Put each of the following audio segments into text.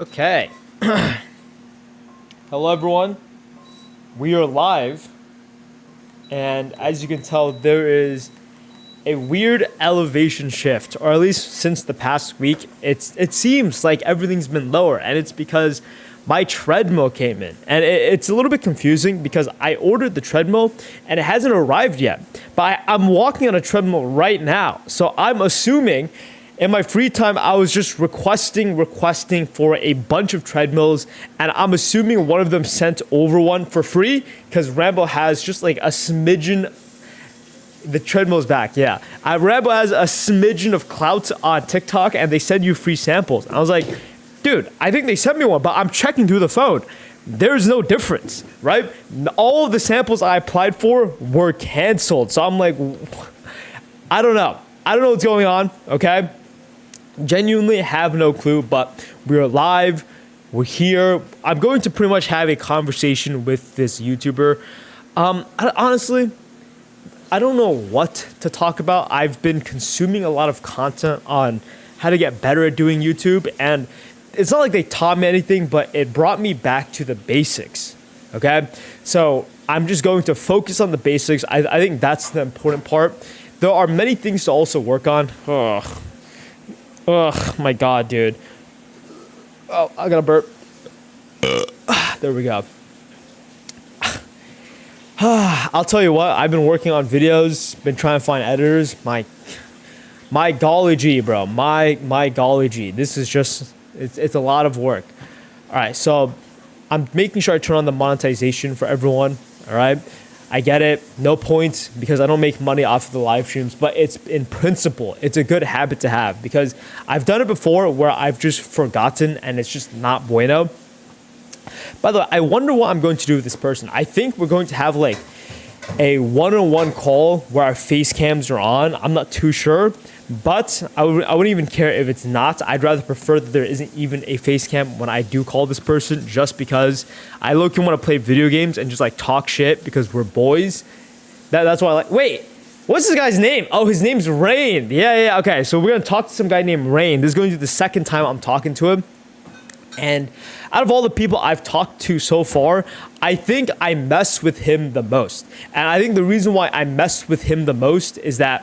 Okay. Hello, everyone. We are live, and as you can tell, there is a weird elevation shift, or at least since the past week. It seems like everything's been lower, and it's because my treadmill came in, and it's a little bit confusing because I ordered the treadmill and it hasn't arrived yet. But I'm walking on a treadmill right now, so I'm assuming. In my free time, I was just requesting for a bunch of treadmills, and I'm assuming one of them sent over one for free because Rambo has just like a smidgen. The treadmill's back, yeah. Rambo has a smidgen of clout on TikTok, and they send you free samples. And I was like, dude, I think they sent me one, but I'm checking through the phone. There's no difference, right? All of the samples I applied for were canceled. So I'm like, I don't know. I don't know what's going on, okay? Genuinely have no clue, but we're live. We're here. I'm going to pretty much have a conversation with this YouTuber. Honestly, I don't know what to talk about. I've been consuming a lot of content on how to get better at doing YouTube, and it's not like they taught me anything, but it brought me back to the basics. Okay? So I'm just going to focus on the basics. I think that's the important part. There are many things to also work on. Ugh, my God, dude. Oh, I got a burp. There we go. I'll tell you what, I've been working on videos, been trying to find editors. My golly gee, bro. My golly gee. This is just, it's a lot of work. All right, so I'm making sure I turn on the monetization for everyone. All right. I get it. No points because I don't make money off of the live streams, but it's in principle, it's a good habit to have because I've done it before where I've just forgotten and it's just not bueno. By the way, I wonder what I'm going to do with this person. I think we're going to have like a one-on-one call where our face cams are on. I'm not too sure, but I wouldn't even care if it's not. I'd rather prefer that there isn't even a face cam when I do call this person, just because I low-key want to play video games and just like talk shit because we're boys. That's why I like. Wait, what's this guy's name? Oh, his name's Rain. Yeah. Okay, so we're gonna talk to some guy named Rain. This is going to be the second time I'm talking to him. And out of all the people I've talked to so far, I think I mess with him the most. And I think the reason why I mess with him the most is that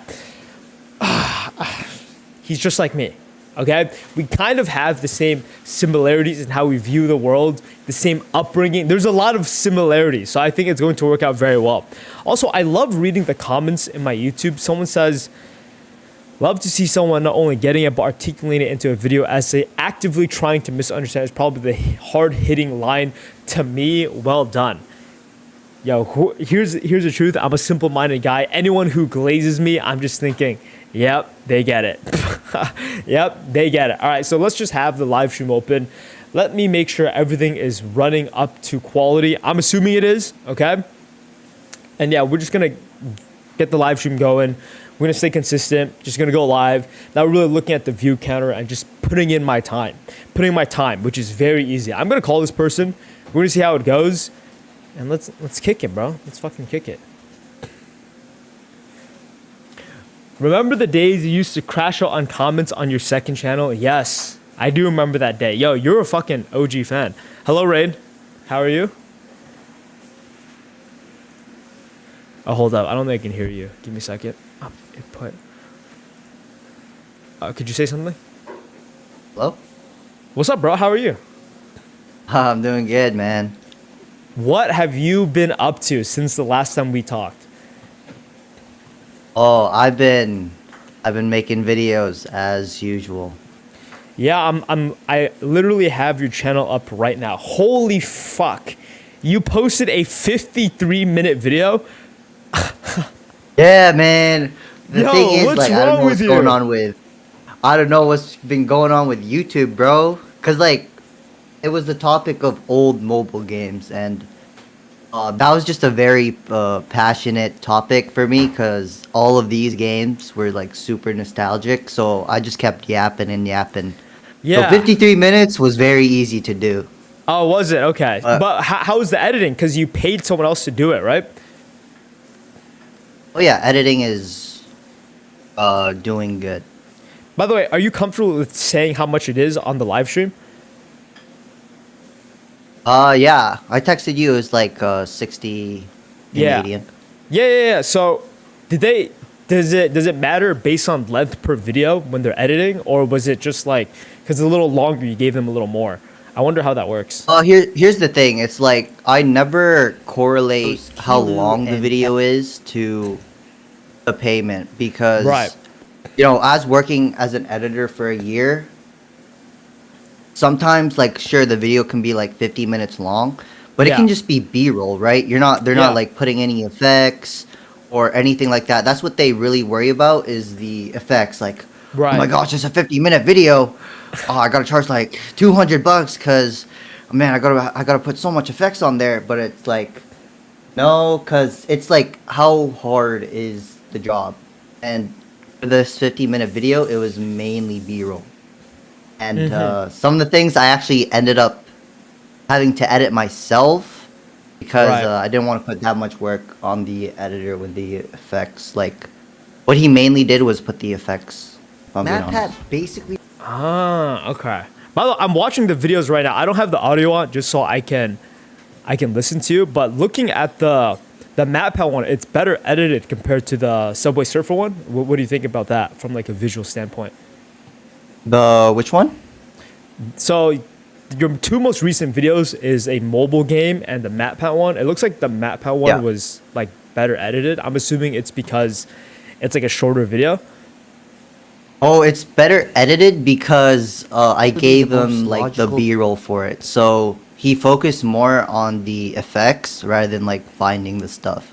he's just like me, okay? We kind of have the same similarities in how we view the world, the same upbringing. There's a lot of similarities, so I think it's going to work out very well. Also, I love reading the comments in my YouTube. Someone says, love to see someone not only getting it, but articulating it into a video essay, actively trying to misunderstand is probably the hard-hitting line to me. Well done. Yo, here's the truth. I'm a simple-minded guy. Anyone who glazes me, I'm just thinking, yep, they get it. Yep, they get it. All right, so let's just have the live stream open. Let me make sure everything is running up to quality. I'm assuming it is, okay? And yeah, we're just going to get the live stream going. We're going to stay consistent, just going to go live. Now we're really looking at the view counter and just putting my time, which is very easy. I'm going to call this person. We're going to see how it goes. And let's kick it, bro. Let's fucking kick it. Remember the days you used to crash out on comments on your second channel? Yes, I do remember that day. Yo, you're a fucking OG fan. Hello, Raid. How are you? Oh, hold up. I don't think I can hear you. Give me a second. Input. Could you say something? Hello? What's up, bro? How are you? I'm doing good, man. What have you been up to since the last time we talked? Oh, I've been making videos as usual. Yeah, I literally have your channel up right now. Holy fuck. You posted a 53-minute video? Yeah, man. The thing is, what's like, I wrong don't know with what's you? going on with. I don't know what's been going on with YouTube, bro. Cause like, it was the topic of old mobile games, and that was just a very passionate topic for me, cause all of these games were like super nostalgic. So I just kept yapping and yapping. Yeah. So 53 minutes was very easy to do. Oh, was it? Okay. But how was the editing? Because you paid someone else to do it, right? Oh yeah, editing is doing good. By the way, are you comfortable with saying how much it is on the live stream? Yeah, I texted you. It was like 60 Yeah. Canadian. Yeah. So, did they? Does it matter based on length per video when they're editing, or was it just like because a little longer you gave them a little more? I wonder how that works. Here's the thing. It's like I never correlate Those how Kilu long the and video is to the payment because Right. as working as an editor for a year, sometimes like sure the video can be like 50 minutes long, but it Yeah. can just be B-roll, right? They're Yeah. not like putting any effects or anything like that. That's what they really worry about is the effects. Like, oh my Right. gosh, it's a 50-minute video. Oh, I gotta charge like $200 because, man, I gotta put so much effects on there. But it's like, no, because it's like how hard is the job, and for this 50-minute video, it was mainly B-roll. And some of the things I actually ended up having to edit myself because Right. I didn't want to put that much work on the editor with the effects. Like, what he mainly did was put the effects. If I'm being Matt Pat honest. basically Ah, okay. By the way, I'm watching the videos right now. I don't have the audio on just so I can listen to you. But looking at the MatPat one, it's better edited compared to the Subway Surfer one. What do you think about that from like a visual standpoint? The which one? So your two most recent videos is a mobile game and the MatPat one. It looks like the MatPat one Yeah. was like better edited. I'm assuming it's because it's like a shorter video. Oh, it's better edited because I be gave the most him like the logical- B-roll for it. So he focused more on the effects rather than like finding the stuff.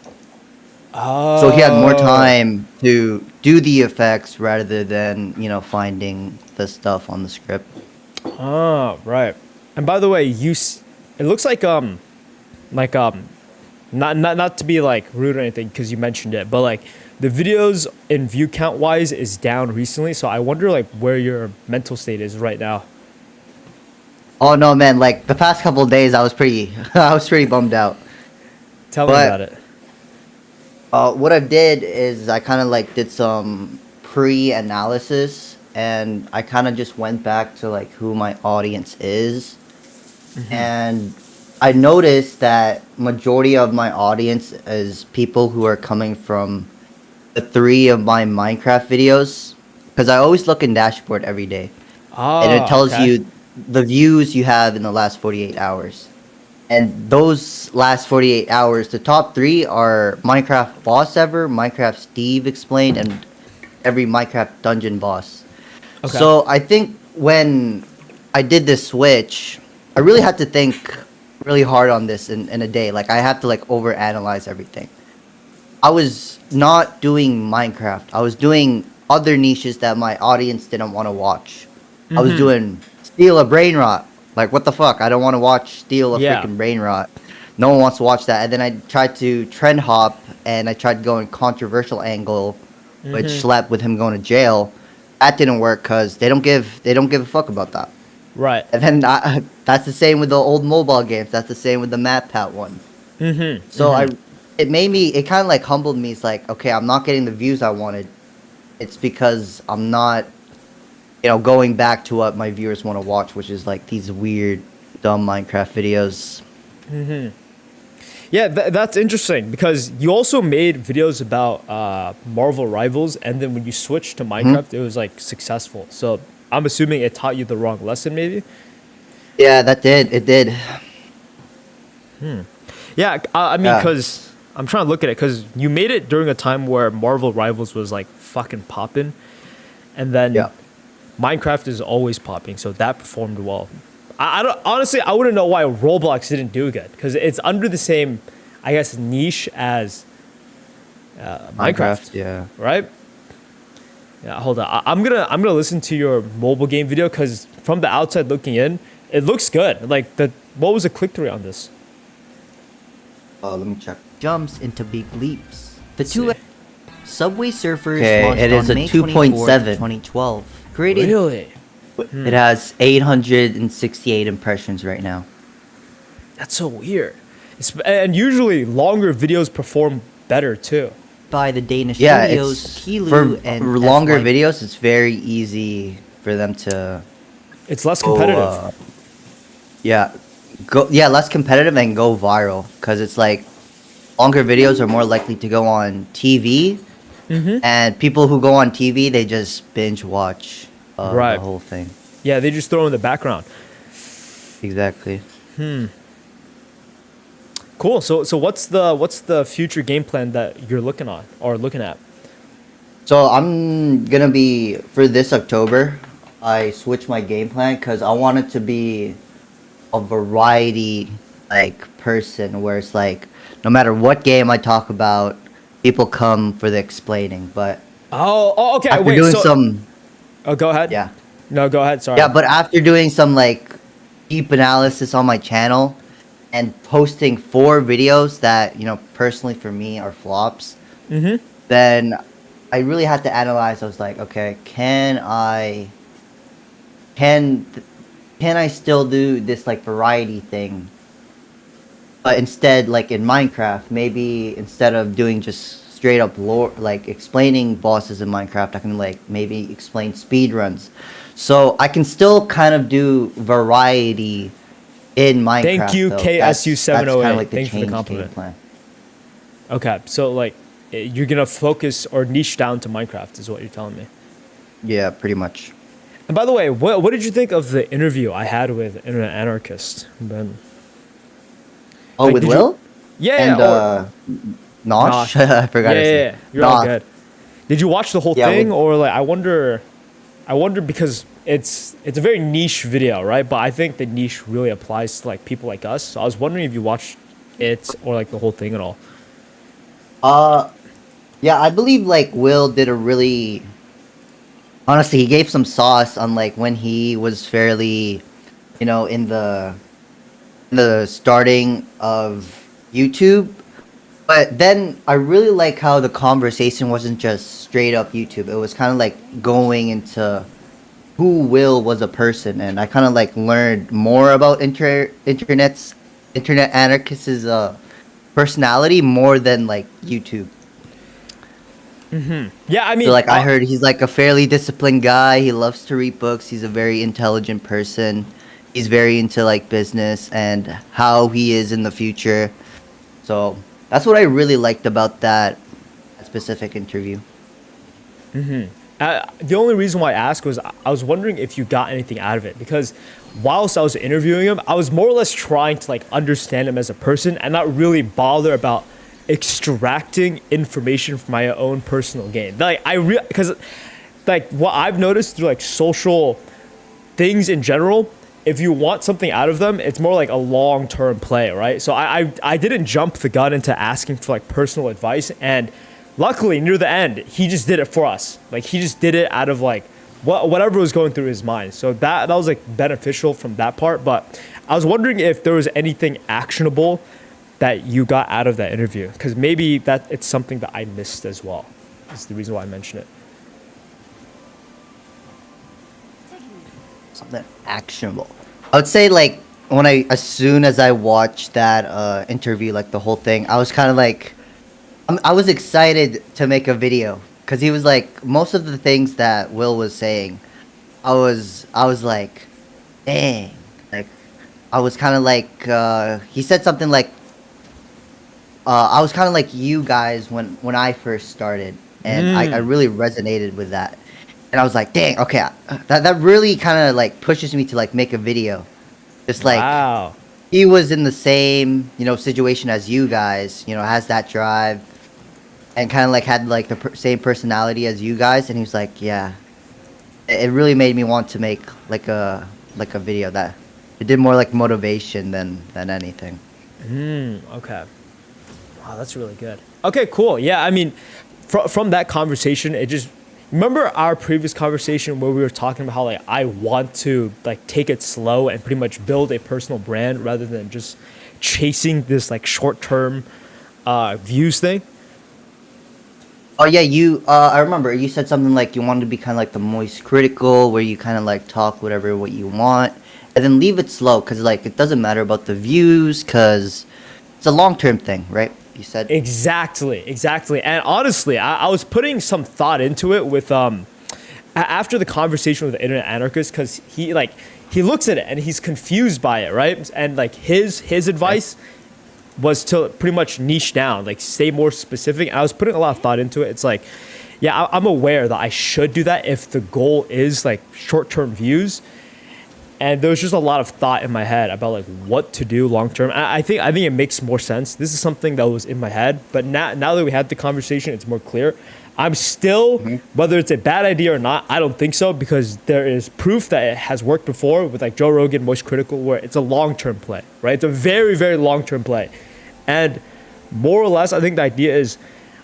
Oh. So he had more time to do the effects rather than, finding the stuff on the script. Oh, right. And by the way, it looks like not to be like rude or anything because you mentioned it, but like the videos in view count wise is down recently. So I wonder like where your mental state is right now. Oh no, man, like the past couple of days I was pretty I was pretty bummed out. Tell me But- about it. What I did is I kind of like did some pre-analysis and I kind of just went back to like who my audience is. And I noticed that majority of my audience is people who are coming from the 3 of my Minecraft videos because I always look in dashboard every day Oh, and it tells okay. you the views you have in the last 48 hours. And those last 48 hours, the top 3 are Minecraft Boss Ever, Minecraft Steve Explained, and every Minecraft Dungeon Boss. Okay. So I think when I did this switch, I really had to think really hard on this in a day. Like I have to like overanalyze everything. I was not doing Minecraft. I was doing other niches that my audience didn't want to watch. I was doing Steal a Brain Rot. Like what the fuck? I don't want to watch Steal a Yeah. freaking Brain Rot. No one wants to watch that. And then I tried to trend hop and I tried going controversial angle, which slept with him going to jail. That didn't work because they don't give a fuck about that. Right. And then that's the same with the old mobile games. That's the same with the MatPat one. So it kind of like humbled me. It's like, okay, I'm not getting the views I wanted. It's because I'm not, going back to what my viewers want to watch, which is like these weird, dumb Minecraft videos. Yeah, that's interesting because you also made videos about Marvel Rivals, and then when you switched to Minecraft, it was like successful. So I'm assuming it taught you the wrong lesson, maybe. Yeah, it did. Yeah, I mean, Yeah. because I'm trying to look at it because you made it during a time where Marvel Rivals was like fucking popping, and then Yeah. Minecraft is always popping, so that performed well. I don't honestly, I wouldn't know why Roblox didn't do good because it's under the same, I guess, niche as Minecraft, Yeah. right? Yeah, hold on. I'm gonna listen to your mobile game video because from the outside looking in, it looks good. Like what was the click through on this? Let me check. jumps into big leaps. The Let's two see. Subway Surfers Okay, launched it is on a May 2.7. 2012. Created Really? It has 868 impressions right now. That's so weird. And usually longer videos perform better too. by the Danish Yeah, studios it's Kilu for and longer SY. videos. It's very easy for them to It's less go, competitive. yeah, less competitive and go viral, because it's like longer videos are more likely to go on TV, and people who go on TV, they just binge watch the Right. whole thing. Yeah, they just throw in the background. Exactly. Cool. So what's the future game plan that you're looking at? So I'm gonna be, for this October, I switched my game plan because I want it to be a variety like person, where it's like no matter what game I talk about, people come for the explaining. But Okay. after Wait. doing So, some, go ahead. yeah, No, go ahead. Sorry. yeah, but after doing some like deep analysis on my channel and posting 4 videos that, personally for me are flops, then I really had to analyze. I was like, okay, can I still do this like variety thing? But instead, like in Minecraft, maybe instead of doing just straight up lore, like explaining bosses in Minecraft, I can like maybe explain speedruns. So I can still kind of do variety in Minecraft. Thank you, though. KSU708. That's kind of like the Thank you for the change compliment. game plan. Okay. So like, you're gonna focus or niche down to Minecraft, is what you're telling me. Yeah, pretty much. And by the way, what did you think of the interview I had with Internet Anarchist? Ben? Oh, Like, with did you- Will? Yeah. And Nosh? I forgot his Yeah. name. You're all Nosh. good. Did you watch the whole Yeah, thing, we- or like I wonder because it's a very niche video, right? But I think the niche really applies to like people like us. So I was wondering if you watched it or like the whole thing at all. Yeah, I believe like Will did a really, honestly, he gave some sauce on like when he was fairly, in the starting of YouTube. But then I really like how the conversation wasn't just straight up YouTube. It was kind of like going into who Will was a person, and I kind of like learned more about internet anarchist's personality more than like YouTube. Yeah, I mean, So like I heard he's like a fairly disciplined guy. He loves to read books. He's a very intelligent person. He's very into like business and how he is in the future. So that's what I really liked about that specific interview. The only reason why I asked was I was wondering if you got anything out of it, because whilst I was interviewing him, I was more or less trying to like understand him as a person and not really bother about extracting information from my own personal gain. Like because like what I've noticed through like social things in general, if you want something out of them, it's more like a long-term play, right? So I didn't jump the gun into asking for like personal advice, and luckily near the end he just did it for us. Like he just did it out of like whatever was going through his mind. So that was like beneficial from that part. But I was wondering if there was anything actionable that you got out of that interview, because maybe that it's something that I missed as well. That's the reason why I mentioned it. Something actionable. I would say like as soon as I watched that interview, like the whole thing, I was kind of like, I was excited to make a video, because he was like most of the things that Will was saying, I was like, dang, like I was kind of like he said something like I was kind of like you guys when I first started, and I really resonated with that, and I was like, dang, okay, that really kind of like pushes me to like make a video, just like Wow. he was in the same situation as you guys, has that drive, and kind of like had like the same personality as you guys, and he was like, yeah, it really made me want to make like a video that it did more like motivation than anything. Okay. Wow, that's really good. Okay, cool. Yeah, I mean, from that conversation, it just remember our previous conversation where we were talking about how like I want to like take it slow and pretty much build a personal brand rather than just chasing this like short-term views thing. Oh yeah, I remember you said something like you wanted to be kind of like the moist critical, where you kind of like talk whatever what you want, and then leave it slow, because like it doesn't matter about the views, because it's a long-term thing, right? You said Exactly. And honestly, I was putting some thought into it with after the conversation with the Internet Anarchist, because he looks at it and he's confused by it, right? And like his advice was to pretty much niche down, like stay more specific. And I was putting a lot of thought into it. It's like, yeah, I'm aware that I should do that if the goal is like short-term views. And there was just a lot of thought in my head about like what to do long term. I think it makes more sense. This is something that was in my head, but now that we had the conversation, it's more clear. I'm still, whether it's a bad idea or not, I don't think so, because there is proof that it has worked before with like Joe Rogan, Moist Critical, where it's a long-term play, right? It's a very, very long-term play. And more or less, I think the idea is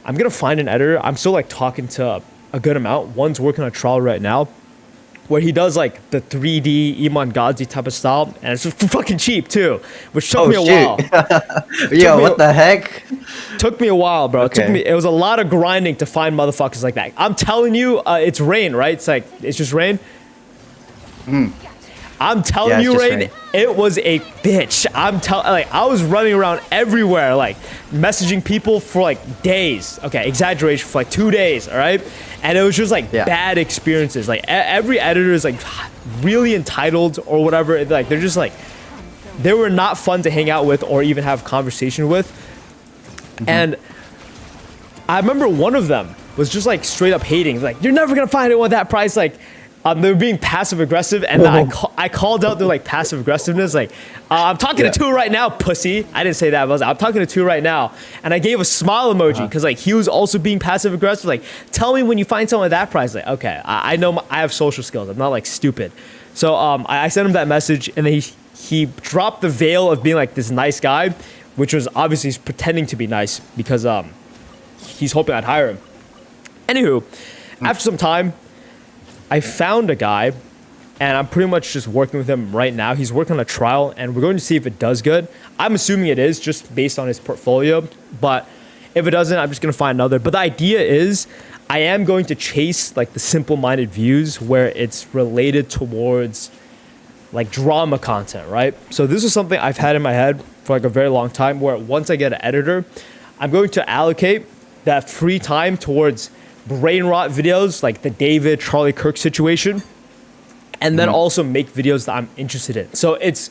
I'm going to find an editor. I'm still like talking to a good amount. One's working on a trial right now where he does like the 3D Iman Gadzhi type of style, and it's just fucking cheap too, which took me a while. Yo, what the heck? Took me a while, bro. Okay. It was a lot of grinding to find motherfuckers like that. I'm telling you, it's Rain, right? It's like, it's just Rain. I'm telling Yeah, it's you, just Rain, Rain. it was a bitch. Like, I was running around everywhere, like messaging people for like days. Okay, exaggeration, for like 2 days, all right? And it was just like bad experiences. Like every editor is like really entitled or whatever. Like they're just like, they were not fun to hang out with or even have conversation with. And I remember one of them was just like straight up hating. Like, you're never gonna find anyone at that price. Like, they were being passive aggressive, and I called out their like passive aggressiveness. Like, I'm talking to two right now, pussy. I didn't say that. But I'm talking to two right now, and I gave a smile emoji because like he was also being passive aggressive. Like, tell me when you find someone at that price. Like, okay, I know I have social skills. I'm not like stupid. So I sent him that message, and then he dropped the veil of being like this nice guy, which was obviously he's pretending to be nice because he's hoping I'd hire him. Anywho, after some time, I found a guy, and I'm pretty much just working with him right now. He's working on a trial, and we're going to see if it does good. I'm assuming it is, just based on his portfolio. But if it doesn't, I'm just going to find another. But the idea is I am going to chase like the simple-minded views where it's related towards like drama content, right? So this is something I've had in my head for like a very long time, where once I get an editor, I'm going to allocate that free time towards brain rot videos like the David Charlie Kirk situation, and then also make videos that I'm interested in. So it's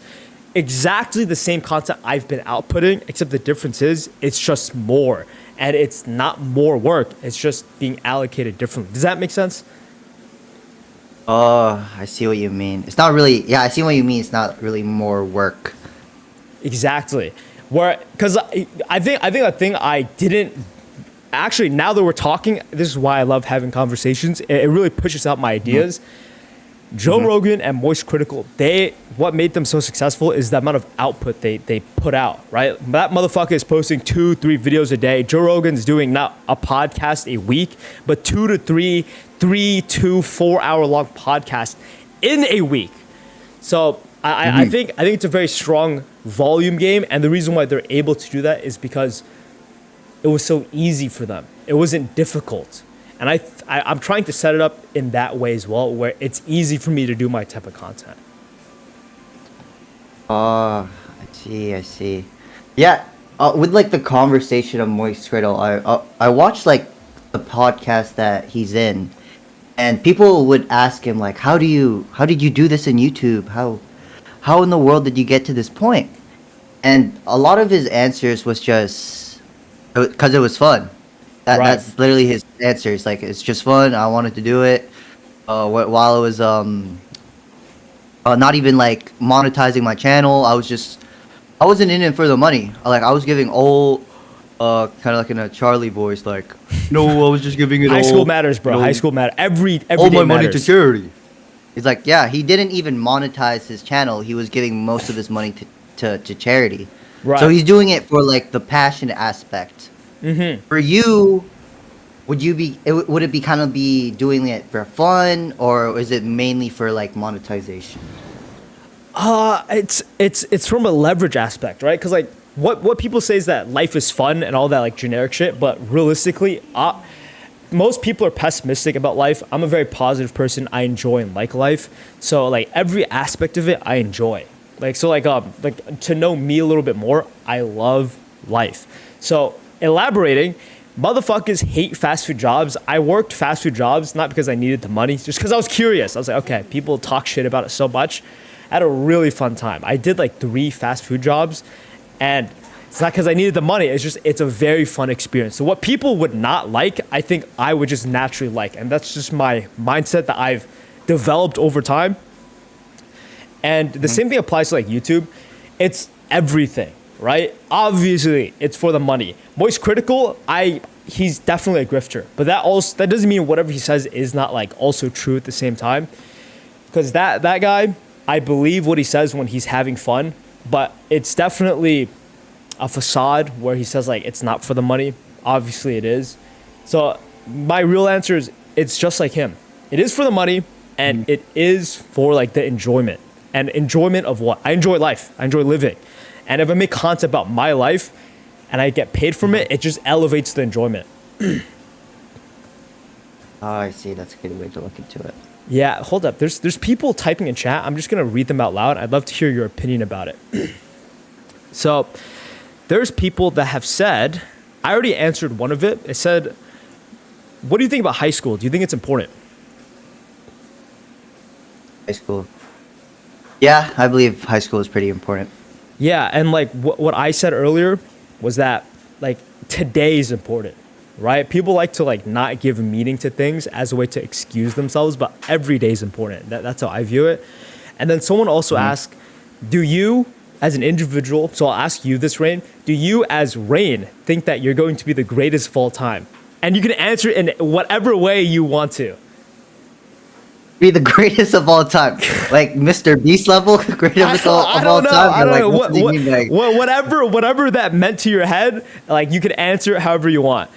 exactly the same content I've been outputting, except the difference is it's just more, and it's not more work. It's just being allocated differently. Does that make sense? Oh, I see what you mean. It's not really. Yeah, I see what you mean. It's not really more work. Exactly. Where, because I think a thing I didn't. Actually, now that we're talking, this is why I love having conversations. It really pushes out my ideas. Joe Rogan and Moist Critical, what made them so successful is the amount of output they put out, right? That motherfucker is posting 2-3 videos a day. Joe Rogan's doing not a podcast a week, but 2 to 3, 3 to 4 hour long podcasts in a week. So I think it's a very strong volume game, and the reason why they're able to do that is because it was so easy for them. It wasn't difficult. And I'm trying to set it up in that way as well, where it's easy for me to do my type of content. Oh, I see. Yeah, with like the conversation of Moist Critical, I watched like the podcast that he's in, and people would ask him like, how did you do this in YouTube? How in the world did you get to this point? And a lot of his answers was just because it was fun. That's literally his answer. It's like, it's just fun. I wanted to do it. While it was not even like monetizing my channel, I wasn't in it for the money. I was giving all kind of like in a Charlie voice, like, no, I was just giving it High all. school matters, bro. You know, High school matters. Every all day my money to matters. charity. He's like, yeah, he didn't even monetize his channel. He was giving most of his money to charity. Right. So he's doing it for like the passion aspect. For you, would it be kind of be doing it for fun, or is it mainly for like monetization? It's from a leverage aspect, right? Because like what people say is that life is fun and all that like generic shit, but realistically, most people are pessimistic about life. I'm a very positive person. I enjoy and like life, so like every aspect of it I enjoy. Like to know me a little bit more, I love life. So elaborating, motherfuckers hate fast food jobs. I worked fast food jobs not because I needed the money, just because I was curious. I was like, okay, people talk shit about it so much, I had a really fun time. I did like 3 fast food jobs, and it's not because I needed the money. It's just it's a very fun experience. So what people would not like, I think I would just naturally like, and that's just my mindset that I've developed over time. And the same thing applies to like YouTube. It's everything, right? Obviously, it's for the money. Moist Critical, he's definitely a grifter, but that doesn't mean whatever he says is not like also true at the same time. Because that guy, I believe what he says when he's having fun, but it's definitely a facade where he says like it's not for the money. Obviously, it is. So my real answer is it's just like him. It is for the money, and it is for like the enjoyment. And enjoyment of what? I enjoy life. I enjoy living. And if I make content about my life and I get paid from it, it just elevates the enjoyment. Oh, I see. That's a good way to look into it. Yeah, hold up. There's people typing in chat. I'm just going to read them out loud. I'd love to hear your opinion about it. So there's people that have said, I already answered one of it. It said, what do you think about high school? Do you think it's important? High school. Yeah, I believe high school is pretty important. Yeah, and like what I said earlier was that like today is important, right? People like to like not give meaning to things as a way to excuse themselves, but every day is important. That's how I view it. And then someone also asked, do you as an individual, so I'll ask you this, Rain, do you as Rain think that you're going to be the greatest of all time? And you can answer it in whatever way you want to. Be the greatest of all time, like Mr. Beast level, greatest of all time. I don't know. What do you mean, like, Whatever that meant to your head, like you can answer it however you want.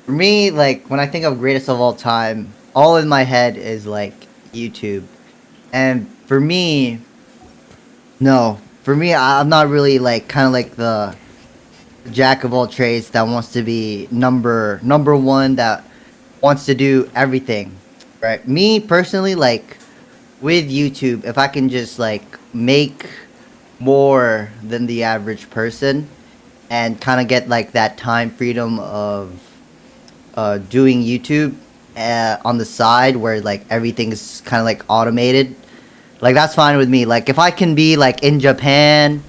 for me, like when I think of greatest of all time, all in my head is like YouTube, and for me, no, for me, I'm not really like kind of like the jack of all trades that wants to be number one, that wants to do everything, right? Me personally, like with YouTube, if I can just like make more than the average person and kind of get like that time freedom of doing YouTube on the side where like everything is kind of like automated, like that's fine with me. Like if I can be like in Japan,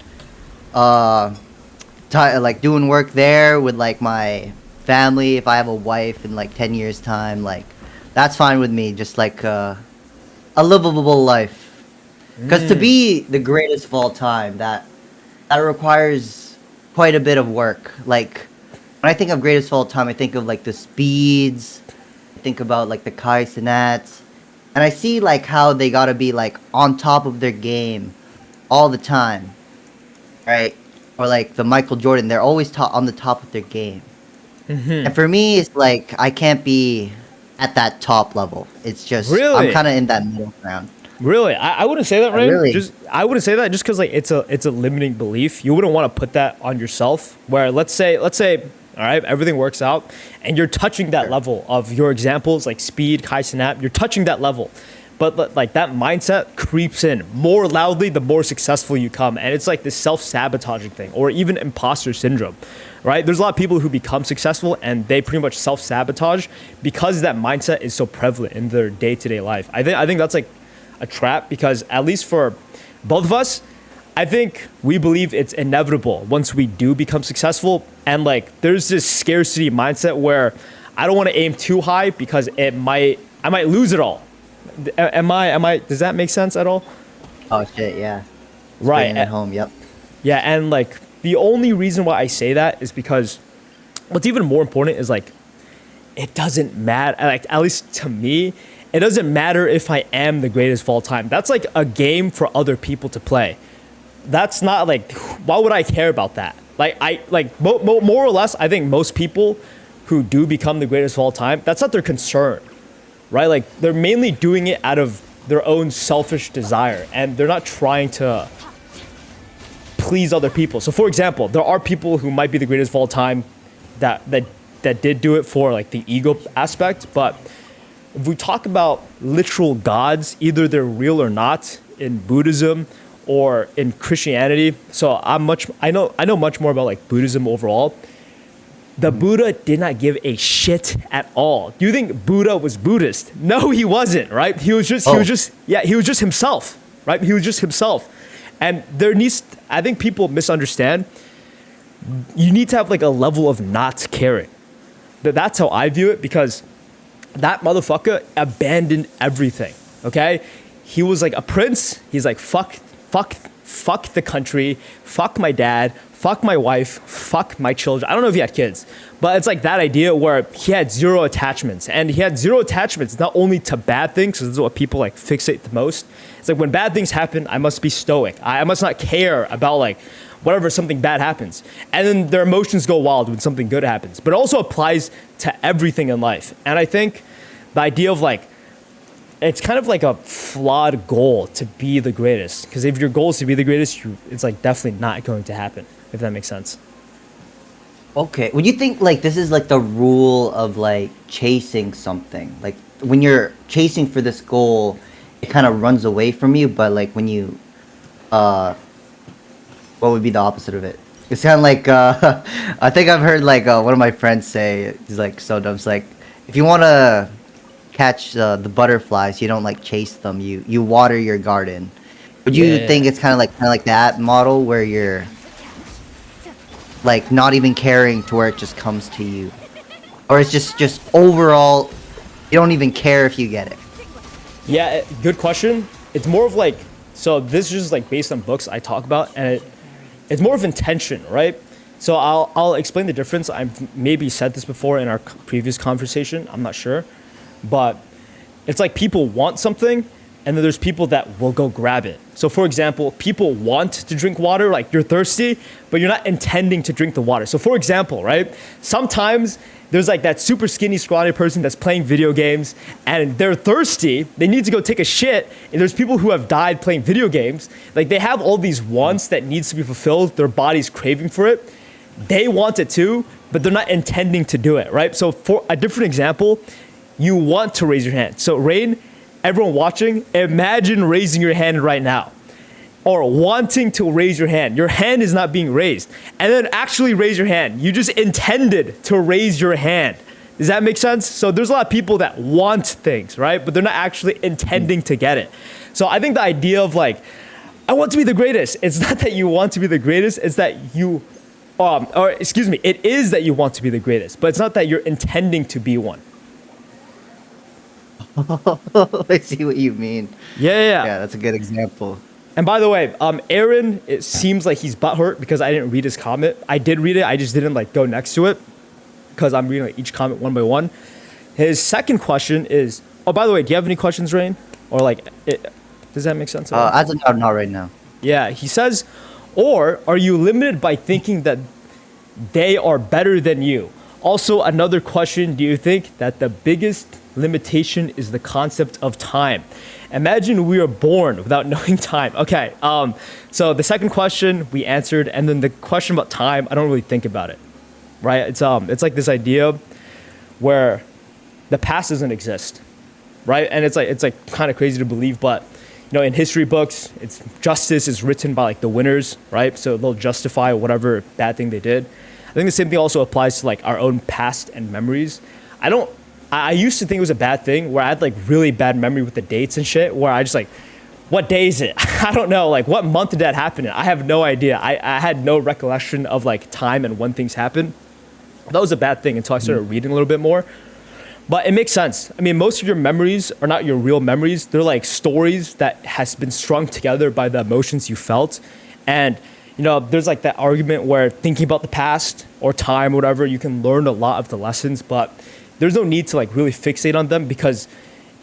like doing work there with like my family, if I have a wife in like 10 years time, like that's fine with me. Just like a livable life, because to be the greatest of all time, that requires quite a bit of work. Like when I think of greatest of all time, I think of like the speeds, I think about like the Kai Cenats, and I see like how they gotta be like on top of their game all the time, right? Or like the Michael Jordan, they're always on the top of their game. And for me, it's like I can't be at that top level. It's just Really? I'm kind of in that middle ground. Really, I wouldn't say that, Rain. Really? I wouldn't say that just because like it's a limiting belief. You wouldn't want to put that on yourself. Where let's say, all right, everything works out, and you're touching that level of your examples like speed, Kai Cenat. You're touching that level, but like that mindset creeps in more loudly the more successful you come, and it's like this self-sabotaging thing, or even imposter syndrome. Right? There's a lot of people who become successful and they pretty much self-sabotage because that mindset is so prevalent in their day-to-day life. I think that's like a trap, because at least for both of us, I think we believe it's inevitable once we do become successful. And like there's this scarcity mindset where I don't want to aim too high because I might lose it all. Am I does that make sense at all? Oh shit, yeah. Right. At home, yep. Yeah, and like the only reason why I say that is because what's even more important is like it doesn't matter, like at least to me, it doesn't matter if I am the greatest of all time. That's like a game for other people to play. That's not like, why would I care about that? Like more or less, I think most people who do become the greatest of all time, that's not their concern, right? Like they're mainly doing it out of their own selfish desire, and they're not trying to please other people. So for example, there are people who might be the greatest of all time that did do it for like the ego aspect, but if we talk about literal gods, either they're real or not in Buddhism or in Christianity. So I know much more about like Buddhism overall. The Buddha did not give a shit at all. Do you think Buddha was Buddhist? No, he wasn't, right? He was just himself, right? He was just himself. And I think people misunderstand. You need to have like a level of not caring. That's how I view it, because that motherfucker abandoned everything, okay? He was like a prince. He's like, fuck the country, fuck my dad, fuck my wife, fuck my children. I don't know if he had kids, but it's like that idea where he had zero attachments. And he had zero attachments not only to bad things, because this is what people like fixate the most. It's like when bad things happen, I must be stoic. I must not care about like whatever something bad happens. And then their emotions go wild when something good happens. But it also applies to everything in life. And I think the idea of like, it's kind of like a flawed goal to be the greatest. Because if your goal is to be the greatest, it's like definitely not going to happen, if that makes sense. Okay. Would you think like this is like the rule of like chasing something? Like when you're chasing for this goal, it kind of runs away from you, but like when you what would be the opposite of it? It's kind of like I think I've heard like one of my friends say, he's like so dumb. It's like if you want to catch the butterflies, you don't like chase them. You water your garden. Would you think it's kind of like that model where you're like not even caring to where it just comes to you, or it's just overall you don't even care if you get it? Yeah, good question. It's more of like, so this is just like based on books I talk about, and it's more of intention, right? So I'll explain the difference. I've maybe said this before in our previous conversation. I'm not sure. But it's like people want something, and then there's people that will go grab it. So for example, people want to drink water, like you're thirsty, but you're not intending to drink the water. So for example, right? Sometimes there's like that super skinny, scrawny person that's playing video games, and they're thirsty. They need to go take a shit. And there's people who have died playing video games. Like they have all these wants that needs to be fulfilled. Their body's craving for it. They want it too, but they're not intending to do it, right? So for a different example, you want to raise your hand. So Rain, everyone watching, imagine raising your hand right now, or wanting to raise your hand. Your hand is not being raised. And then actually raise your hand. You just intended to raise your hand. Does that make sense? So there's a lot of people that want things, right? But they're not actually intending to get it. So I think the idea of like, I want to be the greatest. It's not that you want to be the greatest. It's that it is that you want to be the greatest, but it's not that you're intending to be one. I see what you mean. Yeah, that's a good example. And by the way, Aaron, it seems like he's butthurt because I didn't read his comment. I did read it. I just didn't like go next to it because I'm reading like, each comment one by one. His second question is, oh, by the way, do you have any questions, Rain? Or like, does that make sense? As of now, not right now. Yeah, he says, or are you limited by thinking that they are better than you? Also, another question, do you think that the biggest limitation is the concept of time? Imagine we are born without knowing time. Okay, so the second question we answered, and then the question about time, I don't really think about it, right? It's like this idea where the past doesn't exist, right? And it's like kind of crazy to believe, but you know, in history books, it's justice is written by like the winners, right? So they'll justify whatever bad thing they did. I think the same thing also applies to like our own past and memories. I used to think it was a bad thing where I had like really bad memory with the dates and shit, where I just like, what day is it? I don't know, like what month did that happen in? I have no idea. I had no recollection of like time and when things happen. That was a bad thing until I started reading a little bit more. But it makes sense. I mean, most of your memories are not your real memories. They're like stories that has been strung together by the emotions you felt. And you know, there's like that argument where thinking about the past or time, or whatever, you can learn a lot of the lessons, but there's no need to like really fixate on them, because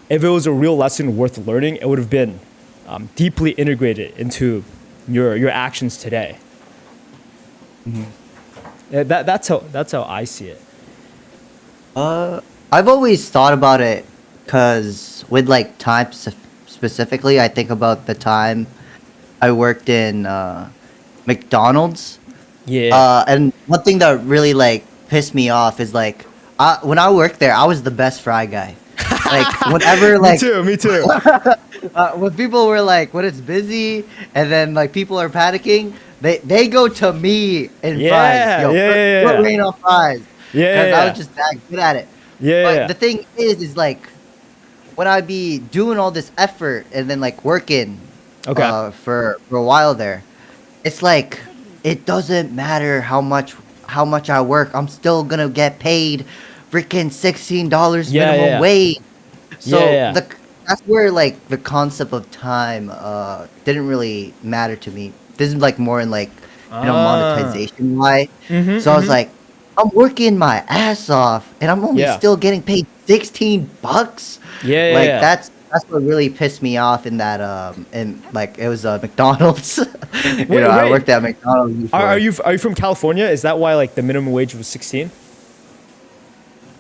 if it was a real lesson worth learning, it would have been deeply integrated into your actions today. Yeah, that's how I see it. I've always thought about it because with like time specifically, I think about the time I worked in McDonald's. Yeah. And one thing that really like pissed me off is like when I worked there, I was the best fry guy. Like whenever like Me too. when people were like when it's busy and then like people are panicking, they go to me in fries. Yo, put rain on fries. Yeah, because yeah, I yeah. was just that good at it. Yeah, But yeah. the thing is like when I be doing all this effort and then like working, Okay. for a while there, it's like it doesn't matter how much I work. I'm still gonna get paid freaking $16 Yeah, minimum yeah. wage. Yeah, So yeah. that's where like the concept of time didn't really matter to me. This is like more in like Ah. monetization why. Mm-hmm, So I was mm-hmm. like, I'm working my ass off and I'm only Yeah. still getting paid $16. Yeah, yeah, Like yeah. that's what really pissed me off in that and like it was McDonald's. Wait, I wait. worked at McDonald's Are before. you from California? Is that why like the minimum wage was 16?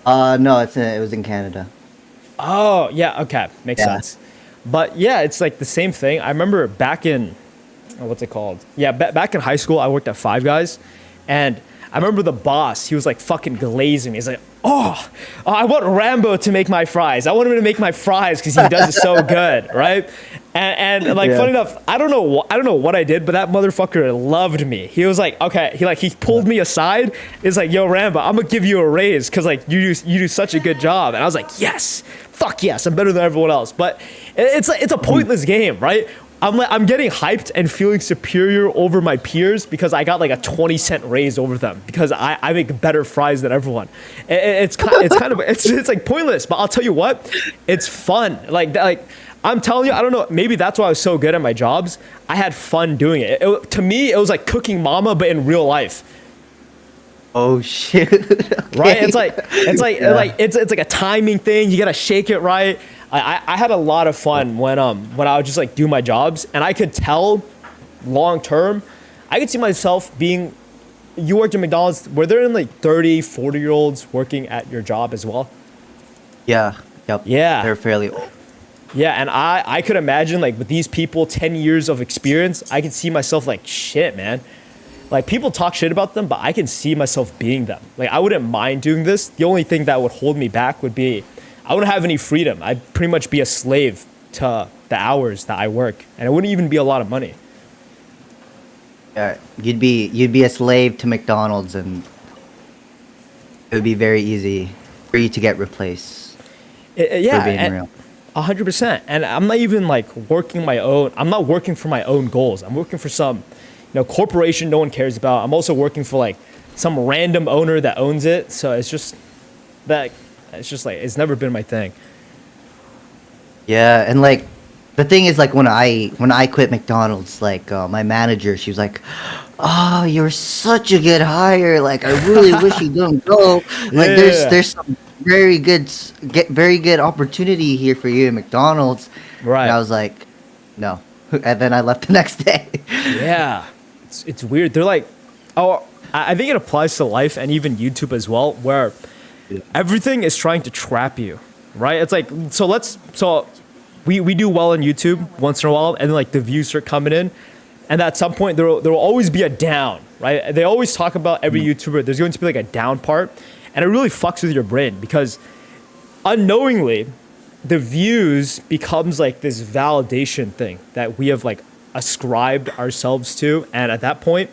No, it was in Canada. Oh, yeah, okay. Makes Yeah. sense. But yeah, it's like the same thing. I remember back in what's it called? Yeah, back in high school, I worked at Five Guys, and I remember the boss. He was like fucking glazing me. He's like, "Oh, I want Rambo to make my fries. I want him to make my fries because he does it so good, right?" And like, Yeah. funny enough, I don't know what I did, but that motherfucker loved me. He was like, okay, he pulled me aside. It's like, "Yo, Rambo, I'm gonna give you a raise because like you do such a good job." And I was like, "Yes, fuck yes, I'm better than everyone else." But it's a pointless game, right? I'm getting hyped and feeling superior over my peers because I got like a 20-cent raise over them because I make better fries than everyone. It's like pointless, but I'll tell you what, it's fun. Like I'm telling you, I don't know, maybe that's why I was so good at my jobs. I had fun doing it. To me, it was like cooking mama, but in real life. Oh shit. Right? Okay. It's like a timing thing. You gotta shake it right. I had a lot of fun when I would just like do my jobs, and I could tell long term, I could see myself being. You worked at McDonald's. Were there like 30, 40-year-olds working at your job as well? Yeah. Yep. Yeah. They're fairly old. Yeah, and I could imagine like with these people, 10 years of experience, I could see myself like shit, man. Like people talk shit about them, but I can see myself being them. Like I wouldn't mind doing this. The only thing that would hold me back would be I wouldn't have any freedom. I'd pretty much be a slave to the hours that I work, and it wouldn't even be a lot of money. Yeah, you'd be a slave to McDonald's, and it would be very easy for you to get replaced. Yeah, For being real. 100%. And I'm not even like working my own. I'm not working for my own goals. I'm working for some, corporation no one cares about. I'm also working for like some random owner that owns it. So it's just that. It's just like it's never been my thing. Yeah, and like the thing is, like when I quit McDonald's, like my manager, she was like, "Oh, you're such a good hire. Like I really wish you didn't go. Like Yeah. there's some very good opportunity here for you at McDonald's." Right. And I was like, "No," and then I left the next day. Yeah, it's weird. They're like, oh, I think it applies to life and even YouTube as well, where everything is trying to trap you, right? It's like so we do well on YouTube once in a while, and then like the views start coming in, and at some point there will always be a down, right? They always talk about every YouTuber. There's going to be like a down part, and it really fucks with your brain because unknowingly the views becomes like this validation thing that we have like ascribed ourselves to, and at that point,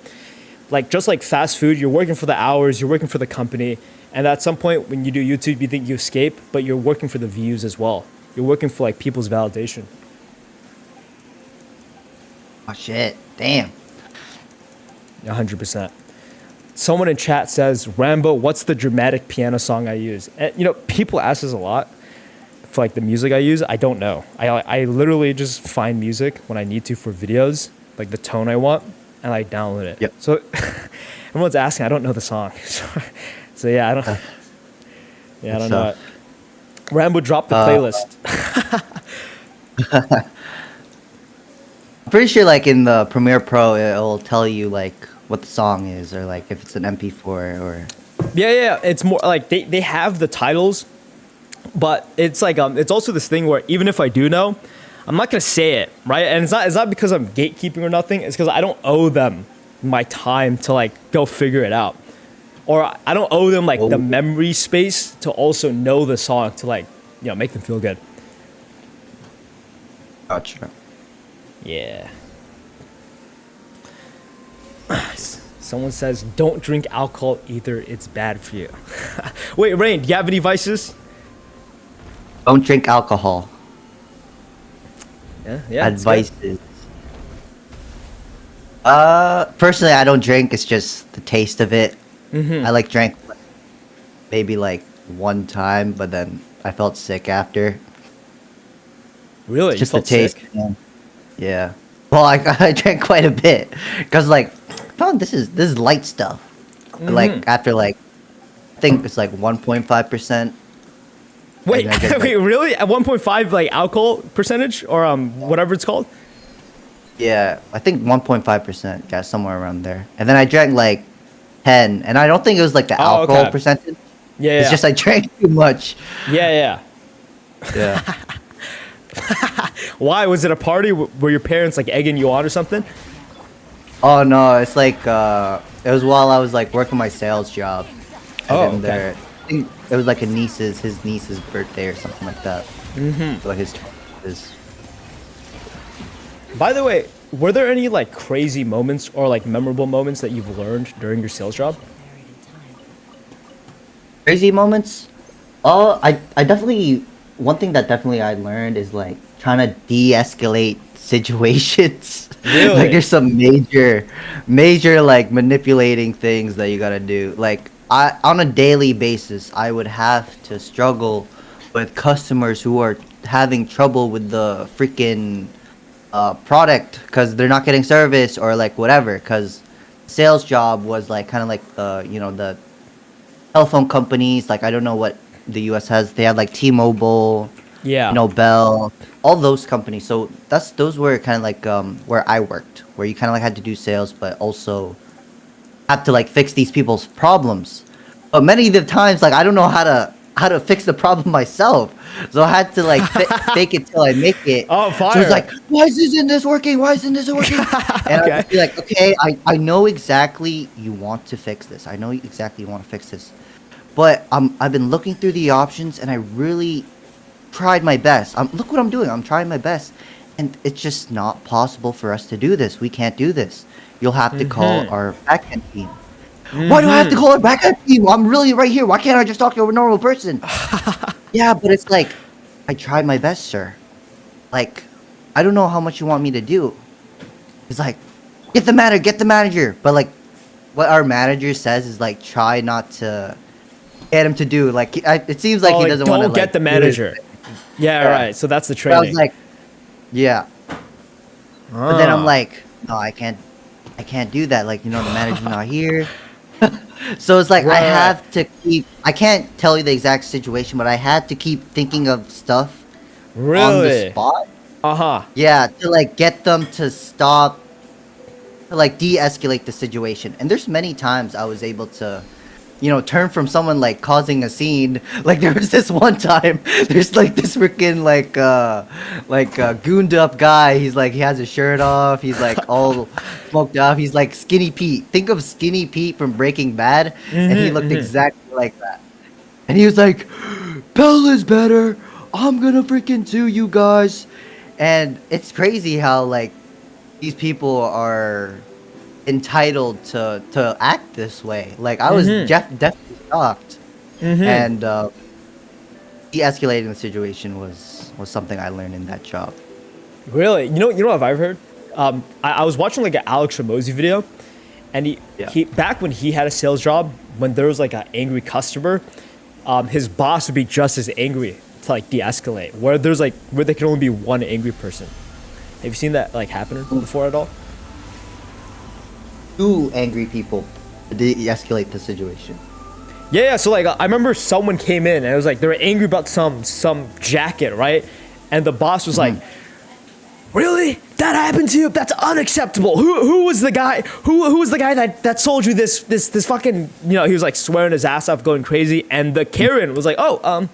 like just like fast food, you're working for the hours, you're working for the company, and at some point when you do YouTube, you think you escape, but you're working for the views as well. You're working for like people's validation. Oh shit! Damn. 100%. Someone in chat says, Rambo, what's the dramatic piano song I use? And, people ask this a lot for like the music I use. I don't know. I literally just find music when I need to for videos, like the tone I want, and I download it. Yep. So everyone's asking, I don't know the song. So yeah, I don't. Yeah, I don't know it. Rambo dropped the playlist. I'm pretty sure, like in the Premiere Pro, it'll tell you like what the song is, or like if it's an MP4 or. Yeah. It's more like they have the titles, but it's like it's also this thing where even if I do know, I'm not gonna say it, right? And it's not because I'm gatekeeping or nothing. It's because I don't owe them my time to like go figure it out, or I don't owe them like the memory space to also know the song to like make them feel good. Gotcha. Yeah. Someone says, don't drink alcohol either. It's bad for you. Wait, Rain, do you have any vices? Don't drink alcohol. Yeah. Advices. Personally, I don't drink. It's just the taste of it. I like drank maybe like one time, but then I felt sick after. Really? It's just you the felt taste. sick? Yeah. Well, I drank quite a bit because like, oh, this is light stuff. But, like after like, I think it's like 1.5%. Wait, I drank, wait, really? At 1.5 like alcohol percentage or whatever it's called? Yeah, I think 1.5%. Yeah, somewhere around there. And then I drank like 10, and I don't think it was like the alcohol okay. percentage. Yeah, It's just I drank too much. Yeah. Yeah. Why? Was it a party? Were your parents like egging you on or something? Oh no, it's like it was while I was like working my sales job. And then I think it was like his niece's birthday or something like that. So, like his. By the way, were there any like crazy moments or like memorable moments that you've learned during your sales job? Crazy moments? Oh, I definitely, one thing that definitely I learned is like trying to de-escalate situations. Really? Like there's some major like manipulating things that you gotta do. Like on a daily basis, I would have to struggle with customers who are having trouble with the freaking product because they're not getting service or like whatever. Because sales job was like kind of like the telephone companies. Like I don't know what the U.S. has. They have like T-Mobile, Yeah. Bell, all those companies. So those were kind of like where I worked, where you kind of like had to do sales, but also have to like fix these people's problems. But many of the times, like I don't know how to fix the problem myself, so I had to like fake it till I make it. Oh, fire! So it's like, why isn't this working? Why isn't this working? And Okay. I'd be like, okay, I know exactly you want to fix this. I know exactly you want to fix this, but I've been looking through the options and I really tried my best. Look what I'm doing. I'm trying my best, and it's just not possible for us to do this. We can't do this. You'll have to call our backend team. Why do I have to call our backend team? I'm really right here. Why can't I just talk to a normal person? Yeah, but it's like, I tried my best, sir. Like, I don't know how much you want me to do. It's like, get the manager. But like, what our manager says is like, try not to get him to do. Like, it seems like he doesn't want to. Don't get the manager. Yeah, right. So that's the But training. I was like, yeah. But then I'm like, no, I can't do that. Like, the manager's not here. So it's like, I have to I can't tell you the exact situation, but I had to keep thinking of stuff on the spot. Yeah, to like get them to stop, to like de-escalate the situation. And there's many times I was able to, turn from someone like causing a scene. Like there was this one time, there's like this freaking gooned up guy. He's like, he has his shirt off. He's like all smoked up. He's like Skinny Pete. Think of Skinny Pete from Breaking Bad, and he looked exactly like that. And he was like, "Bell is better. I'm gonna freaking sue you guys." And it's crazy how like these people are entitled to act this way. Like I was definitely shocked, and de-escalating the situation was something I learned in that job. Really? You know what I've heard? I was watching like an Alex Ramosi video, and he back when he had a sales job, when there was like an angry customer, his boss would be just as angry to like de-escalate. Where there can only be one angry person. Have you seen that like happen before at all? Two angry people to de-escalate the situation. Yeah. So like I remember someone came in and it was like they were angry about some jacket, right? And the boss was like, "Really? That happened to you? That's unacceptable. Who was the guy? Who was the guy that sold you this fucking?" He was like swearing his ass off, going crazy. And the Karen was like, "Oh,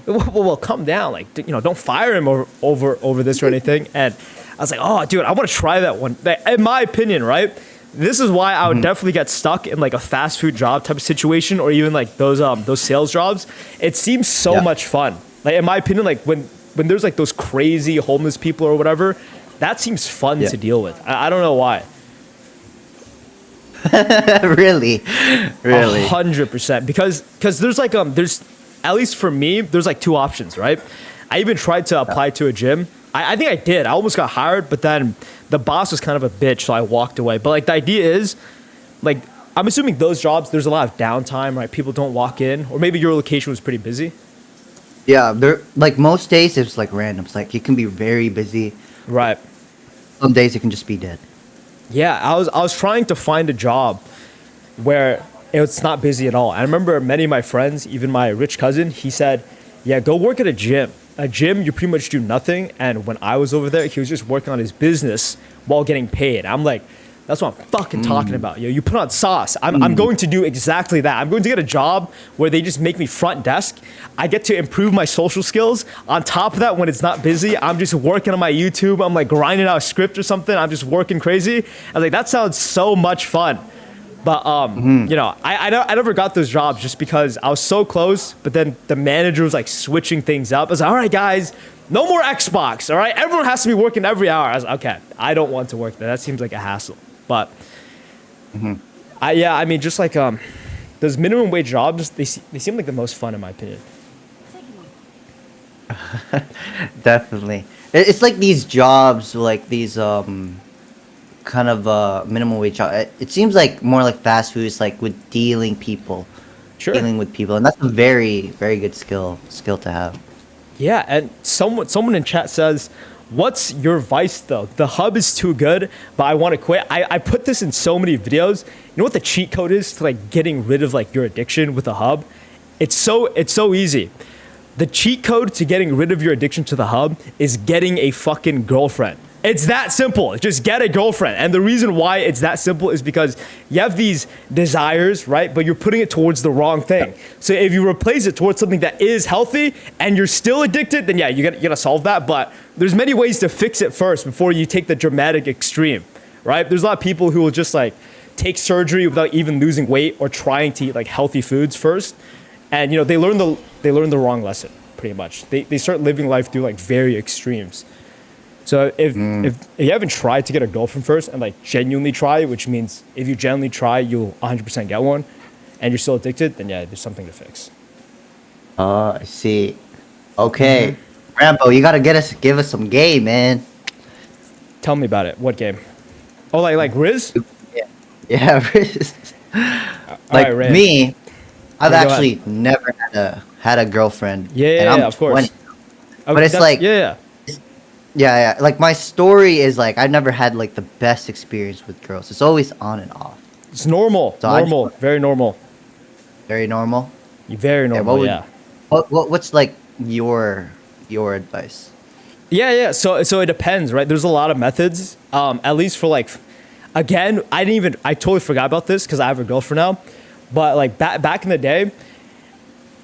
well, calm down. Like, don't fire him over this or anything." And I was like, "Oh, dude, I want to try that one." In my opinion, right? This is why I would definitely get stuck in like a fast food job type of situation, or even like those sales jobs. It seems so much fun. Like in my opinion, like when there's like those crazy homeless people or whatever, that seems fun to deal with. I don't know why. Really, really. 100%. Because there's at least for me, there's like two options, right? I even tried to apply to a gym. I think I did. I almost got hired, but then the boss was kind of a bitch, so I walked away. But like the idea is, like, I'm assuming those jobs, there's a lot of downtime, right? People don't walk in, or maybe your location was pretty busy. Yeah, there like most days it's like random. It's like you can be very busy. Right. Some days it can just be dead. Yeah, I was trying to find a job where it's not busy at all. I remember many of my friends, even my rich cousin, he said, yeah, go work at a gym. A gym, you pretty much do nothing. And when I was over there, he was just working on his business while getting paid. I'm like, that's what I'm fucking talking about. Yo, you put on sauce. I'm going to do exactly that. I'm going to get a job where they just make me front desk. I get to improve my social skills. On top of that, when it's not busy, I'm just working on my YouTube. I'm like grinding out a script or something. I'm just working crazy. I was like, that sounds so much fun. But you know, I never got those jobs just because I was so close. But then the manager was like switching things up. I was like, all right, guys, no more Xbox. All right, everyone has to be working every hour. I was like, okay, I don't want to work there. That seems like a hassle. But I mean, just like those minimum wage jobs, they seem like the most fun in my opinion. Definitely. It's like these jobs, like these kind of minimum wage job. It seems like more like fast food. It's like with dealing with people, and that's a very very good skill to have. Yeah, and someone in chat says, what's your vice though? The hub is too good, but I want to quit. I put this in so many videos. You know what the cheat code is to like getting rid of like your addiction with a hub? It's so easy. The cheat code to getting rid of your addiction to the hub is getting a fucking girlfriend. It's that simple. Just get a girlfriend. And the reason why it's that simple is because you have these desires, right? But you're putting it towards the wrong thing. So if you replace it towards something that is healthy and you're still addicted, then yeah, you gotta solve that. But there's many ways to fix it first before you take the dramatic extreme, right? There's a lot of people who will just like take surgery without even losing weight or trying to eat like healthy foods first. And you know, they learn the wrong lesson pretty much. They start living life through like very extremes. So if you haven't tried to get a girlfriend first and like genuinely try, which means if you genuinely try, you'll 100% get one, and you're still addicted, then yeah, there's something to fix. I see. Okay, Rambo, you gotta give us some game, man. Tell me about it. What game? Oh, like Riz? Yeah, Riz. Like right, me, I've Yeah, go actually never had a girlfriend. Yeah, and yeah, I'm of course. 20. But it's like yeah. Yeah. Like my story is like I've never had like the best experience with girls. It's always on and off. It's normal. So Normal. Very normal. Very normal. Very normal. Yeah. What's like your advice? Yeah. So it depends, right? There's a lot of methods. At least for like, again, I totally forgot about this because I have a girlfriend now. But like back in the day,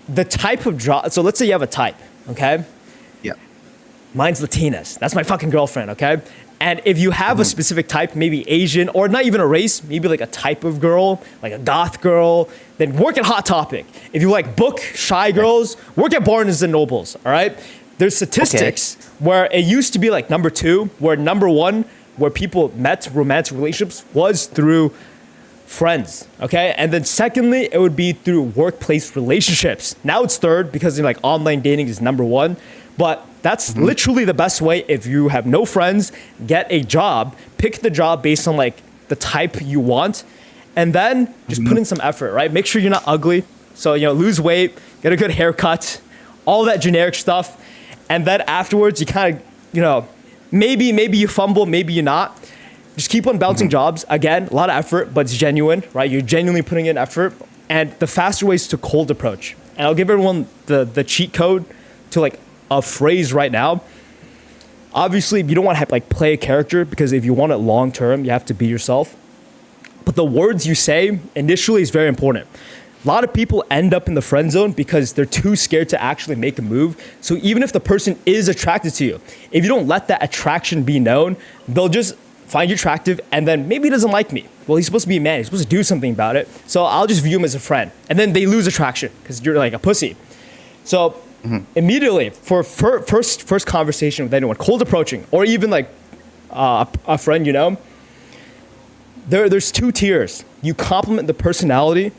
the type of job. So let's say you have a type, okay? Yeah. Mine's Latinas. That's my fucking girlfriend, okay? And if you have a specific type, maybe Asian, or not even a race, maybe like a type of girl, like a goth girl, then work at Hot Topic. If you like book shy girls, work at Barnes and Nobles, all right? There's statistics where it used to be like number 2, where number 1, where people met romantic relationships was through friends, okay? And then secondly, it would be through workplace relationships. Now it's third because like online dating is number 1, but that's literally the best way. If you have no friends, get a job, pick the job based on like the type you want, and then just put in some effort, right? Make sure you're not ugly. So, you know, lose weight, get a good haircut, all that generic stuff. And then afterwards, you kind of, you know, maybe you fumble, maybe you're not. Just keep on bouncing jobs. Again, a lot of effort, but it's genuine, right? You're genuinely putting in effort. And the faster way is to cold approach. And I'll give everyone the cheat code to like a phrase right now. Obviously, you don't want to like play a character because if you want it long term, you have to be yourself. But the words you say initially is very important. A lot of people end up in the friend zone because they're too scared to actually make a move. So even if the person is attracted to you, if you don't let that attraction be known, they'll just find you attractive and then maybe he doesn't like me. Well, he's supposed to be a man. He's supposed to do something about it. So I'll just view him as a friend. And then they lose attraction because you're like a pussy. So immediately for first conversation with anyone, cold approaching, or even like a friend, you know, there's 2 tiers. you compliment the personality.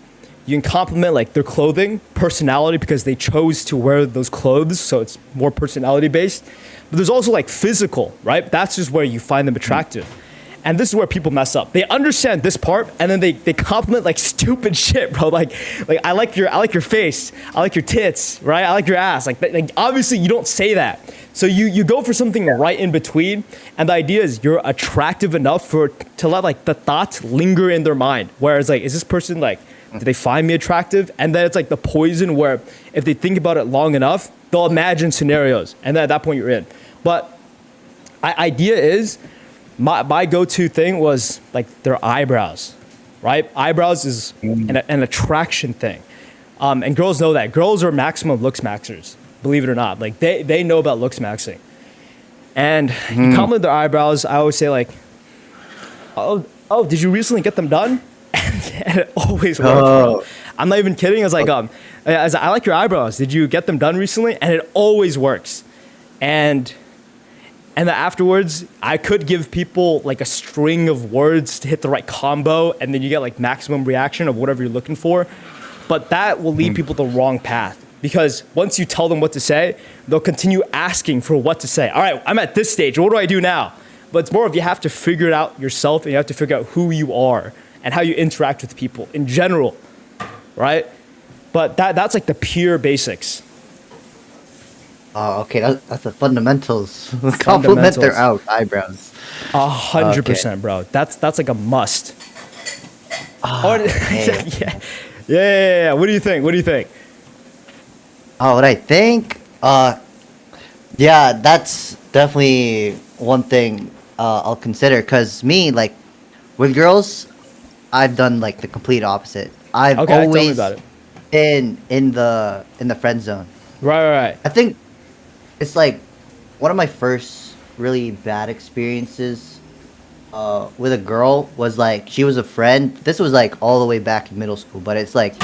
You can compliment like their clothing, personality, because they chose to wear those clothes, so it's more personality based. But there's also like physical, right? That's just where you find them attractive. And this is where people mess up. They understand this part, and then they compliment like stupid shit, bro. Like I like your face, I like your tits, right? I like your ass. Like obviously you don't say that. So you go for something right in between, and the idea is you're attractive enough to let like the thoughts linger in their mind. Whereas like, is this person like, do they find me attractive? And then it's like the poison where if they think about it long enough, they'll imagine scenarios, and then at that point you're in. But idea is, my go-to thing was like their eyebrows, right? Eyebrows is an attraction thing. And girls know that. Girls are maximum looks maxers, believe it or not. Like they know about looks maxing. And you compliment their eyebrows. I always say like, oh, did you recently get them done? And it always works. Bro. I'm not even kidding. I was like, I like your eyebrows. Did you get them done recently? And it always works. And then afterwards, I could give people like a string of words to hit the right combo, and then you get like maximum reaction of whatever you're looking for. But that will lead people the wrong path, because once you tell them what to say, they'll continue asking for what to say. All right, I'm at this stage. What do I do now? But it's more of you have to figure it out yourself, and you have to figure out who you are and how you interact with people in general, right? But that's like the pure basics. Oh, okay. That's the fundamentals. Compliment their eyebrows. 100%, bro. That's like a must. Yeah. What do you think? Oh, what I think? Yeah, that's definitely one thing I'll consider. Cause me, like, with girls, I've done like the complete opposite. I've always been in the friend zone. Right. I think it's like one of my first really bad experiences with a girl was like, she was a friend. This was like all the way back in middle school, but it's like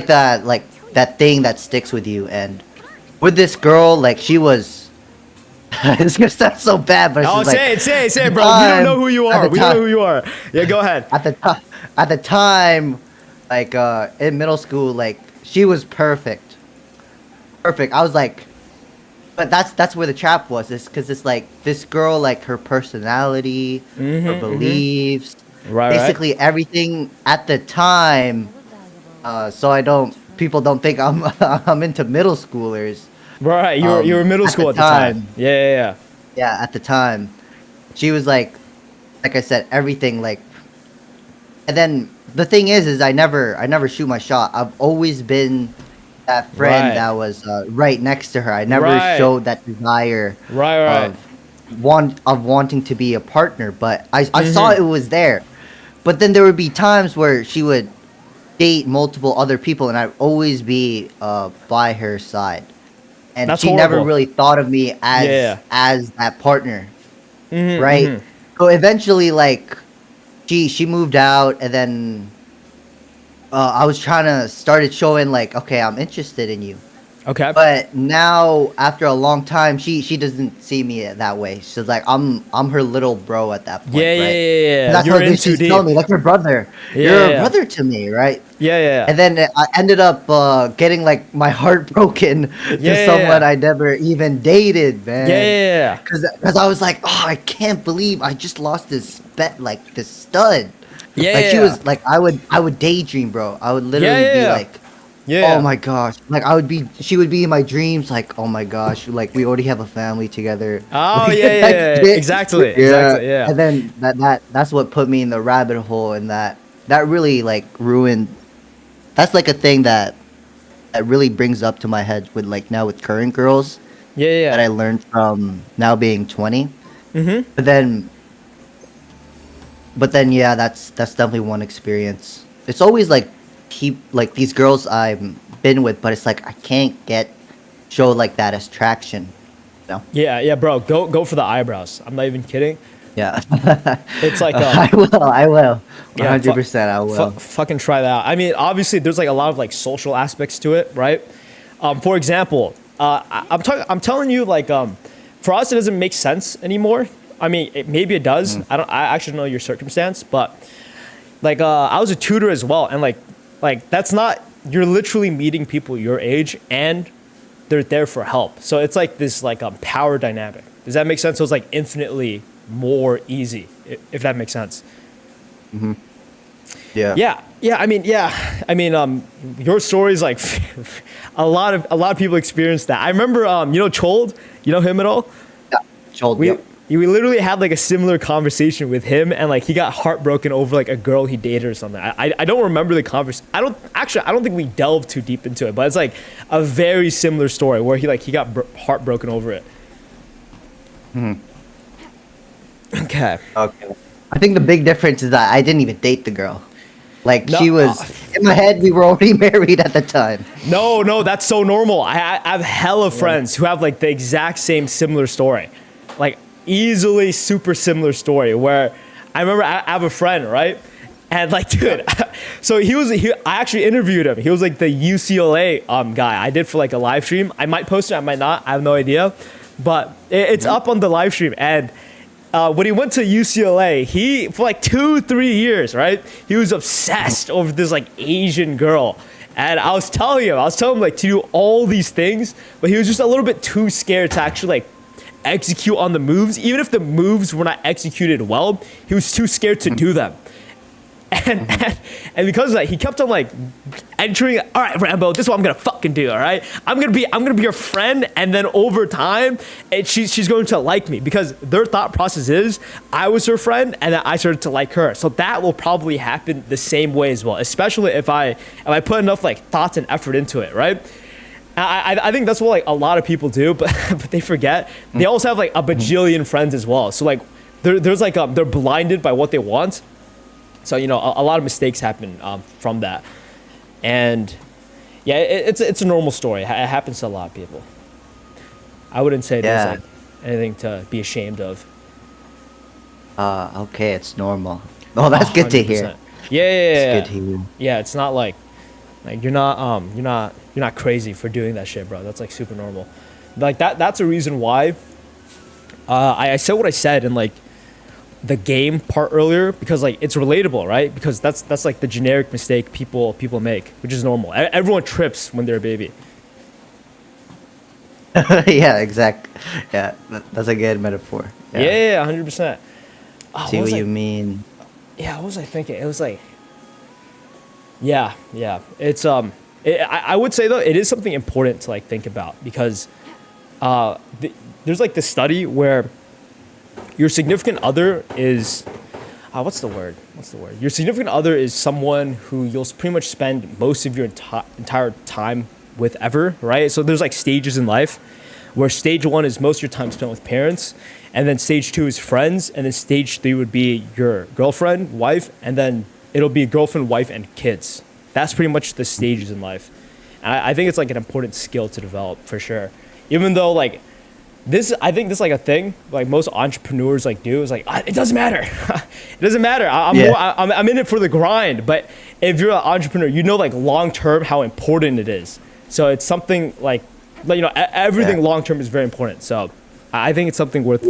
that thing that sticks with you. And with this girl, like, she was it's gonna sound so bad, but it's say it, bro. We don't know who you are. We don't know who you are. Yeah, go ahead. At the time, like in middle school, like, she was perfect. I was like, but that's where the trap was. Is because it's like this girl, like, her personality, her beliefs, basically everything at the time. So people don't think I'm into middle schoolers. Right, you were middle school at the time. Yeah. Yeah, at the time, she was like I said, everything, like. And then the thing is I never shoot my shot. I've always been that friend that was right next to her. I never showed that desire of wanting to be a partner, but I saw it was there. But then there would be times where she would date multiple other people, and I'd always be by her side. And that's she horrible. never really thought of me as that partner, right? So eventually, like, she moved out, and then I was started showing, like, okay, I'm interested in you. Okay. But now, after a long time, she doesn't see me that way. She's like, I'm her little bro at that point. Yeah. That's You're what she's telling me, like, your brother. You're a brother to me, right? Yeah. And then I ended up getting, like, my heart broken to someone I never even dated, man. Yeah. Because I was like, oh, I can't believe I just lost this this stud. Yeah. Like, she was like, I would daydream, bro. I would literally be like, oh my gosh. Like, she would be in my dreams, like, oh my gosh, like, we already have a family together. Oh, yeah. Exactly. Yeah. And then that's what put me in the rabbit hole, and that really, like, ruined. That's like a thing that really brings up to my head with, like, now with current girls. Yeah. That I learned from now being 20. But then, yeah, that's definitely one experience. It's always like these girls I've been with, but it's like I can't show like that attraction. You know? Yeah, bro. Go for the eyebrows. I'm not even kidding. Yeah. It's like I will. 100%, I will. Fucking try that out. I mean, obviously, there's like a lot of like social aspects to it, right? For example, I'm telling you, like, for us, it doesn't make sense anymore. I mean, maybe it does. I actually don't know your circumstance, but like I was a tutor as well, and like that's not, you're literally meeting people your age and they're there for help. So it's like this like power dynamic. Does that make sense? So it's like infinitely more easy, if that makes sense. Yeah. Yeah. I mean, your story is like a lot of people experience that. I remember, Chold, you know him at all? Yeah. Joel, yep. We literally had like a similar conversation with him, and like he got heartbroken over like a girl he dated or something. I don't remember the conversation. I don't think we delved too deep into it, but it's like a very similar story where he got heartbroken over it. Okay. Okay. I think the big difference is that I didn't even date the girl. Like No, she was in my head. We were already married at the time. No, that's so normal. I have hella friends who have like the exact same similar story, like easily super similar story. Where I remember I have a friend, right? And like, dude, so I actually interviewed him. He was like the UCLA guy. I did for like a live stream. I might post it, I might not. I have no idea, but it's up on the live stream. And when he went to UCLA, he for like 2-3 years, right? He was obsessed over this like Asian girl. And I was telling him like to do all these things, but he was just a little bit too scared to actually like execute on the moves. Even if the moves were not executed well, he was too scared to do them. And because of that, he kept on like entering. All right, Rambo, this is what I'm gonna fucking do. All right, I'm gonna be your friend, and then over time, she's going to like me because their thought process is I was her friend, and then I started to like her. So that will probably happen the same way as well, especially if I put enough like thoughts and effort into it, right? I think that's what like a lot of people do, but they forget they also have like a bajillion friends as well. So like there's like they're blinded by what they want. So, a lot of mistakes happen from that. And yeah, it's a normal story. It happens to a lot of people. I wouldn't say there's like anything to be ashamed of. Okay, it's normal. Oh, that's good to hear. Yeah. It's good to hear. Yeah, it's not like you're not crazy for doing that shit, bro. That's like super normal. Like that's a reason why I said what I said in like the game part earlier, because like it's relatable, right? Because that's like the generic mistake people make, which is normal. Everyone trips when they're a baby. Yeah, exact. Yeah, that's a good metaphor. Yeah, 100%. See what you mean. Yeah, what was I thinking? It was like, yeah. It's I would say though it is something important to like think about, because there's like this study where your significant other is, what's the word? Your significant other is someone who you'll pretty much spend most of your entire time with ever, right? So there's like stages in life, where stage 1 is most of your time spent with parents, and then stage 2 is friends, and then stage 3 would be your girlfriend, wife, and then it'll be girlfriend, wife, and kids. That's pretty much the stages in life. And I think it's like an important skill to develop for sure. Even though like, I think this is like a thing like most entrepreneurs like do is like, it doesn't matter. It doesn't matter. I'm in it for the grind. But if you're an entrepreneur, like long term how important it is. So it's something like everything long term is very important. So I think it's something worth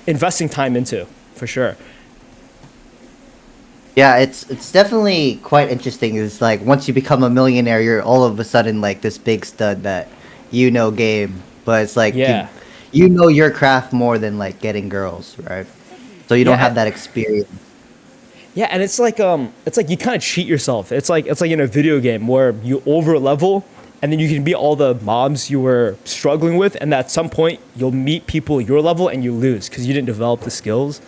investing time into for sure. Yeah, it's definitely quite interesting. It's like once you become a millionaire, you're all of a sudden like this big stud that game. But it's like you know your craft more than like getting girls, right? So you don't have that experience. Yeah, and it's like you kind of cheat yourself. It's like in a video game where you over level, and then you can beat all the mobs you were struggling with, and at some point you'll meet people your level and you lose because you didn't develop the skills.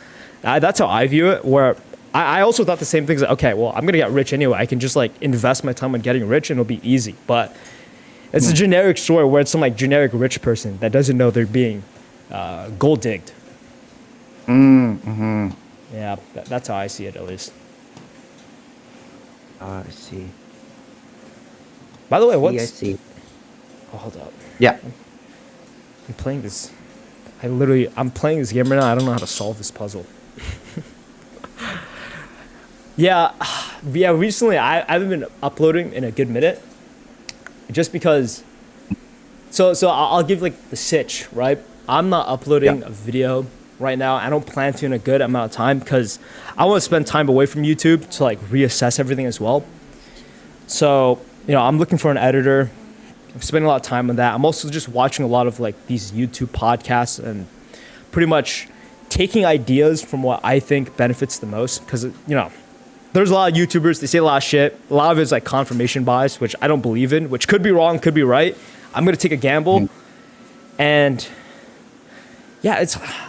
That's how I view it. Where I also thought the same things. Like, okay, well I'm gonna get rich anyway. I can just like invest my time on getting rich and it'll be easy. But it's a generic story where it's some like generic rich person that doesn't know they're being gold digged. Yeah, that's how I see it at least. I see. By the way, I see. Oh, hold up. Yeah. I'm playing this. I'm playing this game right now. I don't know how to solve this puzzle. Yeah. Recently, I haven't been uploading in a good minute. Just because, so I'll give like the sitch, right? I'm not uploading a video right now. I don't plan to in a good amount of time because I want to spend time away from YouTube to like reassess everything as well. So, I'm looking for an editor. I'm spending a lot of time on that. I'm also just watching a lot of like these YouTube podcasts and pretty much taking ideas from what I think benefits the most. Because, there's a lot of YouTubers, they say a lot of shit. A lot of it's like confirmation bias, which I don't believe in, which could be wrong, could be right. I'm going to take a gamble. And yeah,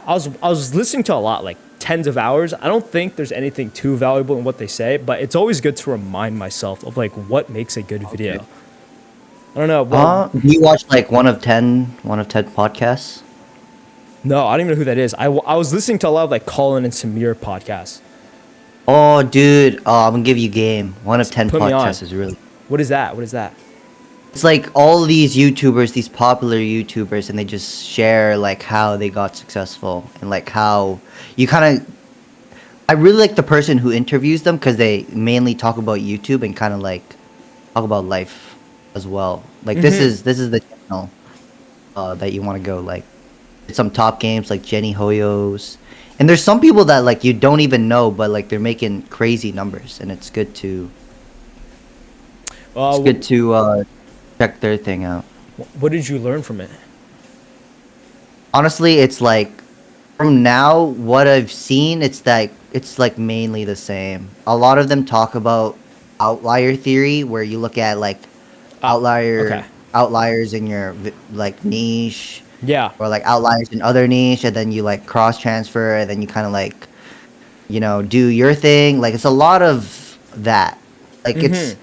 I was listening to a lot, like tens of hours. I don't think there's anything too valuable in what they say, but it's always good to remind myself of like what makes a good video. I don't know. Do you watch like one of 10 podcasts? No, I don't even know who that is. I was listening to a lot of like Colin and Samir podcasts. Oh, dude, I'm gonna give you game. One of 10 Put me on. podcasts is really. What is that? What is that? It's like all these YouTubers, these popular YouTubers, and they just share like how they got successful and like how you kind of. I really like the person who interviews them because they mainly talk about YouTube and kind of like talk about life as well. Like this is the channel that you want to go like. Some top games like Jenny Hoyos, and there's some people that like you don't even know, but like they're making crazy numbers, and it's good to check their thing out. What did you learn from it? Honestly, it's like from now what I've seen, it's like mainly the same. A lot of them talk about outlier theory, where you look at like outliers in your like niche. Yeah. Or like outliers in other niche, and then you like cross transfer, and then you kind of like, do your thing. Like it's a lot of that. Like it's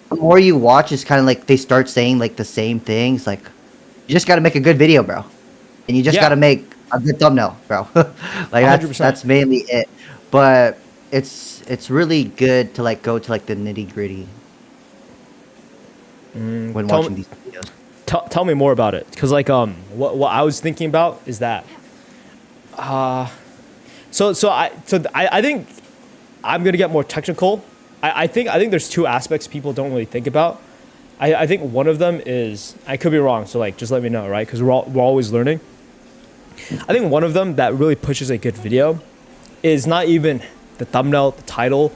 the more you watch, it's kind of like they start saying like the same things. Like you just got to make a good video, bro, and you just got to make a good thumbnail, bro. Like that's mainly it. But it's really good to like go to like the nitty gritty when watching these videos. Tell me more about it, because like what I was thinking about is that so I think I'm gonna get more technical. I think there's two aspects people don't really think about. I think one of them is, I could be wrong, so like just let me know, right? Because we're always learning. I think one of them that really pushes a good video is not even the thumbnail, the title,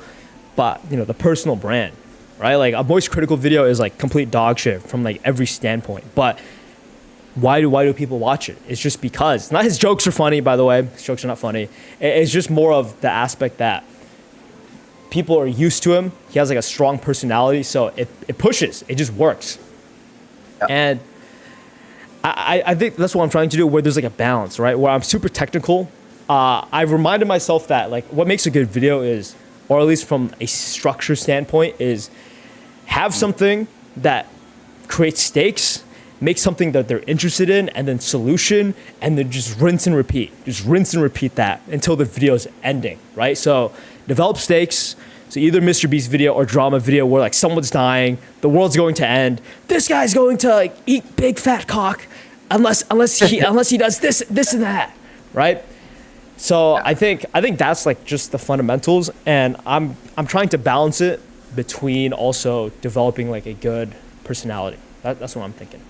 but the personal brand. Right, like a voice critical video is like complete dog shit from like every standpoint. But why do people watch it? It's just because, not his jokes are funny, by the way. His jokes are not funny. It's just more of the aspect that people are used to him. He has like a strong personality, so it pushes. It just works. Yeah. And I think that's what I'm trying to do, where there's like a balance, right? Where I'm super technical. I've reminded myself that like what makes a good video is, or at least from a structure standpoint, is have something that creates stakes, make something that they're interested in, and then solution, and then just rinse and repeat. Just rinse and repeat that until the video's ending, right? So develop stakes. So either Mr. Beast video or drama video where like someone's dying, the world's going to end, this guy's going to like eat big fat cock unless he does this and that, right? So I think that's like just the fundamentals, and I'm trying to balance it between also developing like a good personality. That's what I'm thinking.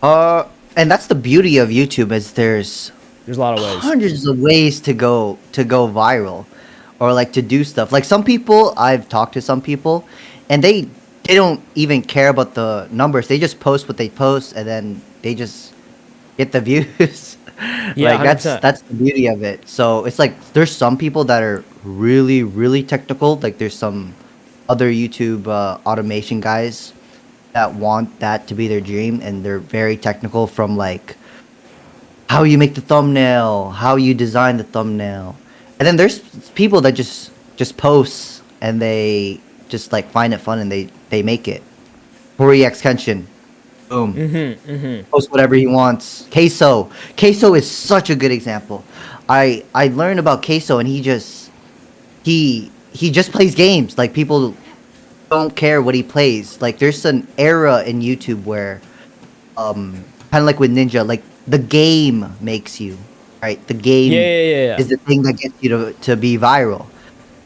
And that's the beauty of YouTube, is there's a lot of ways, hundreds of ways to go viral, or like to do stuff. Like some people, I've talked to some people, and they don't even care about the numbers. They just post what they post, and then they just get the views. Yeah, like 100%. that's the beauty of it. So it's like there's some people that are really, really technical. Like there's some other YouTube automation guys that want that to be their dream, and they're very technical, from like how you make the thumbnail, how you design the thumbnail. And then there's people that just post, and they just like find it fun, and they make it. Hori X Kenshin. Boom. Post whatever he wants. Queso is such a good example. I learned about Queso, and he just plays games. Like people don't care what he plays. Like there's an era in YouTube where kind of like with Ninja, like the game makes you, right? The game is the thing that gets you to be viral.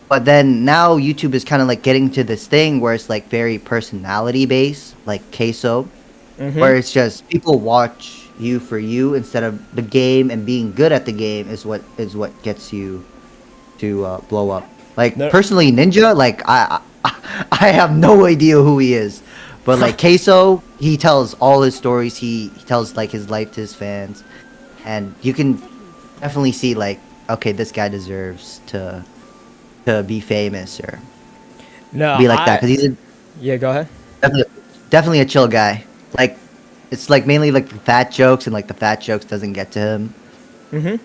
But then now YouTube is kind of like getting to this thing where it's like very personality based, like Queso. where it's just people watch you for you instead of the game, and being good at the game is what gets you to blow up. Like No. personally, Ninja, like I have no idea who he is, but like Queso, he tells all his stories. He tells like his life to his fans, and you can definitely see like, okay, this guy deserves to be famous or No, be like that, because he's Yeah, go ahead. definitely a chill guy. Like it's like mainly like the fat jokes, and like the fat jokes doesn't get to him,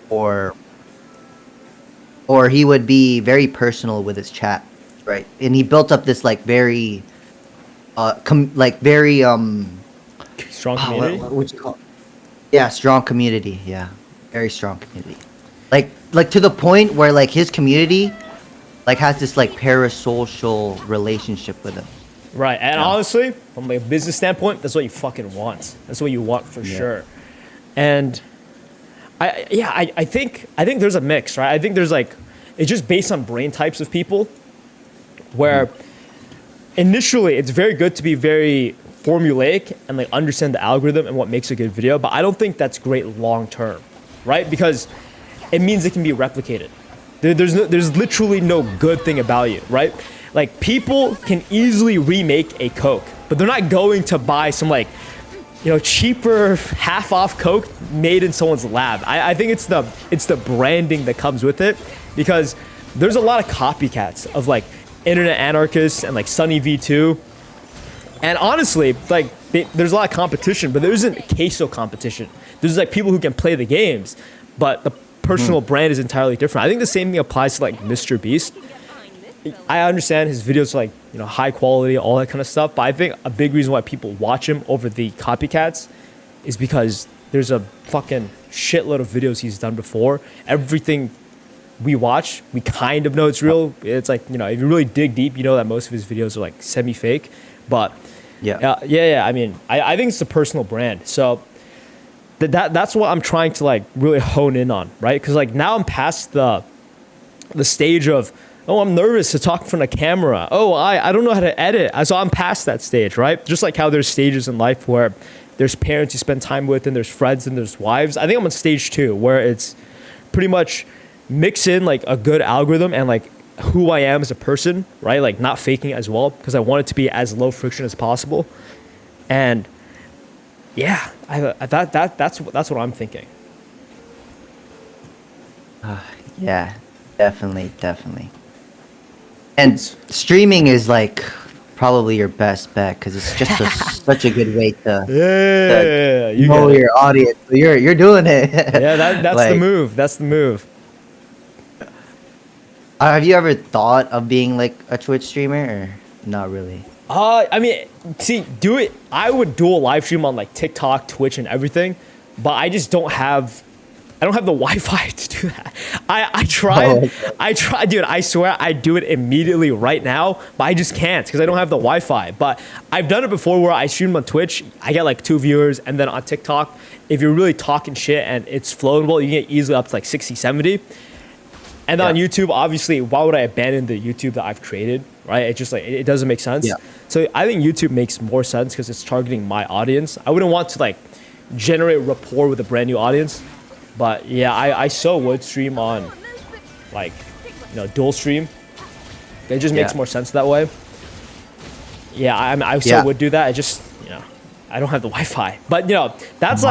or he would be very personal with his chat, right? And he built up this like very, very Strong community. what you call? Yeah, strong community. Yeah, very strong community. Like to the point where like his community, like has this like parasocial relationship with him. Right, and honestly, from like a business standpoint, that's what you fucking want. That's what you want for sure. And I think there's a mix, right? I think there's like, it's just based on brain types of people, where initially it's very good to be very formulaic and like understand the algorithm and what makes a good video, but I don't think that's great long term, right? Because it means it can be replicated. There's literally no good thing about you, right? Like people can easily remake a Coke, but they're not going to buy some like, cheaper half off Coke made in someone's lab. I think it's the branding that comes with it, because there's a lot of copycats of like internet anarchists and like Sunny V2. And honestly, like there's a lot of competition, but there isn't queso competition. There's like people who can play the games, but the personal brand is entirely different. I think the same thing applies to like Mr. Beast. I understand his videos are like, high quality, all that kind of stuff, but I think a big reason why people watch him over the copycats is because there's a fucking shitload of videos he's done before. Everything we watch, we kind of know it's real. It's like, if you really dig deep, you know that most of his videos are like semi-fake. But I mean, I think it's a personal brand. So that's what I'm trying to like really hone in on, right? Because like now I'm past the stage of, oh, I'm nervous to talk in front of camera. Oh, I don't know how to edit. So I'm past that stage, right? Just like how there's stages in life where there's parents you spend time with, and there's friends, and there's wives. I think I'm on stage 2, where it's pretty much mix in like a good algorithm and like who I am as a person, right? Like not faking it as well, because I want it to be as low friction as possible. And yeah, that's what I'm thinking. Yeah, definitely. And streaming is like probably your best bet, because it's just such a good way to You know get it. your audience. So you're doing it. Yeah, that's Like, the move. That's the move. Have you ever thought of being like a Twitch streamer, or not really? I mean, see, I would do a live stream on like TikTok, Twitch, and everything, but I just don't have the Wi-Fi to do that. I tried, dude. I swear I do it immediately right now, but I just can't because I don't have the Wi-Fi. But I've done it before where I stream on Twitch, I get like 2 viewers, and then on TikTok, if you're really talking shit and it's flowing well, you can get easily up to like 60, 70. And on YouTube, obviously, why would I abandon the YouTube that I've created, right? It just like, it doesn't make sense. Yeah. So I think YouTube makes more sense because it's targeting my audience. I wouldn't want to like generate rapport with a brand new audience. But yeah, I so would stream on like, dual stream. It just makes more sense that way. Yeah, I still would do that. I just, I don't have the Wi-Fi. But that's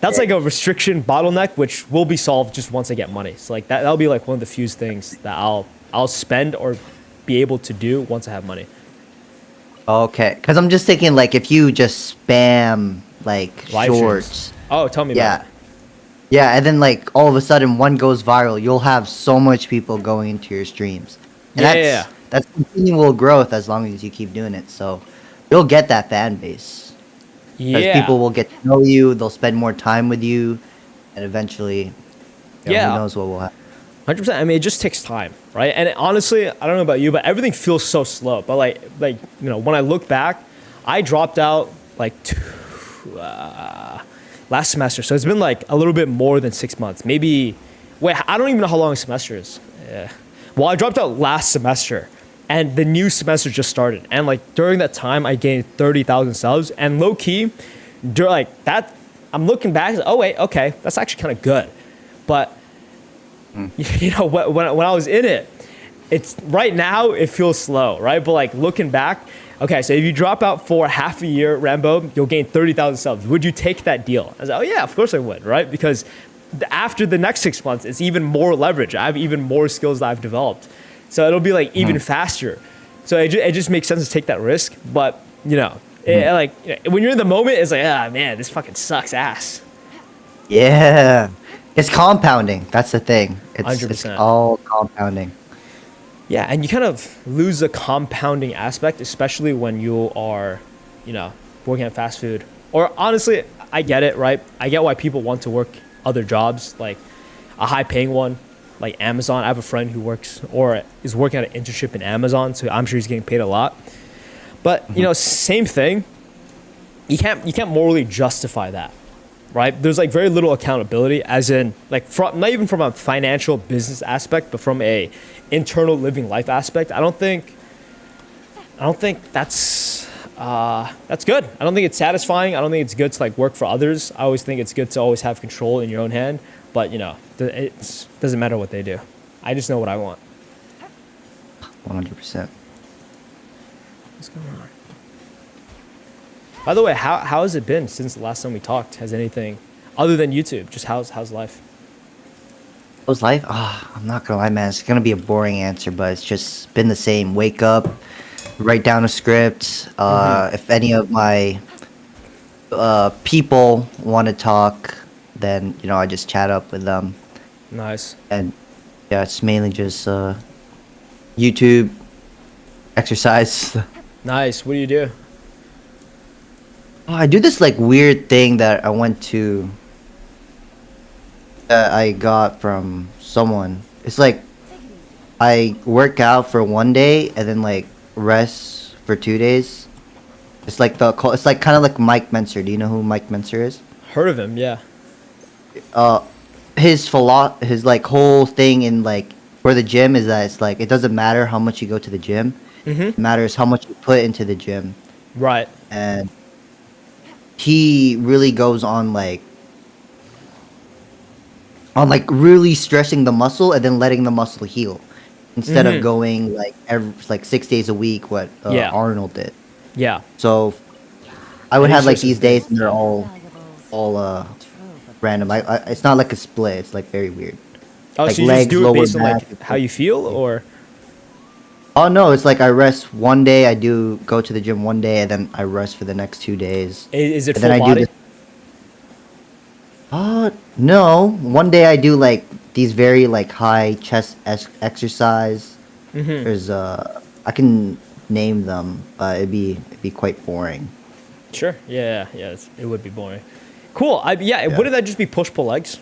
that's like a restriction bottleneck, which will be solved just once I get money. So like that'll be like one of the few things that I'll spend or be able to do once I have money. Okay, because I'm just thinking like if you just spam like Live shorts. streams. Oh, tell me about it. Yeah, and then like all of a sudden one goes viral, you'll have so much people going into your streams. And that's continual growth as long as you keep doing it. So you'll get that fan base. Because people will get to know you, they'll spend more time with you, and eventually, who knows what will happen. 100%. I mean, it just takes time, right? And honestly, I don't know about you, but everything feels so slow. But like when I look back, I dropped out like last semester, so it's been like a little bit more than 6 months. Maybe, I don't even know how long a semester is. Yeah. Well, I dropped out last semester, and the new semester just started. And like during that time, I gained 30,000 subs. And low key, like that, I'm looking back, oh wait, okay, that's actually kind of good. But you know, when I was in it, it's right now it feels slow, right? But like looking back, okay, so if you drop out for half a year, Rambo, you'll gain 30,000 subs. Would you take that deal? I was like, oh yeah, of course I would, right? Because after the next 6 months, it's even more leverage. I have even more skills that I've developed. So it'll be like even faster. So it just makes sense to take that risk. But, you know, like when you're in the moment, it's like, ah, man, this fucking sucks ass. Yeah. It's compounding. That's the thing. It's 100%. all compounding. Yeah, and you kind of lose the compounding aspect, especially when you are, you know, working at fast food. Or honestly, I get it, right? I get why people want to work other jobs, like a high-paying one, like Amazon. I have a friend who works or is working at an internship in Amazon, so I'm sure he's getting paid a lot. But you know, same thing. You can't morally justify that, right? There's like very little accountability, as in like from not even from a financial business aspect, but from a internal living life aspect. I don't think that's good. I don't think it's satisfying. I don't think it's good to like work for others. I always think it's good to always have control in your own hand. But you know, it doesn't matter what they do. I just know what I want. 100%. What's going on? By the way, how has it been since the last time we talked? Has anything other than YouTube? Just how's life? How's life? I'm not gonna lie, man. It's gonna be a boring answer, but it's just been the same. Wake up, write down a script. If any of my people want to talk, then you know I just chat up with them. Nice. And yeah, it's mainly just YouTube, exercise. Nice. What do you do? I do this like weird thing that I went to. That I got from someone. It's like I work out for 1 day and then like rest for 2 days. It's like it's like kind of like Mike Menser. Do you know who Mike Menser is? Heard of him? Yeah. His like whole thing in like for the gym is that it's like it doesn't matter how much you go to the gym. It matters how much you put into the gym. Right. And he really goes on like really stressing the muscle and then letting the muscle heal instead of going like like 6 days a week what Arnold did. Yeah. So I would And have like it's these just- days and they're all random. I it's not like a split. It's like very weird. Oh, like so you just legs, do it lower based on back. like how you feel, or? Oh no, it's like I rest 1 day. I do go to the gym 1 day and then I rest for the next 2 days. Is it And full then I body? do no. 1 day I do like these very like high chest exercise. There's I can name them, but it'd be quite boring. Sure. Yeah. It would be boring. Cool. Wouldn't that just be push pull legs?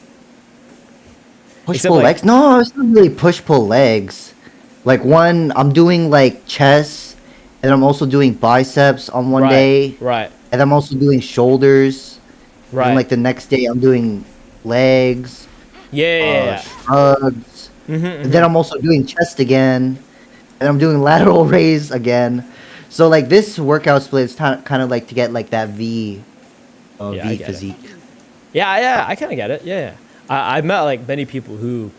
Push Except, pull like- legs? No, it's not really push pull legs. Like one, I'm doing like chest, and I'm also doing biceps on one day, Right. and I'm also doing shoulders. Right. And like the next day, I'm doing legs, Yeah. shrugs, and then I'm also doing chest again, and I'm doing lateral raise again. So like this workout split is kind of like to get like that V I V get it. physique. Yeah. I kind of get it. Yeah. I've met like many people who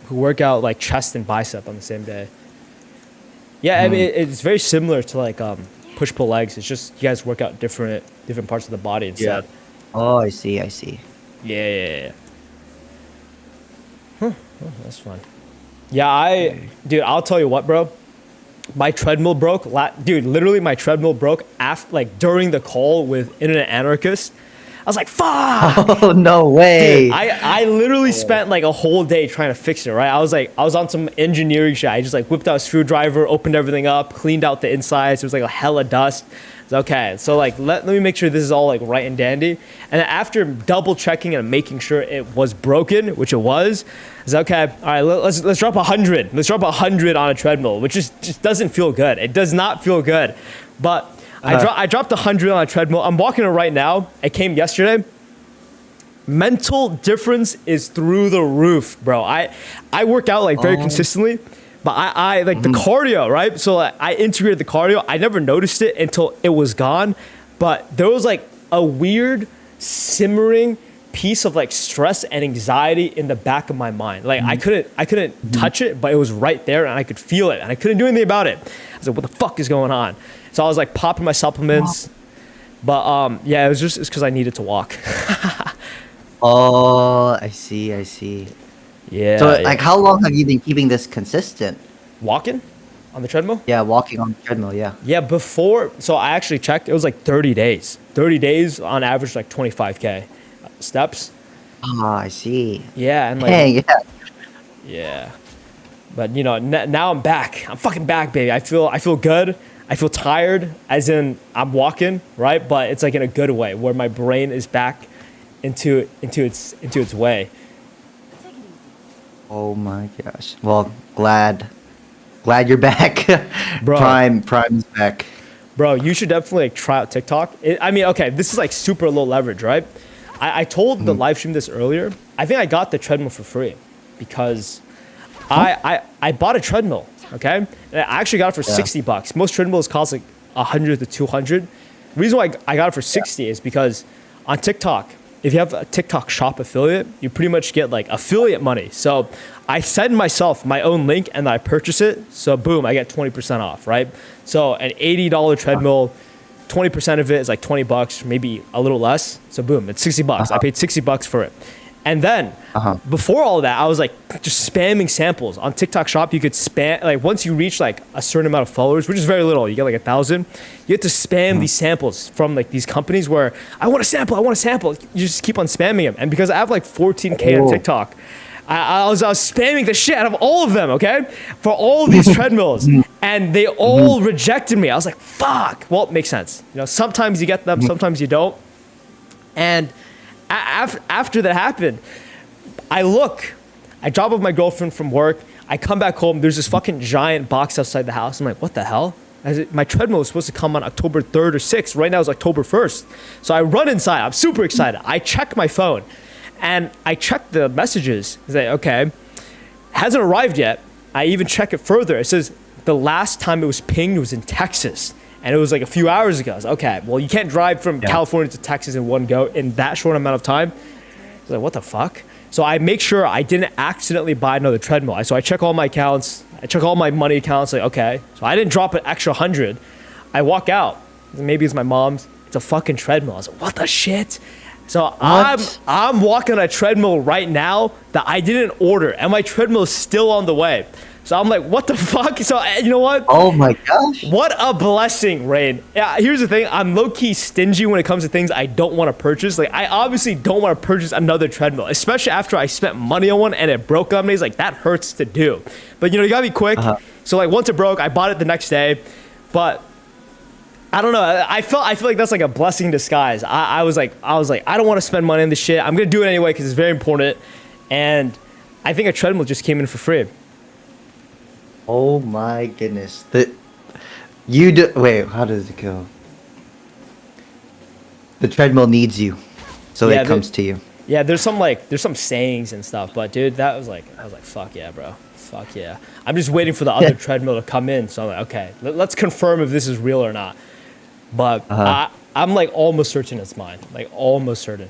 work out like chest and bicep on the same day. Yeah, I mean it's very similar to like push pull legs. It's just you guys work out different parts of the body instead. Oh, I see. Yeah. Huh. Oh, that's fun. Yeah, dude, I'll tell you what, bro. My treadmill broke. Dude, literally, my treadmill broke after, like, during the call with Internet Anarchist. I was like, fuck! Oh no way! Dude, I literally spent like a whole day trying to fix it, right? I was on some engineering shit. I just like whipped out a screwdriver, opened everything up, cleaned out the insides. There was like a hella dust. It's okay. So like let me make sure this is all like right and dandy. And after double checking and making sure it was broken, which it was, it's okay. All right, let's drop 100. Let's drop 100 on a treadmill, which just doesn't feel good. It does not feel good. But I dropped 100 on a treadmill. I'm walking it right now. It came yesterday. Mental difference is through the roof, bro. I work out like very consistently, but I like the cardio, right? So like, I integrated the cardio. I never noticed it until it was gone. But there was like a weird simmering piece of like stress and anxiety in the back of my mind. Like I couldn't touch it, but it was right there and I could feel it and I couldn't do anything about it. I was like, what the fuck is going on? So I was like popping my supplements. But yeah, it's because I needed to walk. Oh, I see. Yeah. So, yeah. like, how long have you been keeping this consistent? Walking on the treadmill? Yeah, walking on the treadmill, yeah. Yeah, before, so I actually checked, it was like 30 days. 30 days on average, like 25K steps. Ah, I see. Yeah, and like, Dang, yeah. yeah. But you know, now I'm back. I'm fucking back, baby. I feel good. I feel tired, as in I'm walking, right? But it's like in a good way, where my brain is back into its way. Oh my gosh. Well, glad you're back. Bro. Prime is back. Bro, you should definitely like, try out TikTok. I mean, okay, this is like super low leverage, right? I told the live stream this earlier. I think I got the treadmill for free because I bought a treadmill, okay? And I actually got it for $60. Most treadmills cost like 100 to 200. The reason why I got it for 60 is because on TikTok, if you have a TikTok shop affiliate, you pretty much get like affiliate money. So I send myself my own link and I purchase it. So boom, I get 20% off, right? So an $80 treadmill, 20% of it is like $20, maybe a little less. So boom, it's $60. I paid $60 for it. And then before all of that, I was like just spamming samples on TikTok shop. You could spam, like once you reach like a certain amount of followers, which is very little, you get like 1,000. You have to spam these samples from like these companies where I want a sample. You just keep on spamming them. And because I have like 14K on TikTok, I was spamming the shit out of all of them, okay? For all of these treadmills. And they all rejected me. I was like, fuck. Well, it makes sense. You know, sometimes you get them, sometimes you don't. And after that happened, I drop off my girlfriend from work. I come back home. There's this fucking giant box outside the house. I'm like, what the hell? My treadmill was supposed to come on October 3rd or 6th. Right now it's October 1st. So I run inside. I'm super excited. I check my phone and I check the messages. I say, okay, hasn't arrived yet. I even check it further. It says the last time it was pinged was in Texas. And it was like a few hours ago. I was like, okay, well, you can't drive from California to Texas in one go in that short amount of time. I was like, what the fuck? So I make sure I didn't accidentally buy another treadmill. So I check all my accounts. I check all my money accounts. Like, okay. So I didn't drop an extra 100. I walk out. Maybe it's my mom's. It's a fucking treadmill. I was like, what the shit? So I'm walking on a treadmill right now that I didn't order. And my treadmill is still on the way. So I'm like, what the fuck? So you know what? Oh my gosh. What a blessing, Rain. Yeah, here's the thing. I'm low-key stingy when it comes to things I don't want to purchase. Like, I obviously don't want to purchase another treadmill, especially after I spent money on one and it broke on me. It's like, that hurts to do. But, you know, you gotta be quick. So, like, once it broke, I bought it the next day. But I don't know. I feel like that's like a blessing in disguise. I was like, I don't want to spend money on this shit. I'm gonna do it anyway because it's very important. And I think a treadmill just came in for free. Oh my goodness. Wait, how does it go? The treadmill needs you. So it comes to you. Yeah, there's some sayings and stuff, but dude, I was like, fuck yeah, bro. Fuck yeah. I'm just waiting for the other treadmill to come in. So I'm like, okay, let's confirm if this is real or not. But I'm like almost certain it's mine. Like almost certain.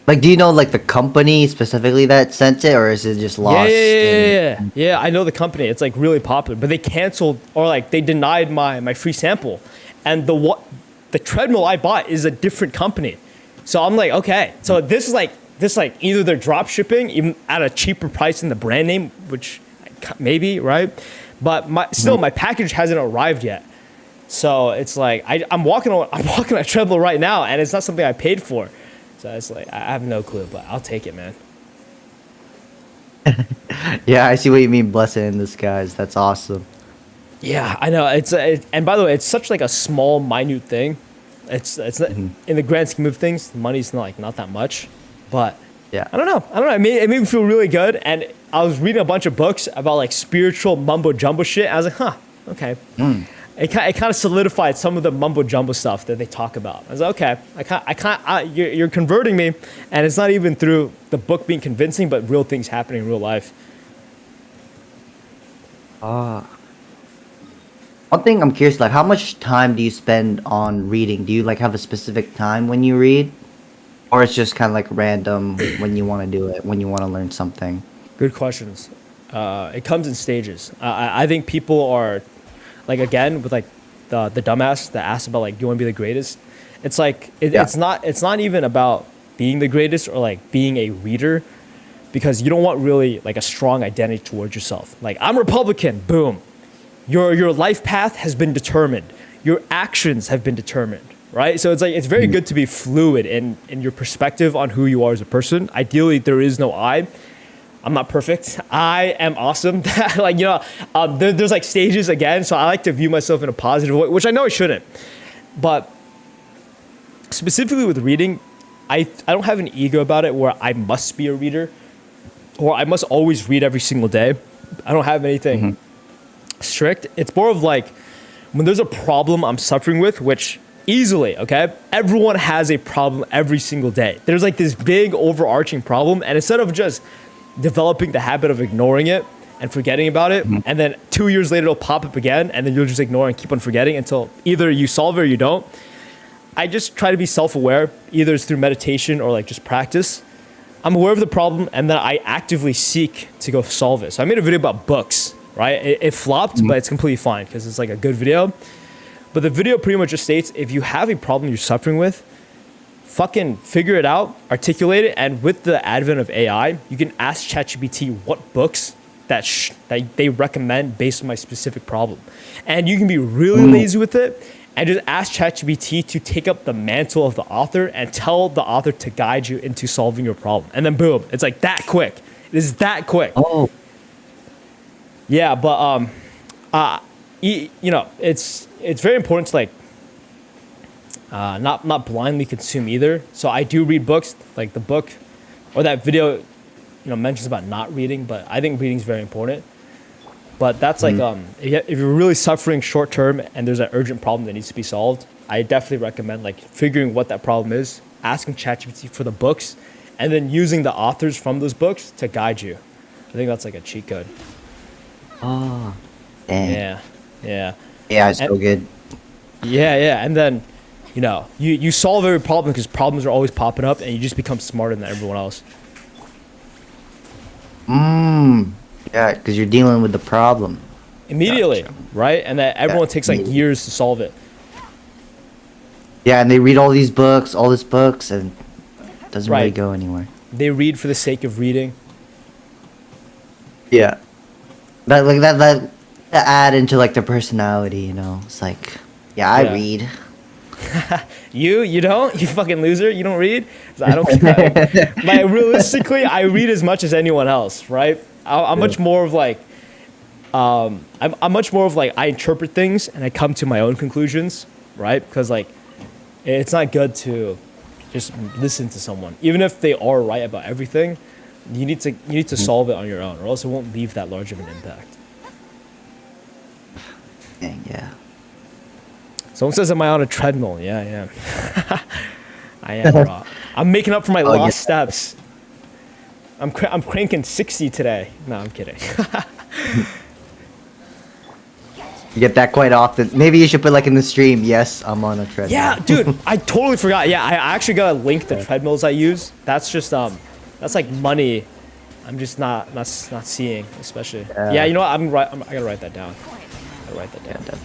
Like, do you know like the company specifically that sent it, or is it just lost? Yeah. I know the company. It's like really popular, but they canceled or like they denied my free sample, and the treadmill I bought is a different company. So I'm like, okay, so this is like either they're drop shipping even at a cheaper price than the brand name, which maybe right, but my package hasn't arrived yet. So it's like I'm walking on a treadmill right now, and it's not something I paid for. So it's like, I have no clue, but I'll take it, man. Yeah, I see what you mean, blessing in disguise. That's awesome. Yeah, I know. And by the way, it's such like a small, minute thing. It's not, in the grand scheme of things, money's not that much. But yeah, I don't know. It made me feel really good. And I was reading a bunch of books about like spiritual mumbo jumbo shit. I was like, okay. It kind of solidified some of the mumbo jumbo stuff that they talk about. I was like, okay, you're converting me, and it's not even through the book being convincing, but real things happening in real life. One thing I'm curious, like, how much time do you spend on reading? Do you like have a specific time when you read, or it's just kind of like random when you want to do it, when you want to learn something? Good questions. It comes in stages. I think people are, like, again with like the dumbass that asked about like, do you want to be the greatest? It's like Yeah. it's not even about being the greatest or like being a reader, because you don't want really like a strong identity towards yourself. Like, I'm Republican, boom. Your life path has been determined. Your actions have been determined, right? So it's like it's very good to be fluid in your perspective on who you are as a person. Ideally, there is no I. I'm not perfect. I am awesome. Like, there's like stages again. So I like to view myself in a positive way, which I know I shouldn't. But specifically with reading, I don't have an ego about it where I must be a reader or I must always read every single day. I don't have anything strict. It's more of like when there's a problem I'm suffering with, which easily, okay? Everyone has a problem every single day. There's like this big overarching problem. And instead of just developing the habit of ignoring it and forgetting about it, and then 2 years later it'll pop up again, and then you'll just ignore and keep on forgetting until either you solve it or you don't. I just try to be self-aware, either it's through meditation or like just practice. I'm aware of the problem, and then I actively seek to go solve it. So I made a video about books, right? It flopped, but it's completely fine because it's like a good video. But the video pretty much just states, if you have a problem you're suffering with, fucking figure it out, articulate it, and with the advent of AI, you can ask ChatGPT what books that they recommend based on my specific problem. And you can be really lazy with it and just ask ChatGPT to take up the mantle of the author and tell the author to guide you into solving your problem. And then boom, it's like that quick. It is that quick. Oh, Yeah, but it's very important to like not blindly consume either. So I do read books, like the book or that video, mentions about not reading, but I think reading is very important. But that's like if you're really suffering short term and there's an urgent problem that needs to be solved, I definitely recommend like figuring what that problem is, asking ChatGPT for the books, and then using the authors from those books to guide you. I think that's like a cheat code. oh, dang. Yeah. Yeah, it's so good. Yeah, and then, you solve every problem because problems are always popping up, and you just become smarter than everyone else. Yeah, because you're dealing with the problem. Immediately, Gotcha. right? And that everyone takes like immediately. years to solve it. Yeah, and they read all these books, and it doesn't really Right. go anywhere. They read for the sake of reading. Yeah. That add into like their personality, It's like, yeah, I Yeah. read. You don't? You fucking loser? You don't read? 'Cause I don't care. Like, realistically, I read as much as anyone else, right? I'm much more of like, I'm much more of like, I interpret things and I come to my own conclusions, right? Because like, it's not good to just listen to someone, even if they are right about everything. You need to solve it on your own, or else it won't leave that large of an impact. Dang, yeah. Someone says, "Am I on a treadmill?" Yeah, I am. I am, bro. I'm making up for my lost steps. I'm cranking 60 today. No, I'm kidding. You get that quite often. Maybe you should put like in the stream, yes, I'm on a treadmill. Yeah, dude, I totally forgot. Yeah, I actually gotta link the treadmills I use. That's just that's like money. I'm just not seeing, especially. Yeah, you know what? I gotta write that down. Yeah, definitely.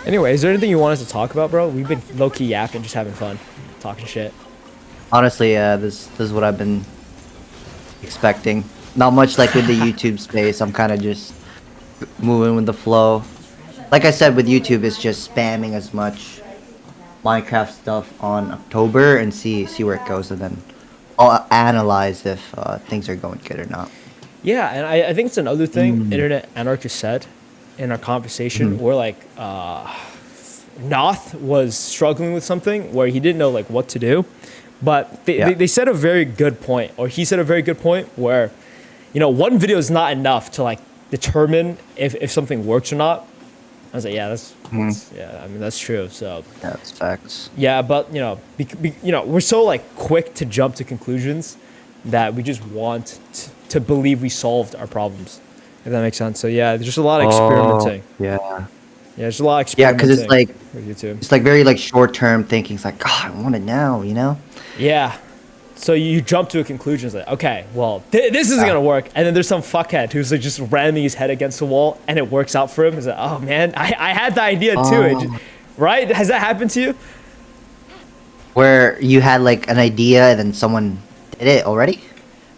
Anyway, is there anything you want us to talk about, bro? We've been low key yapping, just having fun, talking shit. Honestly, yeah, this is what I've been expecting. Not much like with the YouTube space. I'm kind of just moving with the flow. Like I said, with YouTube, it's just spamming as much Minecraft stuff on October and see where it goes, and then I'll analyze if things are going good or not. Yeah, and I think it's another thing Internet Anarchist said in our conversation where like Noth was struggling with something where he didn't know like what to do, but they said a very good point, or he said a very good point where, one video is not enough to like determine if something works or not. I was like, yeah, that's yeah, I mean that's true. So Yeah, that's facts. yeah, but we're so like quick to jump to conclusions that we just want to believe we solved our problems. if that makes sense. So yeah, there's just a lot of experimenting. Yeah. Yeah, there's a lot of Yeah, experimenting. because it's like with YouTube. it's like very like short term thinking. It's like, God, I want it now, you know? Yeah. So you jump to a conclusion. It's like, okay, well, this isn't Yeah. gonna work. And then there's some fuckhead who's like just ramming his head against the wall, and it works out for him. He's like, oh man, I had the idea too. Right? Has that happened to you? Where you had like an idea and then someone did it already?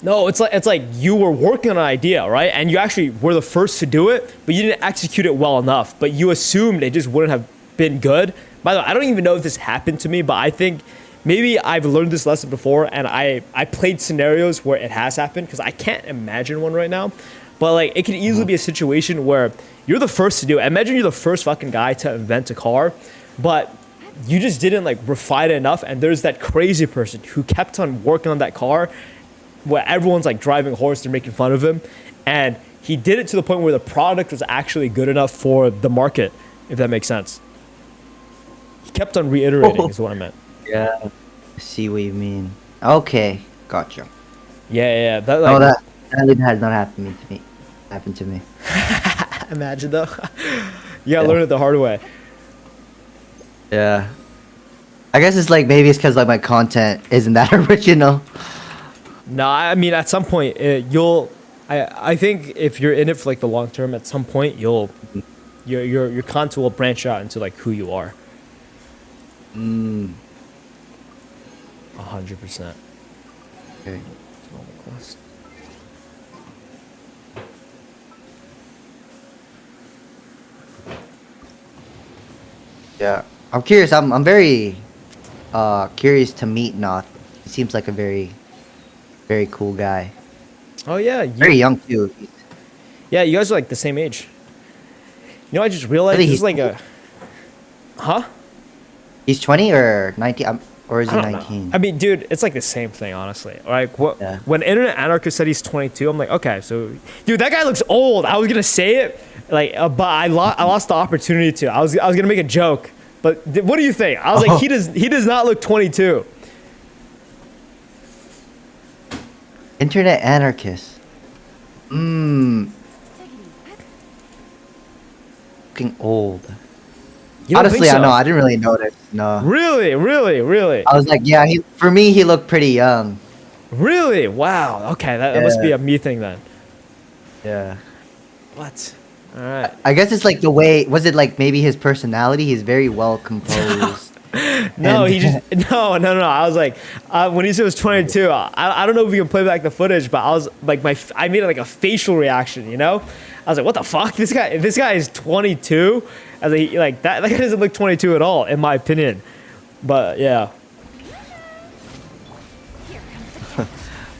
No, it's like you were working on an idea, right? And you actually were the first to do it, but you didn't execute it well enough. But you assumed it just wouldn't have been good. By the way, I don't even know if this happened to me, but I think maybe I've learned this lesson before, and I played scenarios where it has happened because I can't imagine one right now. But like, it can easily be a situation where you're the first to do it. Imagine you're the first fucking guy to invent a car, but you just didn't like refine it enough. And there's that crazy person who kept on working on that car, where everyone's like driving a horse, they're making fun of him, and he did it to the point where the product was actually good enough for the market, if that makes sense. He kept on reiterating, is what I meant. Yeah. I see what you mean. Okay, gotcha. Yeah. That, No, like, that has not happened to me. Happened to me. imagine though. You gotta learn it the hard way. Yeah. I guess it's like maybe it's because like my content isn't that original. No, I mean at some point you'll. I think if you're in it for like the long term, at some point your content will branch out into like who you are. 100%. Okay. Yeah, I'm curious. I'm very curious to meet Noth. He seems like a very cool guy. Oh yeah, Very young too. yeah. You guys are like the same age. You know, I just realized Really, this is he's- like a. Huh? He's 20 or 19, or is he I don't 19? know. I mean, dude, it's like the same thing, honestly. Like, what? Yeah. When Internet Anarchist said he's 22, I'm like, okay, so, dude, that guy looks old. I was gonna say it, like, but I lost the opportunity to. I was gonna make a joke, but what do you think? I was like, he does not look 22. Internet anarchist. Looking old. You don't Honestly, think so? I know. I didn't really notice. No. Really, really, really, I was like, yeah. For me, he looked pretty young. really. Wow. Okay, that must be Yeah. a me thing then. Yeah. What? All right. I guess it's like the way. Was it like maybe his personality? He's very well composed. No, And- he just no. I was like, when he said it was 22, I don't know if we can play back the footage, but I was like, I made like a facial reaction, you know? I was like, what the fuck? This guy is 22. I was like that guy doesn't look 22 at all, in my opinion. But yeah,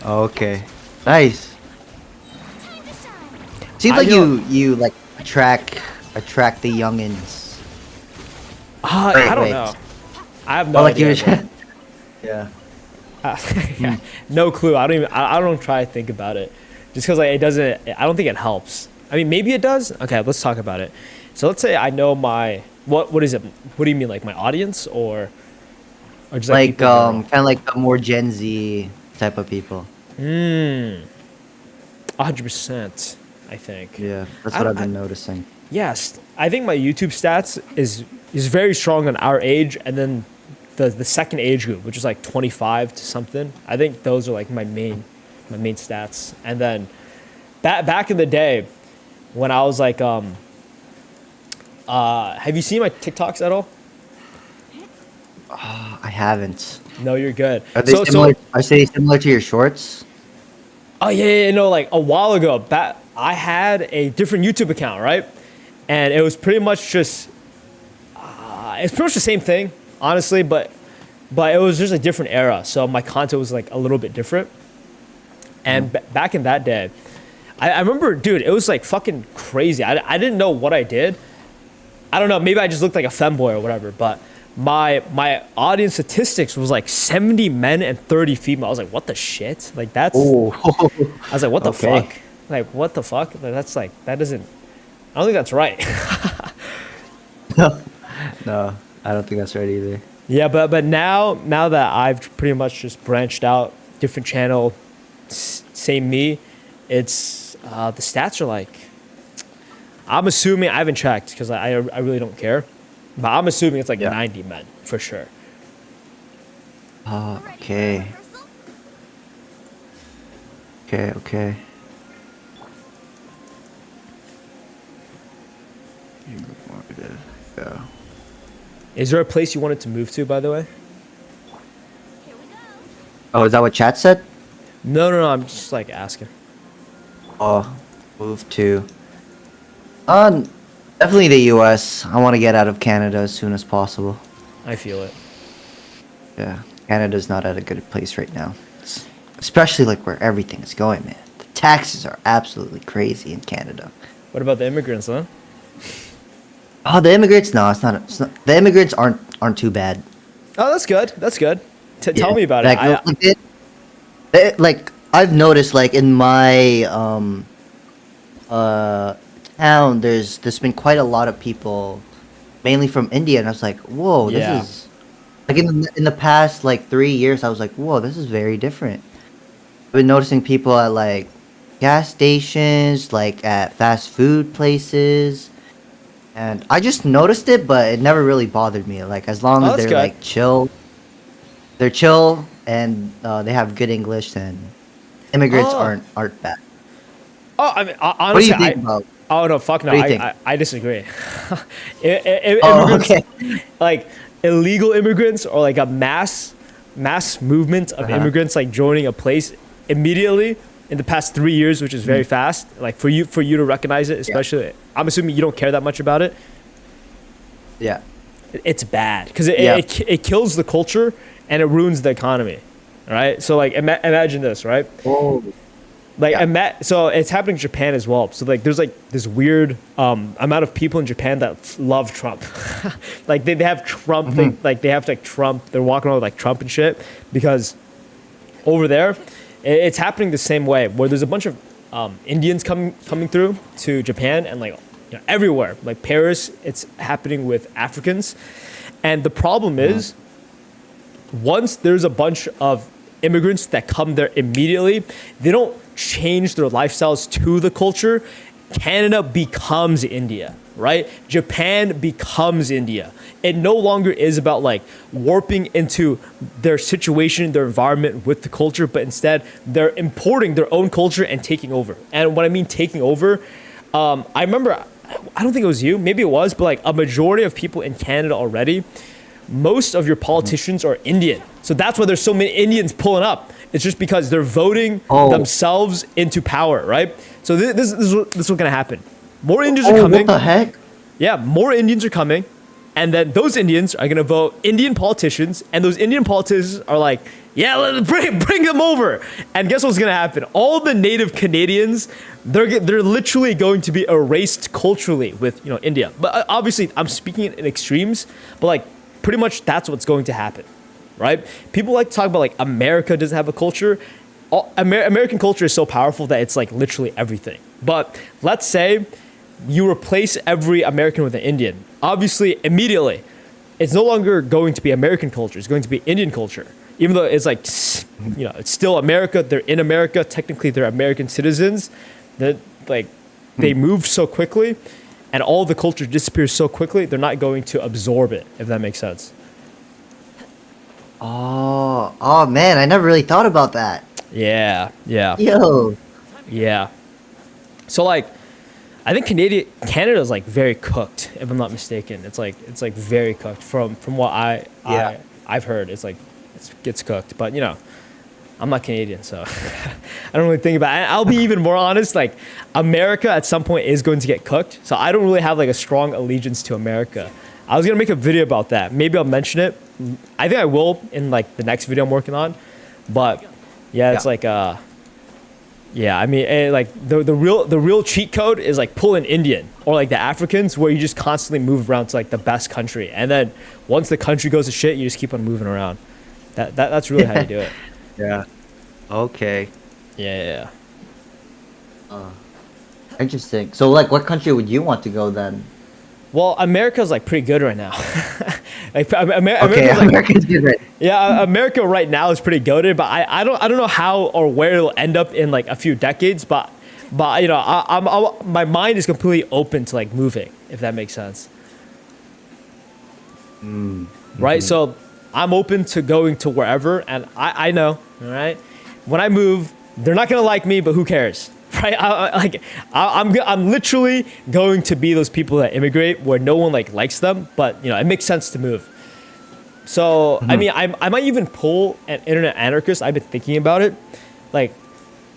Okay. Nice. Seems I like know- you like attract the youngins. I don't wait. know. I have no Or like idea. you. bro. Yeah. Yeah, no clue. I don't try to think about it, just because like it doesn't. I don't think it helps. I mean, maybe it does. Okay, let's talk about it. So let's say I know my what is it? What do you mean, like my audience or just Like people in general? kind of like the more Gen Z type of people. 100%, I think. Yeah, that's I- what I've I- been noticing. Yes, I think my YouTube stats is very strong on our age, and then the second age group, which is like 25 to something. I think those are like my main stats. And then back in the day, when I was like, have you seen my TikToks at all? I haven't. No, you're good. Are they similar? Are they similar to your shorts? Oh yeah, no, like a while ago, I had a different YouTube account, right? And it was pretty much just, it's pretty much the same thing, honestly, but it was just a different era. So my content was like a little bit different. And back in that day, I remember, dude, it was like fucking crazy. I didn't know what I did. I don't know, maybe I just looked like a femboy or whatever, but my audience statistics was like 70 men and 30 female. I was like, what the shit? Like that's, Oh. I was like, what the Okay. fuck? Like, what the fuck? Like, that's like, that doesn't, I don't think that's right. No, I don't think that's right either. Yeah, but now that I've pretty much just branched out, different channel, same me, it's, the stats are like I'm assuming, I haven't checked because I really don't care, but I'm assuming it's like Yeah. 90 men for sure. Okay. Okay. Yeah. Is there a place you wanted to move to, by the way? Oh, is that what chat said? No, I'm just like asking. Oh, move to. Definitely the U.S. I want to get out of Canada as soon as possible. I feel it. Yeah, Canada's not at a good place right now. Especially like where everything is going, man. The taxes are absolutely crazy in Canada. What about the immigrants, huh? Oh, the immigrants? No, it's not. The immigrants aren't too bad. Oh, that's good. That's good. Tell Yeah. me about like, it. like I've noticed, like in my town, there's been quite a lot of people, mainly from India, and I was like, whoa, this Yeah. is like in the past like 3 years, I was like, whoa, this is very different. I've been noticing people at like gas stations, like at fast food places, and I just noticed it, but it never really bothered me. Like as long Oh, as that's they're good. like chill, they're chill, and they have good English, then immigrants Oh. aren't bad. Oh, I mean, What do honestly, you think about? oh no, fuck no. What do you think? I disagree. Oh, Immigrants, okay. like illegal immigrants or like a mass movement of Uh-huh. immigrants like joining a place immediately in the past 3 years, which is very fast. Like for you to recognize it, especially, I'm assuming you don't care that much about it. Yeah. It's bad because Yeah. it kills the culture and it ruins the economy. All right, so like imagine this, right? Oh. Like Yeah. so it's happening in Japan as well. So like there's like this weird amount of people in Japan that love Trump. Like they have Trump thing, like they have like Trump. They're walking around with like Trump and shit because over there it's happening the same way where there's a bunch of Indians coming through to Japan and like everywhere. Like Paris, it's happening with Africans. And the problem is once there's a bunch of immigrants that come there immediately, they don't change their lifestyles to the culture. Canada becomes India, right? Japan becomes India. It no longer is about like warping into their situation, their environment with the culture, but instead they're importing their own culture and taking over. And what I mean taking over, I remember, I don't think it was you, maybe it was, but like a majority of people in Canada already, most of your politicians are Indian. So that's why there's so many Indians pulling up. It's just because they're voting themselves into power, right? So this is what's going to happen. More Indians are coming. What the heck? Yeah, more Indians are coming. And then those Indians are going to vote Indian politicians. And those Indian politicians are like, yeah, bring them over. And guess what's going to happen? All the native Canadians, they're literally going to be erased culturally with India. But obviously, I'm speaking in extremes. But like pretty much that's what's going to happen. Right? People like to talk about like America doesn't have a culture. American culture is so powerful that it's like literally everything. But let's say you replace every American with an Indian. Obviously, immediately, it's no longer going to be American culture. It's going to be Indian culture. Even though it's like, it's still America. They're in America. Technically, they're American citizens. That like they move so quickly, and all the culture disappears so quickly. They're not going to absorb it. If that makes sense. Oh man, I never really thought about that. Yeah. Yo. Yeah. So like, I think Canada's like very cooked, if I'm not mistaken. It's like very cooked from what I've heard. It's like it gets cooked, but I'm not Canadian, so I don't really think about it. I'll be even more honest. Like America at some point is going to get cooked, so I don't really have like a strong allegiance to America. I was gonna make a video about that. Maybe I'll mention it. I think I will in like the next video I'm working on. But yeah, it's like yeah, I mean, like the real cheat code is like pull an Indian or like the Africans, where you just constantly move around to like the best country, and then once the country goes to shit, you just keep on moving around. That's really how you do it. Yeah. Okay. Yeah. Interesting. So like, what country would you want to go then? Well, America's like pretty good right now. Like Okay, America's like, America's good, right? yeah, America right now is pretty goated, but I don't know how or where it'll end up in like a few decades. But But you know, my mind is completely open to like moving, if that makes sense. Right? So I'm open to going to wherever, and I know, all right? When I move, they're not gonna like me, but who cares? Right? I'm literally going to be those people that immigrate where no one like likes them, but you know, it makes sense to move. So I mean, I might even pull an internet anarchist. I've been thinking about it, like,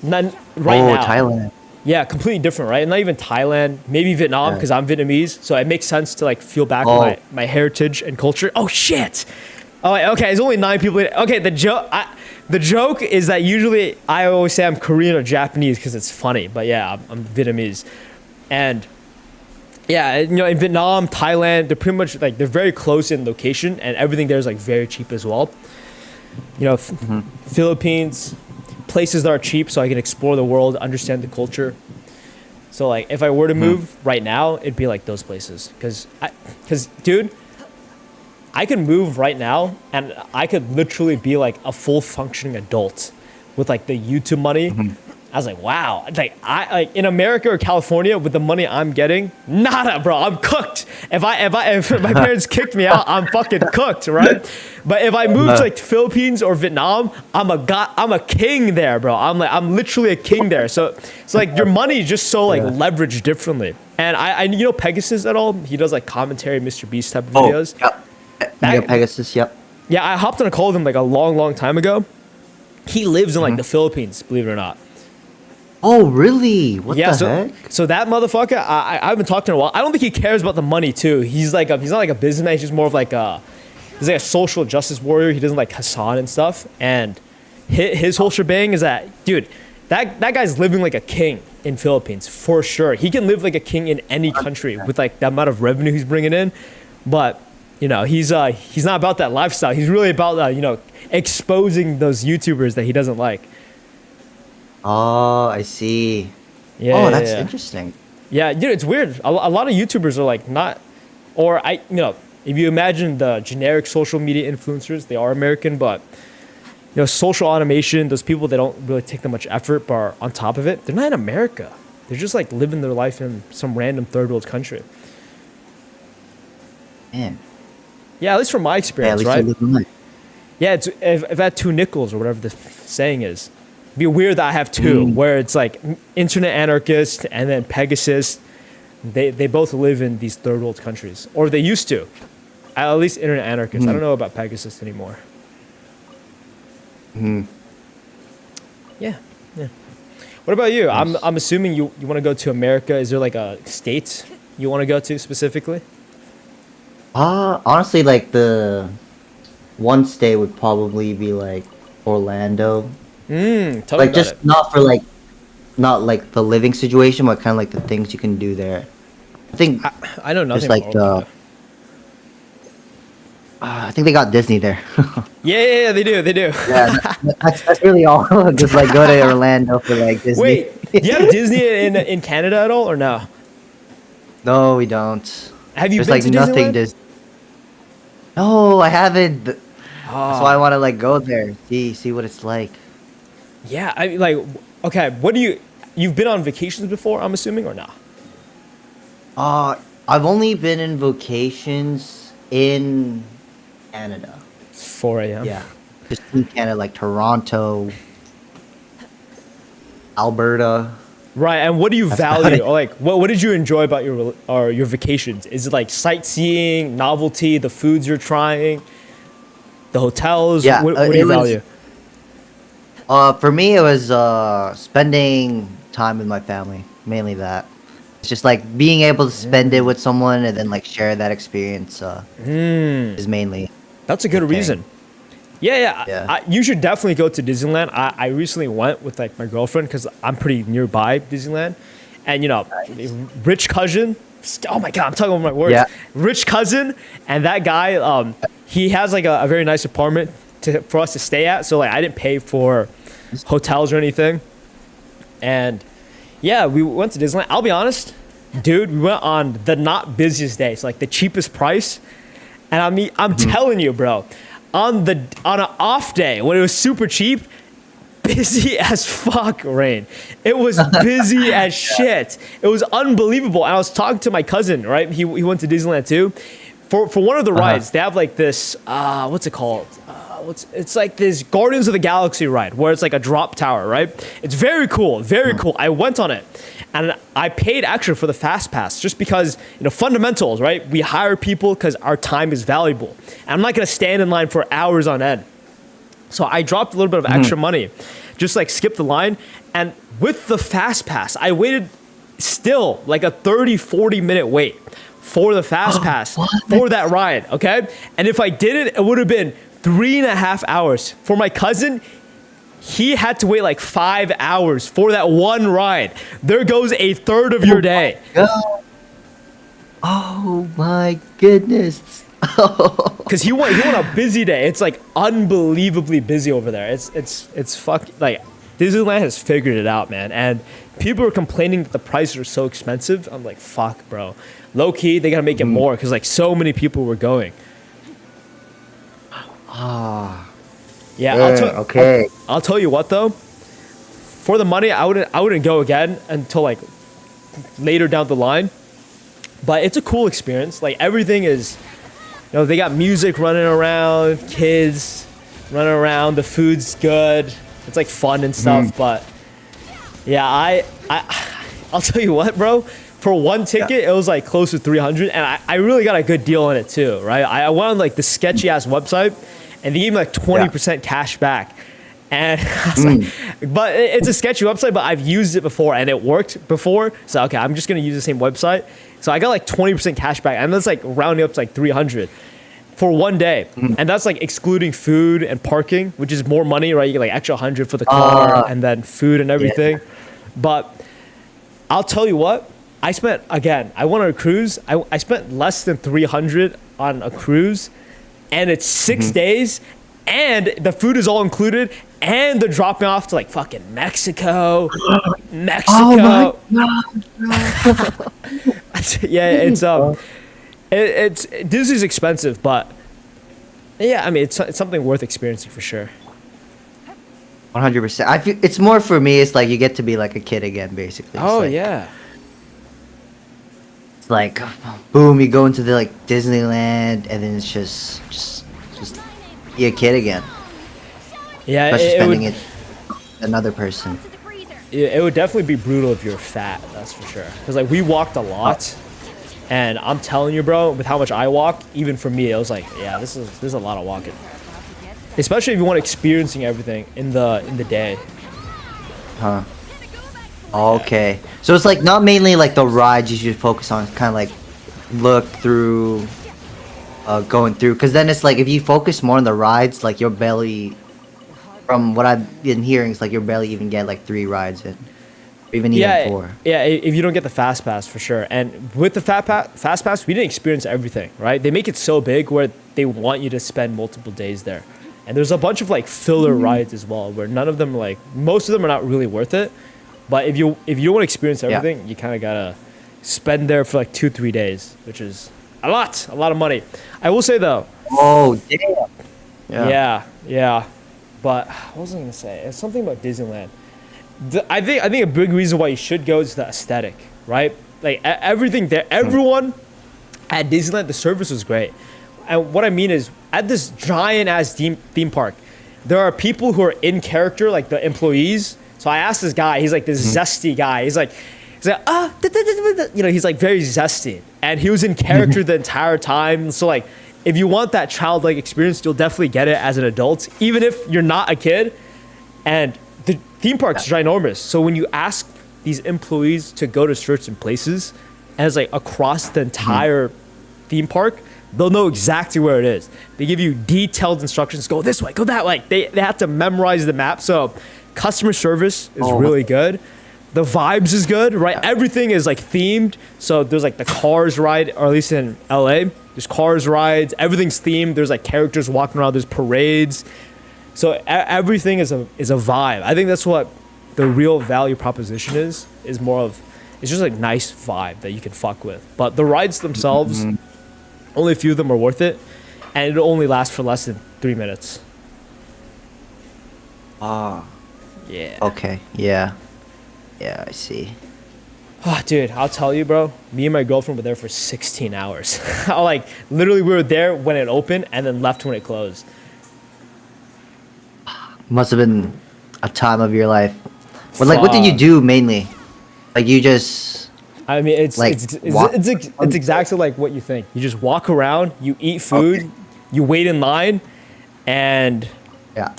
not right now. Thailand. Yeah, completely different, right? Not even Thailand, maybe Vietnam, because I'm Vietnamese, so it makes sense to like feel back my heritage and culture. Oh shit! Oh wait, okay, it's only 9 people. Okay, the joke is that usually I always say I'm Korean or Japanese because it's funny, but yeah, I'm Vietnamese, and yeah, you know, in Vietnam, Thailand, they're pretty much like they're very close in location, and everything there is like very cheap as well. You know, Philippines. Places that are cheap so I can explore the world, understand the culture. So like if I were to move right now, it'd be like those places. Cause dude, I could move right now and I could literally be like a full functioning adult with like the YouTube money. I was like, wow, like in America or California with the money I'm getting, nada, bro. I'm cooked. If my parents kicked me out, I'm fucking cooked, right? But if I move to like the Philippines or Vietnam, I'm a king there, bro. I'm literally a king there. So like your money is just so like leveraged differently. And I you know Pegasus at all? He does like commentary, Mr. Beast type of videos. Yeah, Pegasus. Yep. Yeah, I hopped on a call with him like a long time ago. He lives in like the Philippines, believe it or not. Oh, really? What the heck? So that motherfucker, I've been talking to him a while. I don't think he cares about the money too. He's like he's not like a businessman. He's just more of like he's like a social justice warrior. He doesn't like Hassan and stuff. And his whole shebang is that, dude, that guy's living like a king in Philippines for sure. He can live like a king in any country with like the amount of revenue he's bringing in. But you know, he's not about that lifestyle. He's really about you know, exposing those YouTubers that he doesn't like. Oh, I see. Yeah. Oh, that's interesting. Yeah, dude, it's weird. A lot of YouTubers are like not, or you know, if you imagine the generic social media influencers, they are American, but you know, social automation, those people that don't really take that much effort but are on top of it, they're not in America. They're just like living their life in some random third world country. Man. Yeah, at least from my experience, Yeah, at least right? Yeah, it's if I had 2 nickels or whatever the saying is. It'd be weird that I have 2, where it's like internet anarchist and then Pegasus. They both live in these third world countries, or they used to. At least internet anarchist. I don't know about Pegasus anymore. Yeah. What about you? Nice. I'm assuming you want to go to America. Is there like a state you want to go to specifically? Honestly, like the one state would probably be like Orlando. Tell me Like about just it. not like the living situation, but kind of like the things you can do there. I think I know nothing just like about Orlando. I think they got Disney there. Yeah, they do. Yeah, that's really all. Just like go to Orlando for like Disney. Wait, do you have Disney in Canada at all or no? No, we don't. Have you There's been like to nothing Disneyland? No, I haven't. That's Oh. why I want to like go there, see what it's like. Yeah, I mean, like, okay, you've been on vacations before, I'm assuming, or not? I've only been in vacations in Canada. It's 4 a.m. Yeah, just in Canada, like Toronto, Alberta. Right, and what do you That's about it. value? Or like, what did you enjoy about your vacations? Is it like sightseeing, novelty, the foods you're trying, the hotels? Yeah, what do it you was- value? For me, it was spending time with my family. Mainly that. It's just like being able to spend it with someone and then like share that experience. Is mainly. That's a good Okay. reason. Yeah. Yeah. You should definitely go to Disneyland. I recently went with like my girlfriend because I'm pretty nearby Disneyland, and you know, rich cousin. Oh my god, I'm talking about my words. Yeah. Rich cousin, and that guy. He has like a very nice apartment for us to stay at. So like I didn't pay for hotels or anything, and yeah, we went to Disneyland. I'll be honest, dude, we went on the not busiest day, so like the cheapest price. And I'm telling you, bro, on an off day when it was super cheap, busy as fuck, Rain. It was busy as shit. It was unbelievable. And I was talking to my cousin, right? He went to Disneyland too. For one of the rides, they have like this, what's it called? It's like this Guardians of the Galaxy ride where it's like a drop tower, right? It's very cool, very cool. I went on it and I paid extra for the fast pass just because, fundamentals, right? We hire people because our time is valuable. And I'm not going to stand in line for hours on end. So I dropped a little bit of extra money, just like skipped the line. And with the fast pass, I waited still like a 30-40 minute wait for the fast pass for that ride, okay? And if I did it, it would have been 3.5 hours. For my cousin, he had to wait like 5 hours for that one ride. There goes a third of your day. Oh my goodness. Because he went a busy day. It's like unbelievably busy over there. It's like Disneyland has figured it out, man. And people are complaining that the prices are so expensive. I'm like, fuck, bro. Low key, they gotta make it more because like so many people were going. Okay. I'll tell you what though. For the money, I wouldn't go again until like later down the line. But it's a cool experience. Like everything is, they got music running around, kids running around. The food's good. It's like fun and stuff. But yeah, I'll tell you what, bro. For one ticket, it was like close to 300, and I really got a good deal on it too, right? I went on like the sketchy ass website, and they gave me like 20% cash back. And I was like, but it's a sketchy website, but I've used it before and it worked before. So okay, I'm just gonna use the same website. So I got like 20% cash back, and that's like rounding up to like 300 for one day, and that's like excluding food and parking, which is more money, right? You get like extra 100 for the car and then food and everything. But I'll tell you what. I went on a cruise. I spent less than 300 on a cruise, and it's 6 days, and the food is all included, and they're dropping off to like fucking Mexico. Oh my God. Yeah, it's Disney's expensive, but yeah, I mean it's something worth experiencing for sure. 100%. I feel it's more for me. It's like you get to be like a kid again, basically. It's like, Yeah. like boom, you go into the like Disneyland, and then it's just be a kid again. Yeah, Especially spending it another person. it would definitely be brutal if you're fat. That's for sure. Because like we walked a lot, and I'm telling you, bro, with how much I walk, even for me, it was like, yeah, this is a lot of walking. Especially if you want experiencing everything in the day. Huh. Okay. So it's like not mainly like the rides you should focus on, kind of like look through, going through. Because then it's like if you focus more on the rides, like your belly, from what I've been hearing, it's like your belly even get like 3 rides in. Or even 4. Yeah, if you don't get the fast pass for sure. And with the fast pass, we didn't experience everything, right? They make it so big where they want you to spend multiple days there. And there's a bunch of like filler rides as well, where none of them most of them are not really worth it. But if you don't want to experience everything, you kind of gotta spend there for like 2-3 days, which is a lot of money. I will say though. Oh damn. Yeah. But what was I gonna say? It's something about Disneyland. I think a big reason why you should go is the aesthetic, right? Like everything there, everyone at Disneyland, the service was great. And what I mean is, at this giant ass theme park, there are people who are in character, like the employees. So I asked this guy, he's like this zesty guy. He's like, he's like very zesty, and he was in character the entire time. So like, if you want that childlike experience, you'll definitely get it as an adult, even if you're not a kid. And the theme park's ginormous. So when you ask these employees to go to certain places, and it's like across the entire theme park, they'll know exactly where it is. They give you detailed instructions. Go this way, go that way. They have to memorize the map. So customer service is really good. The vibes is good, right? Everything is like themed. So there's like the Cars ride, or at least in LA, there's Cars rides. Everything's themed. There's like characters walking around. There's parades. So everything is a vibe. I think that's what the real value proposition is more of. It's just like nice vibe that you can fuck with. But the rides themselves, only a few of them are worth it, and it'll only last for less than 3 minutes. Yeah. Okay. Yeah. Yeah, I see. Oh, dude, I'll tell you, bro. Me and my girlfriend were there for 16 hours. Like, literally, we were there when it opened and then left when it closed. Must have been a time of your life. But like, what did you Fuck. do mainly? Like, you just I mean, like walk. it's exactly like what you think. You just walk around, you eat food, Okay. you wait in line, and Yeah.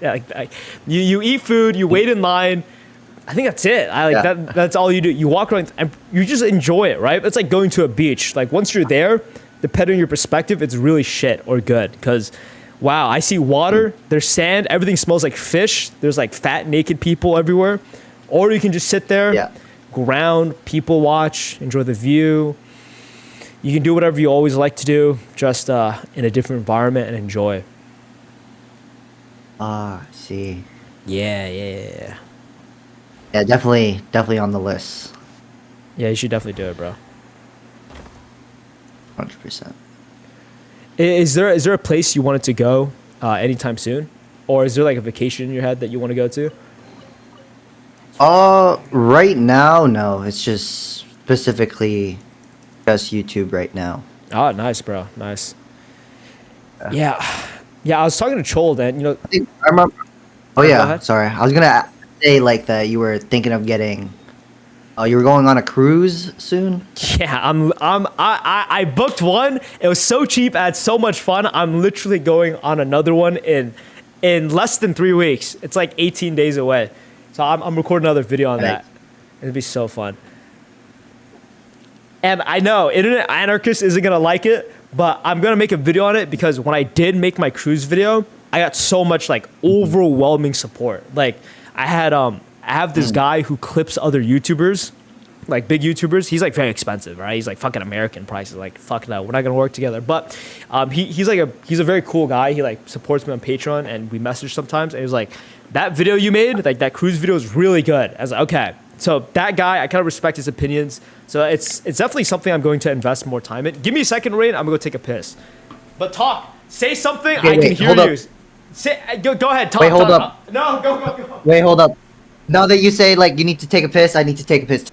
yeah, like you eat food, you wait in line. I think that's it. I like Yeah. that. That's all you do. You walk around and you just enjoy it, right? It's like going to a beach. Like once you're there, depending on your perspective, it's really shit or good. Because, wow, I see water. There's sand. Everything smells like fish. There's like fat, naked people everywhere. Or you can just sit there, Yeah. ground, people watch, enjoy the view. You can do whatever you always like to do, just in a different environment and enjoy. Ah, I see. Yeah. Yeah, definitely on the list. Yeah, you should definitely do it, bro. 100%. Is there a place you wanted to go anytime soon, or is there like a vacation in your head that you want to go to? Right now, no. It's just specifically just YouTube right now. Oh, nice, bro. Nice. Yeah. I was talking to Chol, and I remember. Oh Go yeah, ahead. sorry. I was gonna say like that you were thinking of getting. You were going on a cruise soon. yeah, I booked one. It was so cheap. I had so much fun. I'm literally going on another one in less than 3 weeks. It's like 18 days away. So I'm recording another video on that. It'd be so fun. And I know Internet Anarchist isn't gonna like it, but I'm gonna make a video on it because when I did make my cruise video, I got so much like overwhelming support. Like I have this guy who clips other YouTubers, like big YouTubers. He's like very expensive, right? He's like fucking American prices. Like fuck no, we're not gonna work together. But he's a very cool guy. He like supports me on Patreon, and we message sometimes. And he was like, that video you made, like that cruise video is really good. I was like, okay. So that guy, I kind of respect his opinions. So it's definitely something I'm going to invest more time in. Give me a second, Rain. I'm gonna go take a piss. But talk, say something. Okay, I can wait, hear hold up. you. Say, go ahead. Talk. Wait, hold talk. up. No, go. Wait, hold up. Now that you say like you need to take a piss, I need to take a piss.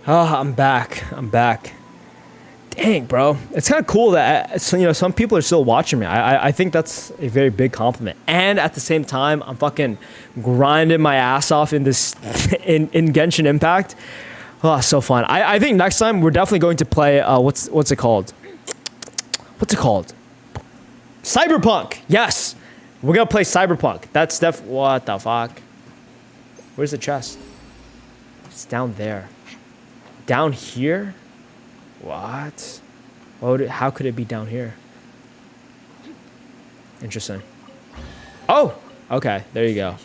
Oh, I'm back. Dang, bro. It's kind of cool that some people are still watching me. I think that's a very big compliment. And at the same time, I'm fucking grinding my ass off in this in Genshin Impact. Oh, so fun. I think next time we're definitely going to play what's it called? What's it called? Cyberpunk. Yes. We're going to play Cyberpunk. That's what the fuck? Where's the chest? It's down there. Down here? What? How could it be down here? Interesting. Oh! Okay, there you go.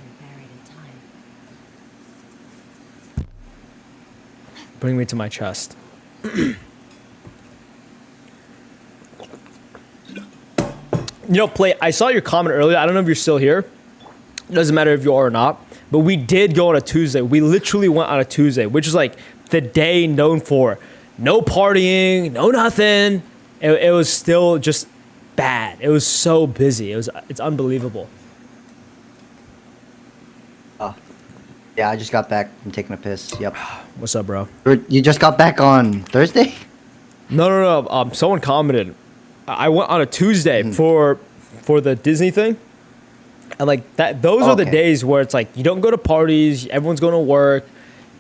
Bring me to my chest. Play. I saw your comment earlier. I don't know if you're still here. It doesn't matter if you are or not. But we did go on a Tuesday. We literally went on a Tuesday, which is like the day known for no partying, no nothing. It was still just bad. It was so busy. It's unbelievable. Yeah, I just got back from taking a piss. Yep. What's up, bro? You just got back on Thursday? No. Someone commented. I went on a Tuesday for the Disney thing. And like that, those are the Okay. days where it's like you don't go to parties, everyone's going to work,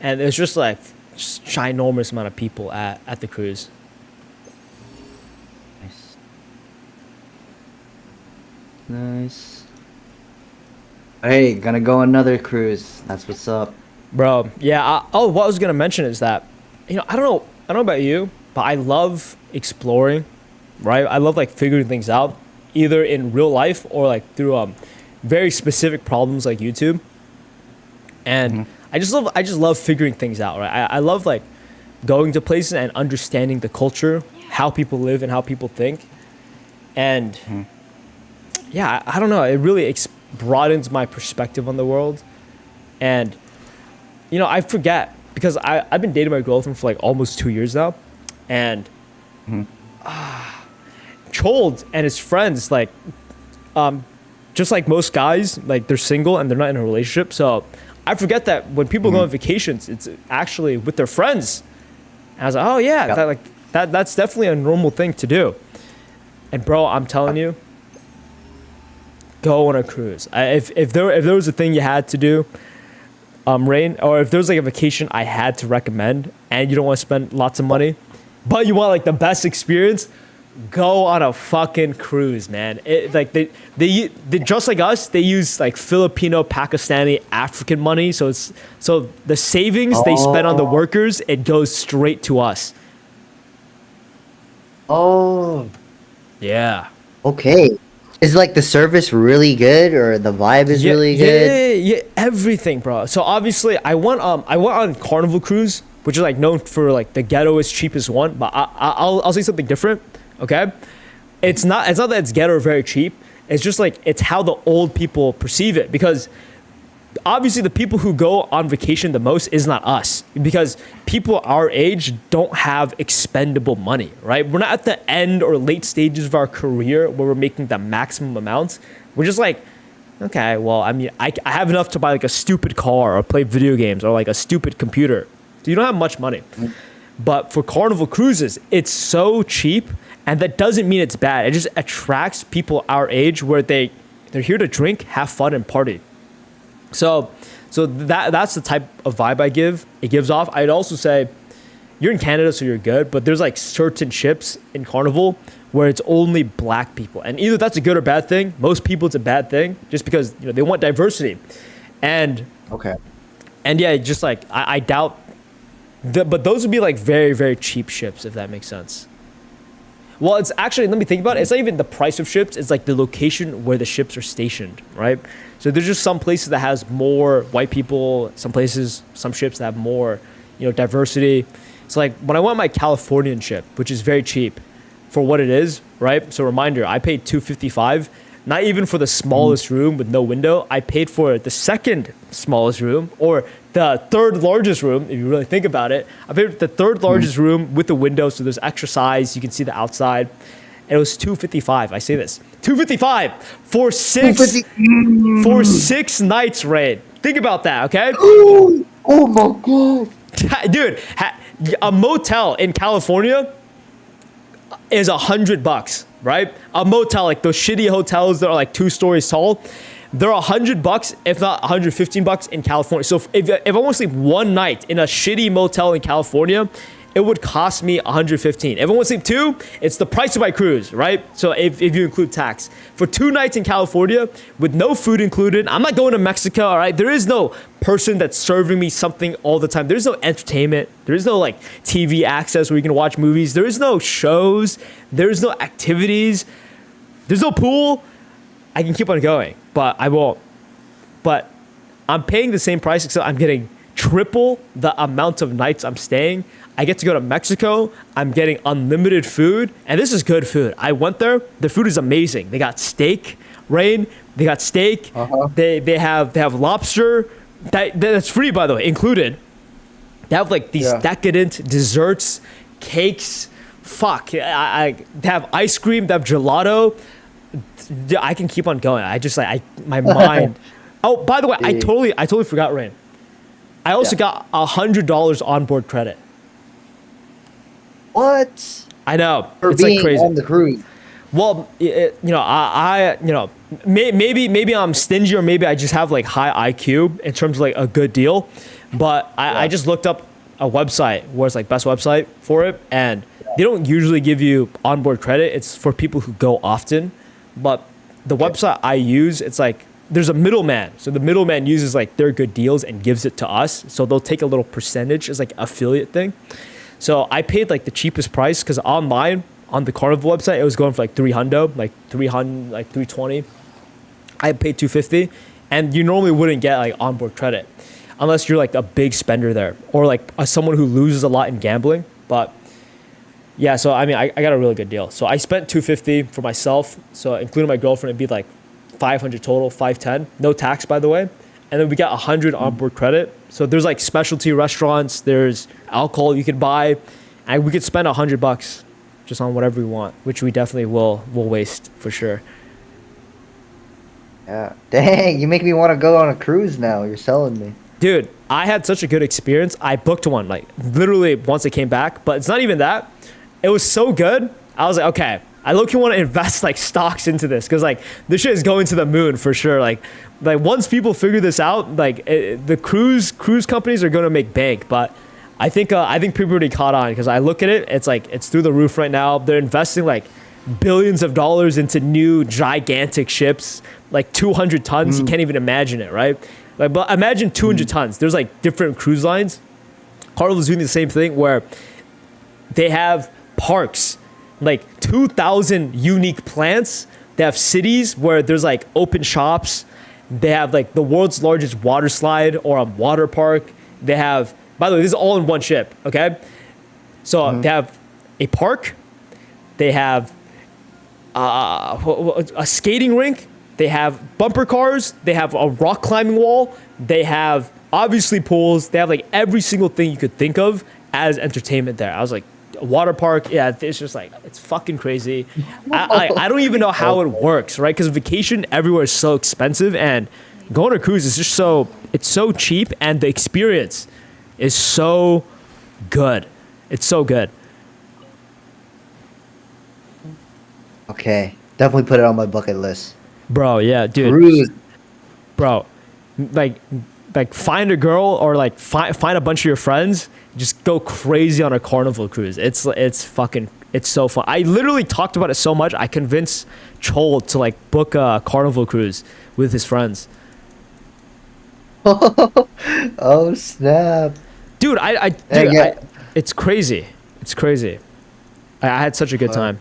and it's just like ginormous amount of people at the cruise. Nice. Hey, gonna go another cruise. That's what's up. Bro, yeah. What I was gonna mention is that, I don't know about you, but I love exploring, right? I love like figuring things out, either in real life or like through very specific problems like YouTube. And I just love figuring things out, right? I love like going to places and understanding the culture, how people live and how people think. And yeah, I don't know. It really broadens my perspective on the world. And, I forget because I've been dating my girlfriend for like almost 2 years now. And Chold and his friends, like, just like most guys, like they're single and they're not in a relationship. So I forget that when people go on vacations, it's actually with their friends. And I was like, oh yeah, Yep. that's definitely a normal thing to do. And bro, I'm telling you, go on a cruise. If there was a thing you had to do, Rain, or if there was like a vacation I had to recommend, and you don't want to spend lots of money, but you want like the best experience, go on a fucking cruise, man. They just like us, they use like Filipino, Pakistani, African money, so the savings they spend on the workers, it goes straight to us. Oh, Yeah. okay. Is like the service really good or the vibe is really good? Yeah, everything, bro. So obviously, I went on Carnival Cruise, which is like known for like the ghettoest, cheapest one. But I'll say something different, okay? It's not that it's ghetto or very cheap. It's just like it's how the old people perceive it, because obviously the people who go on vacation the most is not us, because people our age don't have expendable money, right? We're not at the end or late stages of our career where we're making the maximum amounts. We're just like, okay, well, I mean, I have enough to buy like a stupid car or play video games or like a stupid computer. So you don't have much money. But for Carnival Cruises, it's so cheap, and that doesn't mean it's bad. It just attracts people our age where they're here to drink, have fun, and party. So that's the type of vibe it gives off. I'd also say you're in Canada, so you're good, but there's like certain ships in Carnival where it's only black people. And either that's a good or bad thing. Most people, it's a bad thing just because, they want diversity. And Okay. yeah, just like, I doubt, but those would be like very, very cheap ships, if that makes sense. Well, it's actually, let me think about it. It's not even the price of ships. It's like the location where the ships are stationed, right? So there's just some places that has more white people, some ships that have more, diversity. So like when I went on my Californian ship, which is very cheap for what it is, right? So reminder, I paid $255, not even for the smallest room with no window. I paid for the second smallest room, or the third largest room, if you really think about it. I paid for the third largest room with a window, so there's extra size, you can see the outside. And it was $255. I say this, $255 for for 6 nights, Raid. Think about that, okay? Oh my god. Dude, a motel in California is $100, right? A motel, like those shitty hotels that are like 2 stories tall, they're $100, if not $115 in California. So if I want to sleep one night in a shitty motel in California, it would cost me $115. If I want to sleep 2, it's the price of my cruise, right? So if you include tax. For 2 nights in California with no food included, I'm not going to Mexico, all right? There is no person that's serving me something all the time. There's no entertainment. There is no like TV access where you can watch movies. There is no shows. There's no activities. There's no pool. I can keep on going, but I won't. But I'm paying the same price, except I'm getting triple the amount of nights I'm staying. I get to go to Mexico. I'm getting unlimited food, and this is good food. I went there. The food is amazing. They got steak, Rain. They got steak. They have lobster. That's free, by the way, included. They have like these decadent desserts, cakes. Fuck, they have ice cream. They have gelato. I can keep on going. I just like my mind. Oh, by the way, I totally forgot, Rain. I also got $100 onboard credit. What? I know. For it's being like crazy. on the cruise. Well, maybe I'm stingy, or maybe I just have like high IQ in terms of like a good deal. But I just looked up a website where it's like best website for it, and they don't usually give you onboard credit. It's for people who go often. But the website I use, it's like there's a middleman. So the middleman uses like their good deals and gives it to us. So they'll take a little percentage as like affiliate thing. So I paid like the cheapest price because online on the Carnival website it was going for like 300, like 300, like 320. I paid 250, and you normally wouldn't get like onboard credit unless you're like a big spender there or like someone who loses a lot in gambling. But yeah, so I mean, I got a really good deal. So I spent 250 for myself. So including my girlfriend, it'd be like 500 total, 510, no tax by the way. And then we got 100 onboard credit. So there's like specialty restaurants, there's alcohol you could buy, and we could spend $100 just on whatever we want, which we definitely will waste for sure. Yeah. Dang, you make me want to go on a cruise now. You're selling me. Dude, I had such a good experience. I booked one like literally once I came back, but it's not even that. It was so good. I was like, okay, I low-key want to invest like stocks into this because like this shit is going to the moon for sure. Like once people figure this out, like the cruise companies are going to make bank. But I think people already caught on because I look at it, it's like it's through the roof right now. They're investing like billions of dollars into new gigantic ships, like 200 tons. You can't even imagine it, right? Like, but imagine 200 tons. There's like different cruise lines. Carnival's doing the same thing where they have parks, like 2,000 unique plants. They have cities where there's like open shops. They have like the world's largest water slide or a water park. They have, by the way, this is all in one ship, okay? So they have a park. They have a skating rink. They have bumper cars. They have a rock climbing wall. They have obviously pools. They have like every single thing you could think of as entertainment there. I was like, a water park. Yeah, it's just like, it's fucking crazy. I don't even know how it works, right? Because vacation everywhere is so expensive and going on a cruise is just it's so cheap and the experience is so good. It's so good. Okay, definitely put it on my bucket list. Bro, yeah, dude. Cruise. Bro, like find a girl or like find a bunch of your friends, just go crazy on a Carnival cruise. It's so fun. I literally talked about it so much I convinced Chol to like book a Carnival cruise with his friends. Oh snap. Dude, it's crazy. It's crazy. I had such a good time.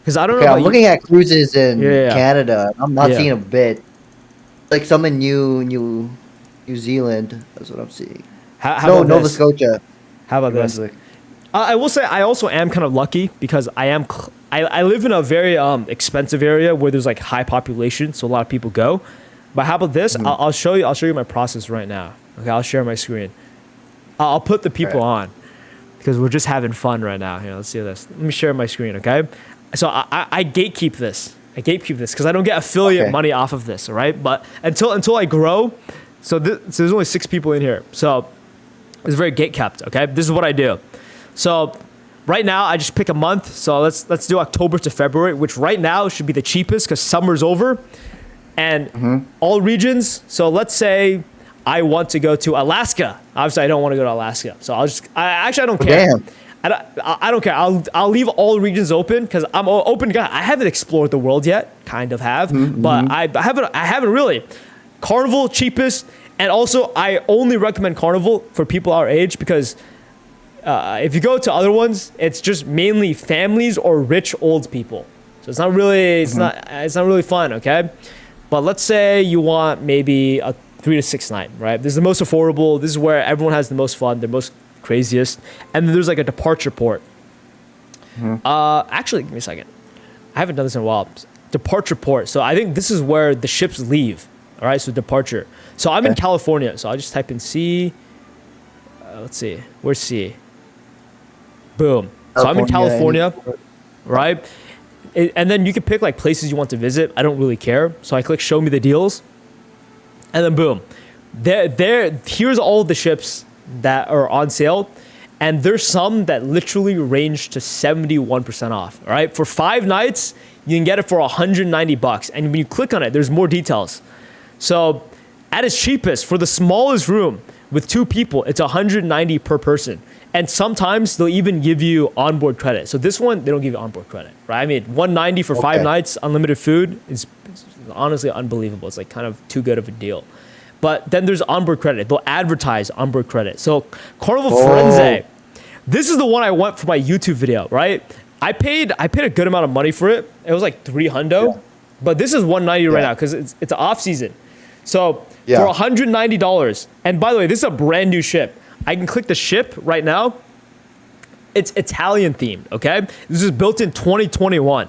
Because I don't know. I'm looking at cruises in Canada. I'm not Yeah. seeing a bit. Like some in New Zealand. That's what I'm seeing. How about Nova this? Scotia. How about this? Brunswick. I will say I also am kind of lucky because I live in a very expensive area where there's like high population, so a lot of people go. But how about this? I'll show you my process right now. Okay, I'll share my screen. I'll put the people on because we're just having fun right now. Here, let's see this. Let me share my screen, okay? So I gatekeep this. I gatekeep this because I don't get affiliate money off of this, all right? But until I grow, so there's only 6 people in here. So it's very gate kept, okay? This is what I do. So right now I just pick a month. So let's do October to February, which right now should be the cheapest because summer's over. And all regions. So let's say I want to go to Alaska. Obviously I don't want to go to Alaska. So I don't care. Damn. I don't care. I'll leave all regions open because I'm an open guy. I haven't explored the world yet. Kind of have, but I haven't really. Carnival cheapest, and also I only recommend Carnival for people our age because if you go to other ones, it's just mainly families or rich old people. So it's not really it's not really fun. Okay, but let's say you want maybe a 3 to 6 night. Right, this is the most affordable. This is where everyone has the most fun. The most craziest, and then there's like a departure port. Actually, give me a second. I haven't done this in a while. Departure port. So I think this is where the ships leave. All right, so departure. So I'm in California, so I'll just type in C. Let's see, where's C? Boom. So I'm in California, right? And then you can pick like places you want to visit. I don't really care, so I click show me the deals, and then boom, here's all the ships that are on sale, and there's some that literally range to 71% off. All right, for 5 nights you can get it for $190, and when you click on it, there's more details. So at its cheapest, for the smallest room with 2 people, it's $190 per person, and sometimes they'll even give you onboard credit. So this one they don't give you onboard credit, right? I mean, $190 for 5 nights, unlimited food is honestly unbelievable. It's like kind of too good of a deal. But then there's onboard credit. They'll advertise onboard credit. So Carnival Firenze, this is the one I want for my YouTube video, right? I paid a good amount of money for it. It was like $300, but this is $190 right now because it's off season. So for $190, and by the way, this is a brand new ship. I can click the ship right now. It's Italian themed, okay? This is built in 2021,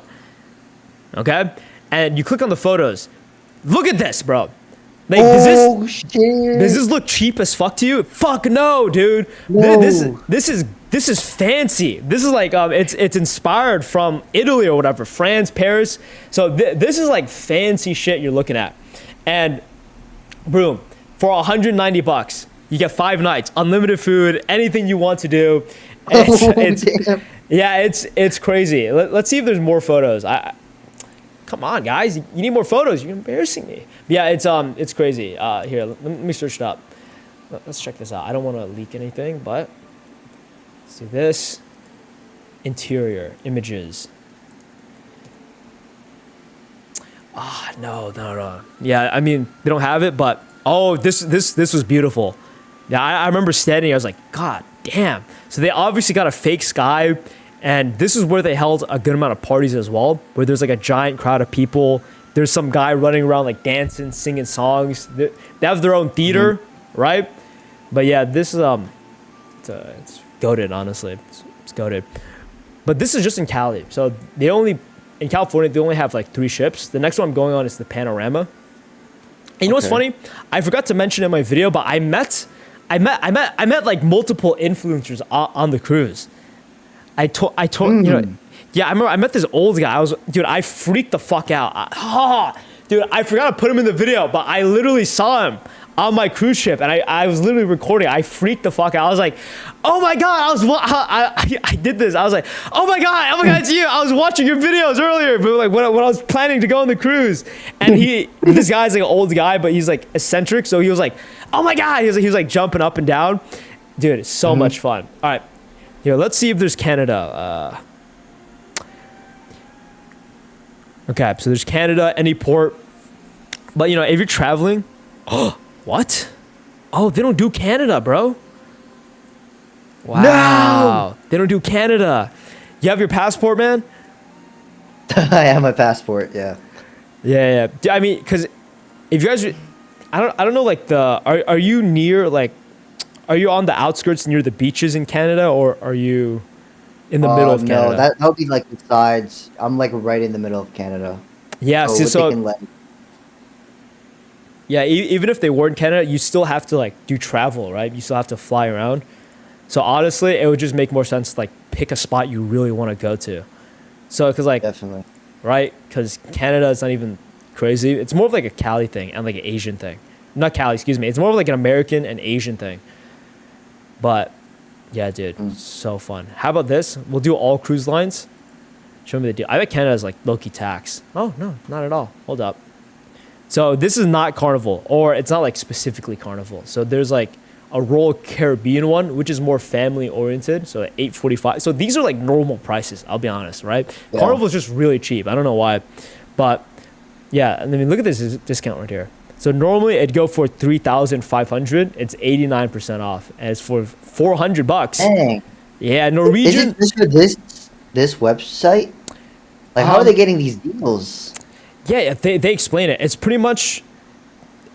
okay? And you click on the photos. Look at this, bro. Like, does this look cheap as fuck to you? Fuck no, dude. No. This is fancy. This is like it's inspired from Italy or whatever, France, Paris. So this is like fancy shit you're looking at. And boom, for $190, you get 5 nights, unlimited food, anything you want to do. It's crazy. Let's see if there's more photos. Come on, guys, you need more photos. You're embarrassing me. Yeah, it's crazy. Here, let me search it up. Let's check this out. I don't want to leak anything, but let's see this. Interior images. No. Yeah, I mean, they don't have it, but this was beautiful. Yeah, I remember standing. I was like, God damn. So they obviously got a fake sky. And this is where they held a good amount of parties as well, where there's like a giant crowd of people. There's some guy running around like dancing, singing songs. They have their own theater, right? But yeah, this is it's goated, honestly. It's goated. But this is just in Cali. So in California, they only have like 3 ships. The next one I'm going on is the Panorama. And you know what's funny? I forgot to mention in my video, but I met like multiple influencers on the cruise. I told you know, yeah, I remember I met this old guy. I freaked the fuck out. Dude, I forgot to put him in the video, but I literally saw him on my cruise ship, and I was literally recording. I freaked the fuck out. I was like, oh my God, I did this. I was like, oh my God, it's you. I was watching your videos earlier, but like when I was planning to go on the cruise, and this guy's like an old guy, but he's like eccentric, so he was like, oh my God, he was like jumping up and down. Dude, it's so much fun. All right. Here, let's see if there's Canada. Okay, so there's Canada, any port. But, if you're traveling... What? Oh, they don't do Canada, bro. Wow. No! They don't do Canada. You have your passport, man? I have my passport, yeah. Yeah. I mean, because if you guys... I don't know, like, Are you near, like... Are you on the outskirts near the beaches in Canada, or are you in the middle of Canada? No, that would be like the sides. I'm like right in the middle of Canada. Yeah, yeah. Even if they were in Canada, you still have to like do travel, right? You still have to fly around. So honestly, it would just make more sense to like pick a spot you really want to go to. So because like definitely right, because Canada is not even crazy. It's more of like a Cali thing and like an Asian thing. Not Cali, excuse me. It's more of like an American and Asian thing. But, yeah, dude, so fun. How about this? We'll do all cruise lines. Show me the deal. I bet Canada's like low-key tax. Oh, no, not at all. Hold up. So this is not Carnival, or it's not like specifically Carnival. So there's like a Royal Caribbean one, which is more family-oriented, so at $845. So these are like normal prices, I'll be honest, right? Yeah. Carnival's just really cheap. I don't know why. But, yeah, I mean, look at this discount right here. So normally it'd go for $3,500. It's 89% off, and it's for $400. Dang. Yeah, Norwegian. Isn't this for this website? Like, how are they getting these deals? Yeah, they explain it. It's pretty much,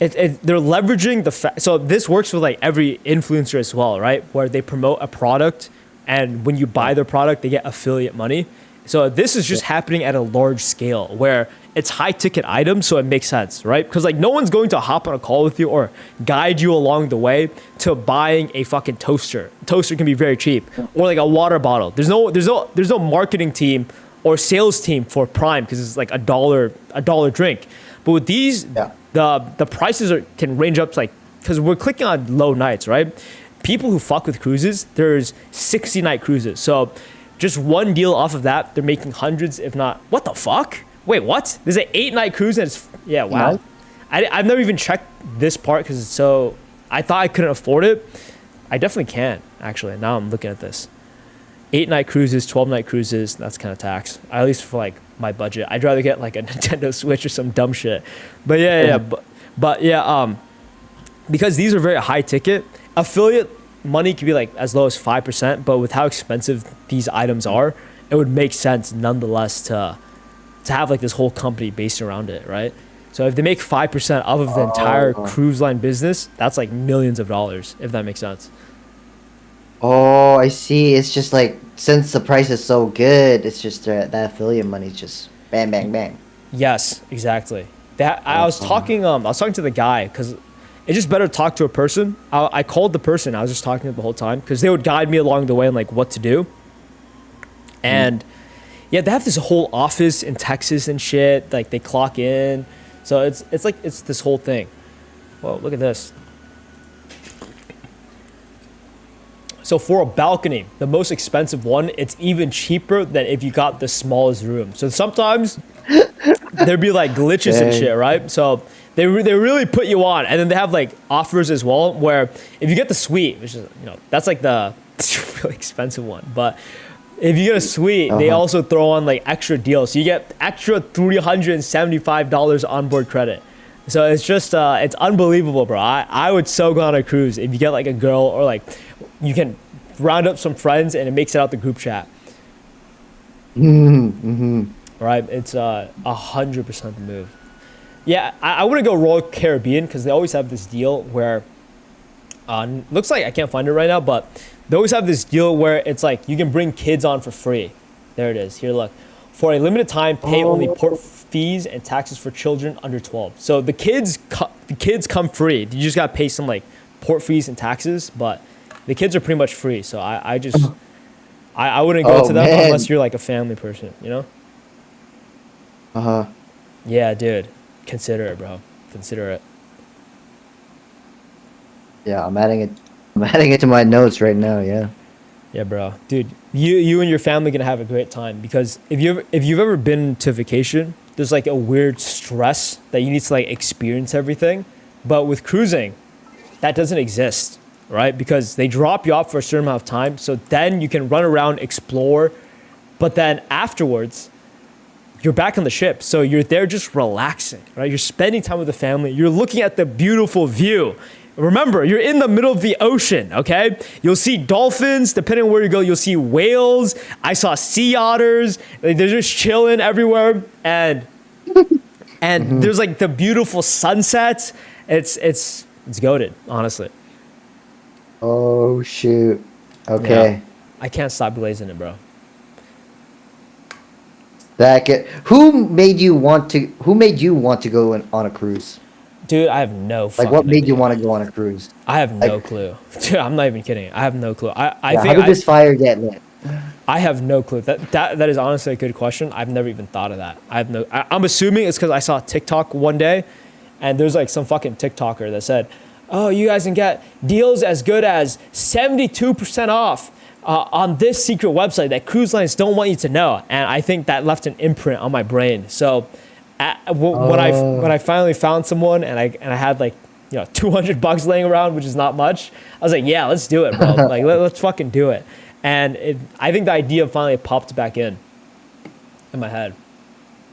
they're leveraging the fact. So this works with like every influencer as well, right? Where they promote a product, and when you buy their product, they get affiliate money. So this is just happening at a large scale where it's high ticket items, so it makes sense, right? Because like no one's going to hop on a call with you or guide you along the way to buying a fucking toaster. Toaster can be very cheap, or like a water bottle. There's no marketing team or sales team for Prime because it's like a dollar drink. But with these, the prices can range up to like, because we're clicking on low nights, right? People who fuck with cruises, there's 60-night cruises, so. Just one deal off of that, they're making hundreds, if not... What the fuck? Wait, what? There's an 8-night cruise and it's... Yeah, wow. No. I've never even checked this part because it's so... I thought I couldn't afford it. I definitely can, actually. Now I'm looking at this. 8-night cruises, 12-night cruises. That's kind of tax. At least for like my budget. I'd rather get like a Nintendo Switch or some dumb shit. But yeah. But yeah. Because these are very high ticket, affiliate money could be like as low as 5%. But with how expensive these items are, it would make sense nonetheless to have like this whole company based around it, right? So if they make 5% off of the entire cruise line business, that's like millions of dollars, if that makes sense. Oh, I see. It's just like since the price is so good, it's just that affiliate money just bang, bang, bang. Yes, exactly. That I was talking to the guy because it's just better to talk to a person. I called the person. I was just talking to them the whole time because they would guide me along the way and like what to do. And yeah, they have this whole office in Texas and shit. Like they clock in, so it's this whole thing. Whoa, look at this. So for a balcony, the most expensive one, it's even cheaper than if you got the smallest room. So sometimes there'd be like glitches and shit, right? So they really put you on, and then they have like offers as well. Where if you get the suite, which is that's like the really expensive one, but if you get a suite, they also throw on like extra deals. So you get extra $375 onboard credit. So it's just it's unbelievable, bro. I would so go on a cruise if you get like a girl or like you can round up some friends and it makes it out the group chat. Right? It's 100% the move. Yeah, I wouldn't go Royal Caribbean because they always have this deal where looks like I can't find it right now, but they always have this deal where it's like you can bring kids on for free. There it is. Here, look. For a limited time, pay only port fees and taxes for children under 12. So the kids come free. You just gotta pay some like port fees and taxes, but the kids are pretty much free. So I wouldn't go to them unless you're like a family person, you know? Yeah, dude. Consider it, bro. Consider it. Yeah, I'm adding it to my notes right now. Yeah. Yeah, bro. Dude, you and your family gonna have a great time because if you've ever been to vacation, there's like a weird stress that you need to like experience everything. But with cruising, that doesn't exist, right? Because they drop you off for a certain amount of time, so then you can run around, explore, but then afterwards, you're back on the ship. So you're there just relaxing, right? You're spending time with the family. You're looking at the beautiful view. Remember, you're in the middle of the ocean, okay? You'll see dolphins, depending on where you go, you'll see whales. I saw sea otters. Like, they're just chilling everywhere. And there's like the beautiful sunsets. It's goated, honestly. Oh shoot. Okay. Yeah. I can't stop glazing it, bro. Who made you want to go on a cruise? Dude, I have no fucking Like, what made idea. you want to go on a cruise? I have no clue. Dude, I'm not even kidding. I have no clue. I think how did this fire get lit? I have no clue. That is honestly a good question. I've never even thought of that. I'm assuming it's because I saw TikTok one day, and there's like some fucking TikToker that said, "Oh, you guys can get deals as good as 72% off on this secret website that cruise lines don't want you to know." And I think that left an imprint on my brain. So when I finally found someone and I had like $200 laying around, which is not much, I was like, yeah, let's do it, bro. Like let's fucking do it. And I think the idea finally popped back in my head.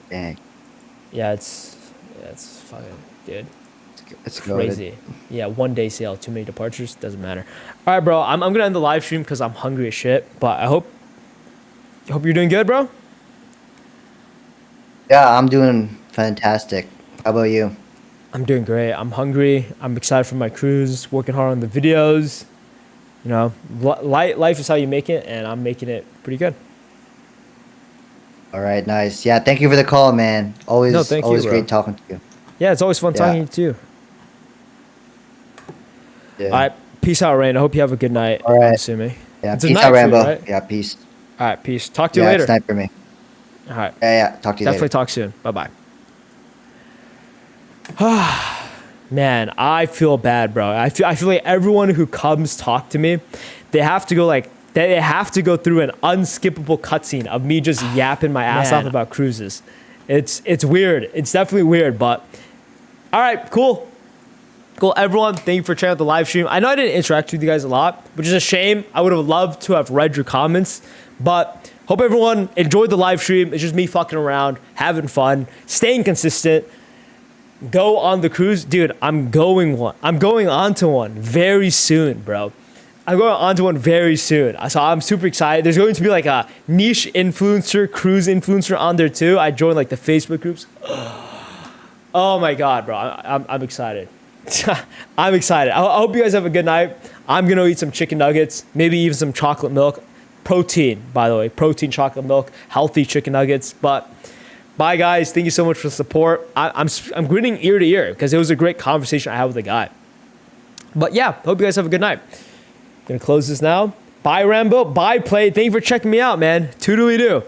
Dang. Yeah, it's fucking, dude. It's Crazy. goated. Yeah, 1 day sale, too many departures, doesn't matter. All right, bro. I'm gonna end the live stream because I'm hungry as shit. But I hope you're doing good, bro. Yeah, I'm doing fantastic. How about you? I'm doing great. I'm hungry. I'm excited for my cruise. Working hard on the videos. Life is how you make it, and I'm making it pretty good. All right, nice. Yeah, thank you for the call, man. Always, No, thank you, always bro. great talking to you. Yeah, it's always fun talking to you too. Yeah. All right, peace out, Rain. I hope you have a good night. All right. I'm assuming. Yeah, It's a peace night out, for you, Rambo. right? Yeah, peace. All right, peace. Talk to you Yeah, later. it's night for me. All right. Yeah, talk to you Definitely later. talk soon. Bye bye. Man, I feel bad, bro. I feel like everyone who comes talk to me, they have to go through an unskippable cutscene of me just yapping my ass off about cruises. It's weird. It's definitely weird, but all right, cool. Cool, everyone. Thank you for checking out the live stream. I know I didn't interact with you guys a lot, which is a shame. I would have loved to have read your comments, but hope everyone enjoyed the live stream. It's just me fucking around, having fun, staying consistent. Go on the cruise, dude. I'm going on to one very soon, bro. I'm going on to one very soon. So I'm super excited. There's going to be like a niche influencer, cruise influencer on there too. I joined like the Facebook groups. Oh my God, bro. I'm excited. I'm excited. I hope you guys have a good night. I'm going to eat some chicken nuggets, maybe even some chocolate milk. Protein, by the way. Protein, chocolate milk, healthy chicken nuggets. But bye, guys. Thank you so much for the support. I'm grinning ear to ear because it was a great conversation I had with the guy. But yeah, hope you guys have a good night. Gonna close this now. Bye, Rambo. Bye, Play. Thank you for checking me out, man. Toodly-doo.